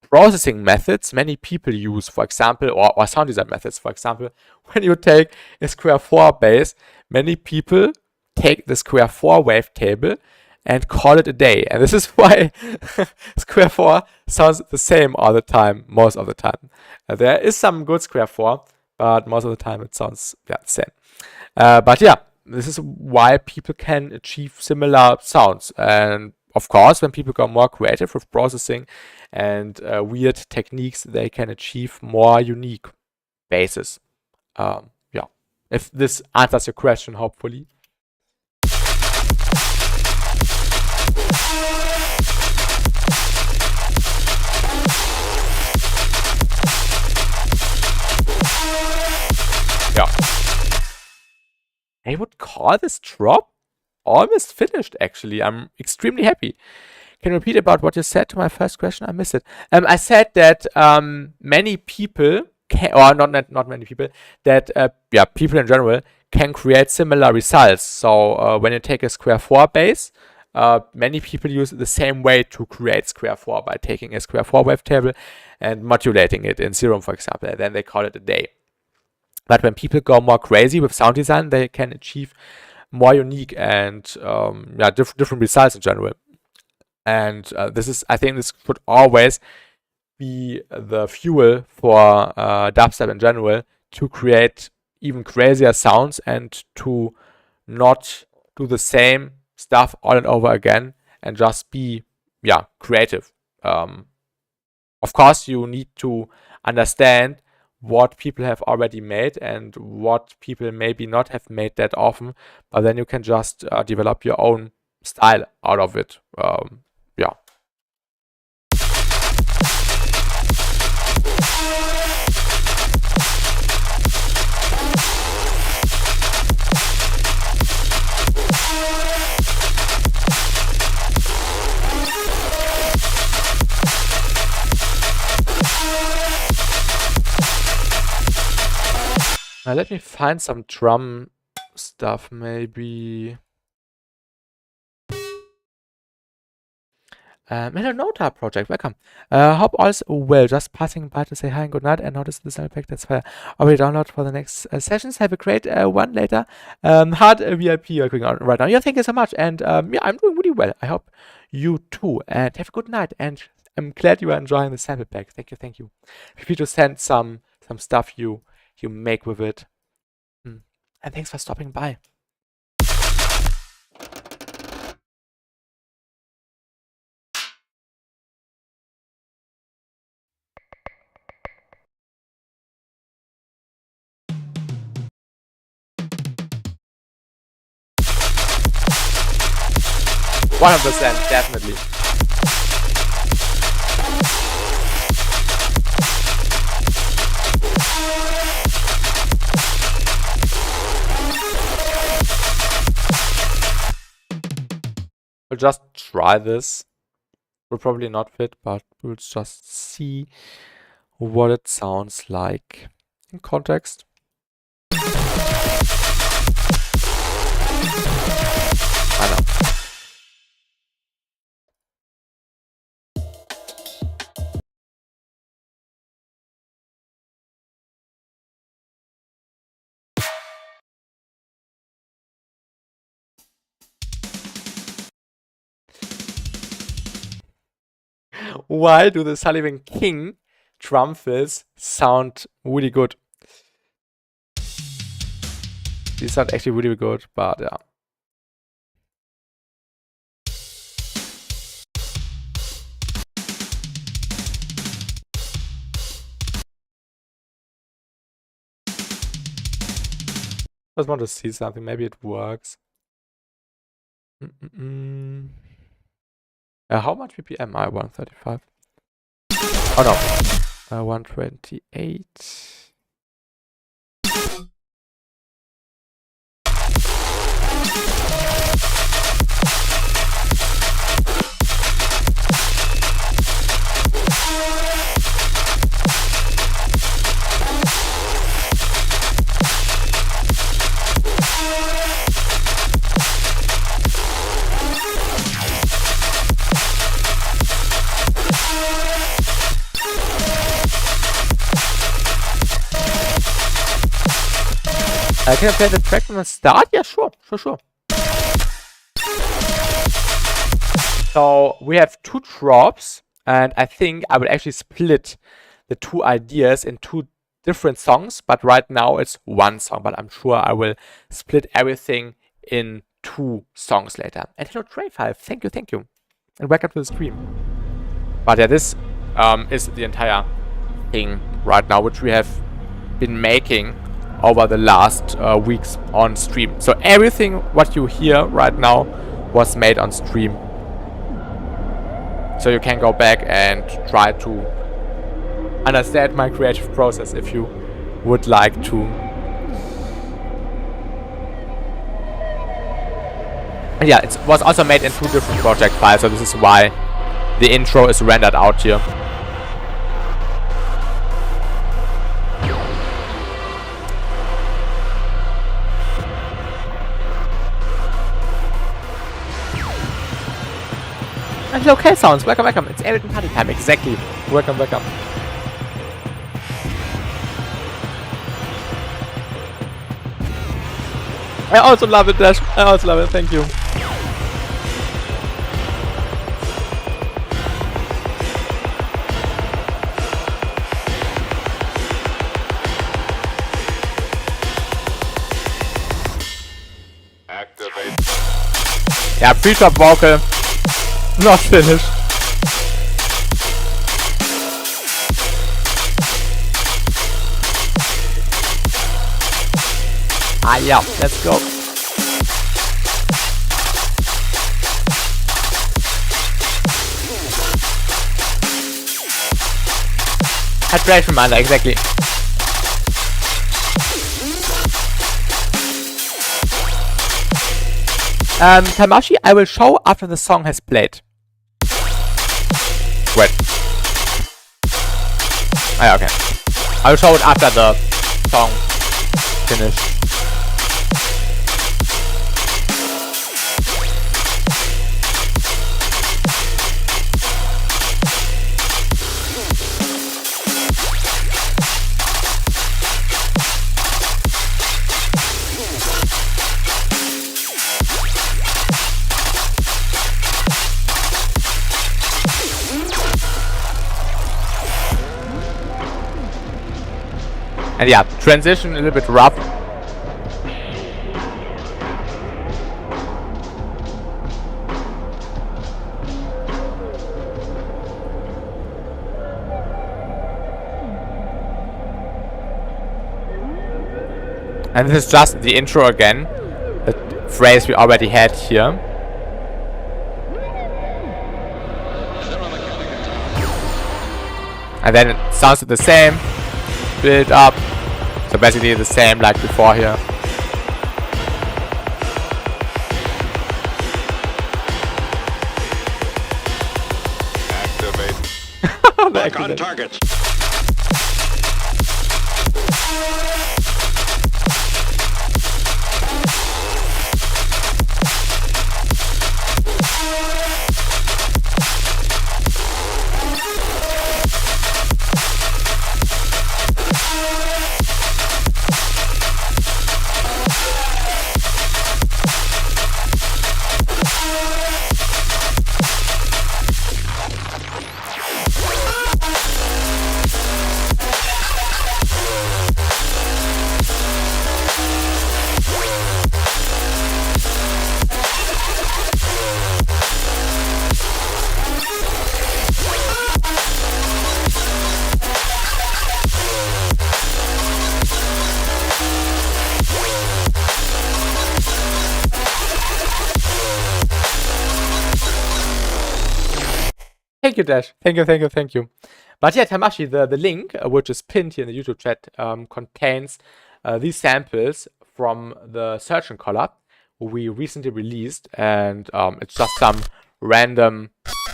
processing methods many people use, for example, or sound design methods. For example, when you take a square 4 bass, many people take the square 4 wavetable and call it a day. And this is why square 4 sounds the same all the time, most of the time. There is some good square 4, but most of the time it sounds the same. But yeah, this is why people can achieve similar sounds. And of course, when people go more creative with processing and weird techniques, they can achieve more unique basses. Yeah, if this answers your question, hopefully. Yeah. I would call this drop almost finished, actually. I'm extremely happy. Can you repeat about what you said to my first question? I missed it. I said that many people can, or not many people, that yeah, people in general can create similar results. So when you take a square 4 bass, many people use the same way to create square 4 by taking a square 4 wavetable and modulating it in Serum, for example, and then they call it a day. But when people go more crazy with sound design, they can achieve more unique and yeah, different results in general. And this is, I think, this could always be the fuel for dubstep in general to create even crazier sounds and to not do the same stuff all and over again and just be, yeah, creative. Of course, you need to understand what people have already made and what people maybe not have made that often, but then you can just develop your own style out of it. Yeah. Now let me find some drum stuff, maybe. Hello, Nota project, welcome. Hope all is well. Just passing by to say hi and good night and notice the sound pack. That's fire. Already download for the next sessions. Have a great one later. Hard VIP are going on right now. Yeah, thank you so much. And yeah, I'm doing really well. I hope you too. And have a good night. And I'm glad you are enjoying the sample pack. Thank you, thank you. Feel free to send some stuff you make with it. And thanks for stopping by. %, definitely. We'll just try this. Will probably not fit, but we'll just see what it sounds like in context. I know. Why do the Sullivan King drum fills sound really good? These sound actually really good, but yeah. Just want to see something. Maybe it works. How much BPM? 135. Oh no. 128. Can I play the track from the start? Yeah, sure. So we have 2 drops, and I think I will actually split the 2 ideas in 2 different songs, but right now it's 1 song, but I'm sure I will split everything in 2 songs later. And hello Trey5, thank you, and welcome to the stream. But yeah, this is the entire thing right now, which we have been making over the last weeks on stream. So everything what you hear right now was made on stream. So you can go back and try to understand my creative process if you would like to. And yeah, it was also made in 2 different project files, so this is why the intro is rendered out here. And hello K-Sounds, welcome, it's Ableton Party time, exactly. Welcome. I also love it, Dash. I also love it, thank you. Activate. Yeah, pre-drop vocal. Not finished. Ah yeah, let's go. Hydration reminder, exactly. Tamashi, I will show after the song has played. Wait. Oh, yeah, okay. I will show it after the song finished. And yeah, transition a little bit rough. And this is just the intro again, the phrase we already had here. And then it sounds the same, build up. So basically the same like before here. Activate. Lock on targets. Thank you, Dash. Thank you. But yeah, Tamashi, the link, which is pinned here in the YouTube chat, contains these samples from the Surgeon collab we recently released, and it's just some random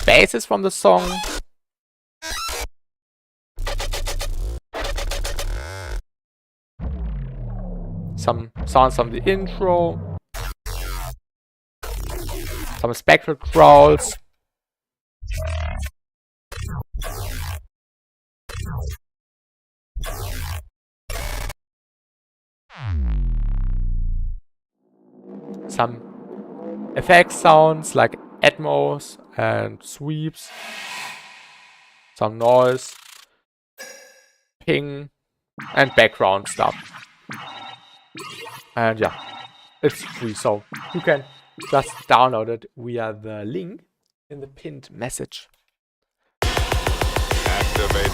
basses from the song. Some sounds from the intro. Some spectral growls. Some effect sounds like Atmos and sweeps, some noise, ping, and background stuff. And yeah, it's free, so you can just download it via the link in the pinned message. Activate.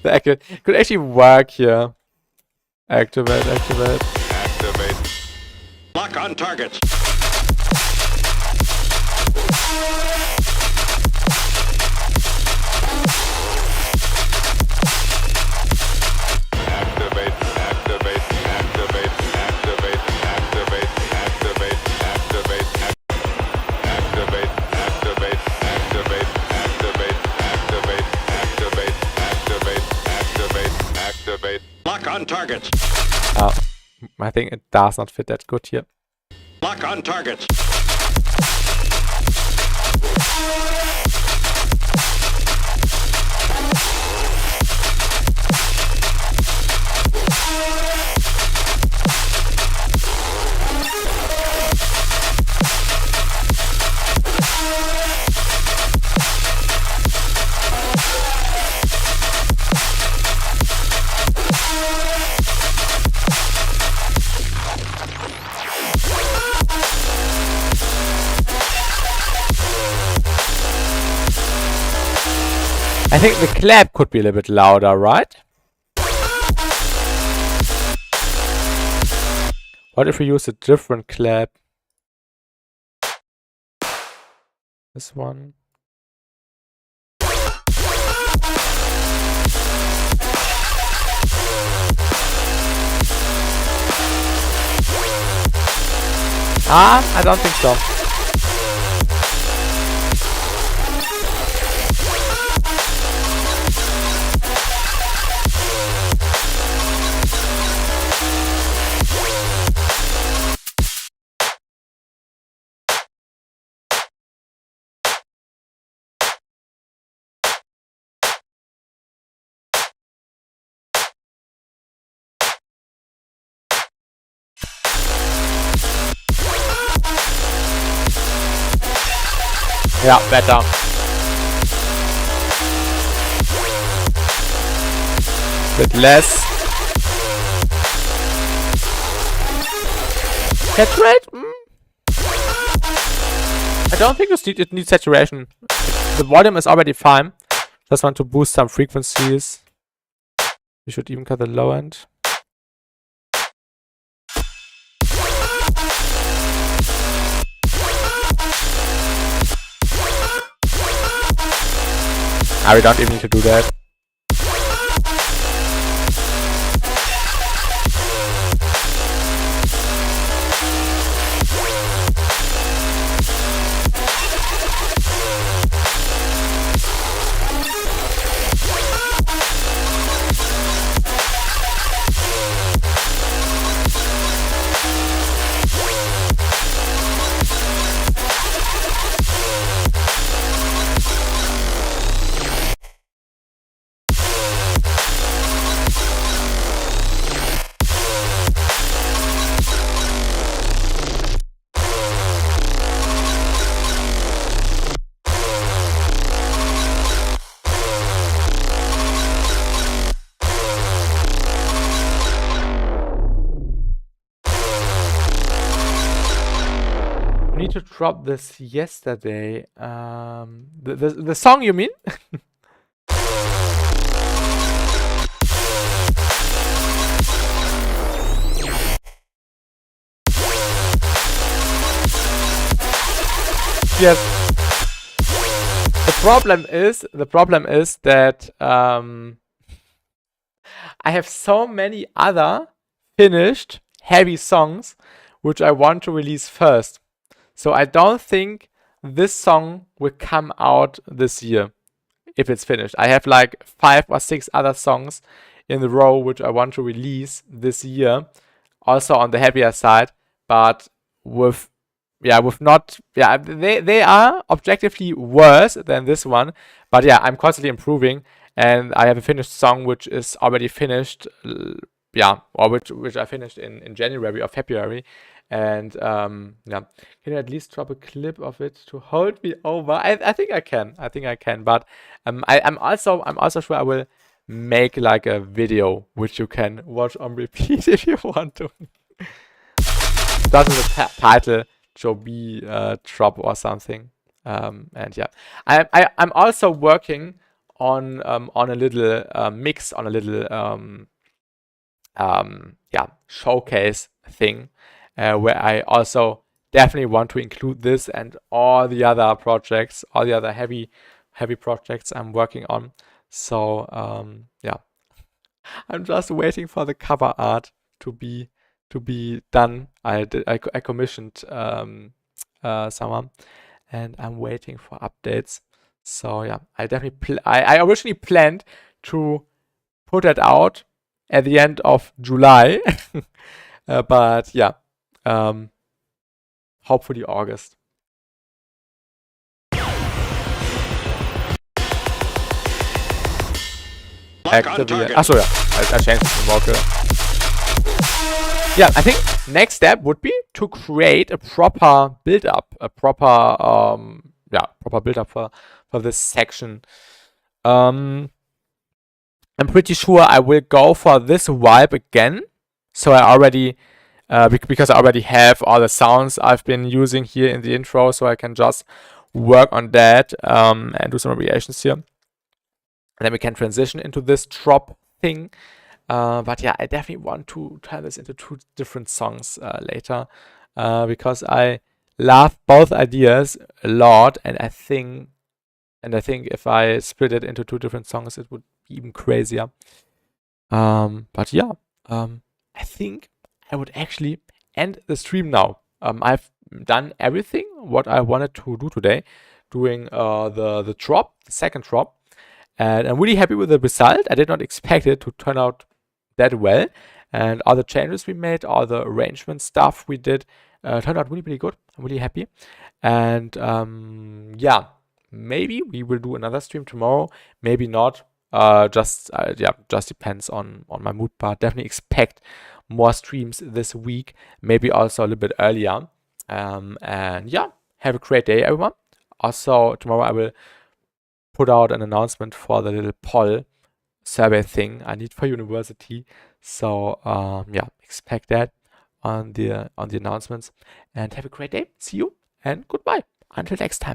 The could actually work here. Activate. Activate. Lock on targets. Activate. Activate. Activate. Activate. Activate. Activate. Activate. Activate. Activate. Activate. Activate. Activate. Activate. Activate. Activate. Activate. Lock on targets. Oh, I think it does not fit that good here. Lock on targets. I think the clap could be a little bit louder, right? What if we use a different clap? This one. I don't think so. Yeah, better. Bit less. Saturate? I don't think it needs saturation. The volume is already fine. Just want to boost some frequencies. We should even cut the low end. We don't even need to do that. Need to drop this yesterday. The song, you mean? Yes. The problem is that I have so many other finished heavy songs which I want to release first. So I don't think this song will come out this year if it's finished. I have like 5 or 6 other songs in the row which I want to release this year, also on the heavier side, but they are objectively worse than this one, but yeah, I'm constantly improving, and I have a finished song which is already finished, or which I finished in January or February, And yeah, can you at least drop a clip of it to hold me over? I think I can. I think I can. But I'm also sure I will make like a video which you can watch on repeat if you want to. Start with the title Joe B drop or something. And yeah, I'm also working on a little mix, on a little yeah, showcase thing, where I also definitely want to include this and all the other projects, all the other heavy projects I'm working on. So yeah, I'm just waiting for the cover art to be done. I commissioned someone, and I'm waiting for updates. So yeah, I definitely I originally planned to put it out at the end of July, but yeah, hopefully August. Lock on Actively, target. yeah, I changed the vocal. Yeah, I think next step would be to create a proper build-up, proper build-up for this section. I'm pretty sure I will go for this vibe again. So I already, because I already have all the sounds I've been using here in the intro, so I can just work on that and do some variations here. And then we can transition into this drop thing. But yeah, I definitely want to turn this into 2 different songs later, because I love both ideas a lot, and I think if I split it into 2 different songs, it would be even crazier. But yeah, I think I would actually end the stream now. I've done everything what I wanted to do today, doing the drop, the second drop, and I'm really happy with the result. I did not expect it to turn out that well, and all the changes we made, all the arrangement stuff we did, turned out really good. I'm really happy, and yeah, maybe we will do another stream tomorrow, maybe not. Just depends on my mood, but definitely expect more streams this week, maybe also a little bit earlier. And yeah, have a great day, everyone. Also, tomorrow I will put out an announcement for the little poll survey thing I need for university. So yeah, expect that on the announcements, and have a great day. See you and goodbye until next time.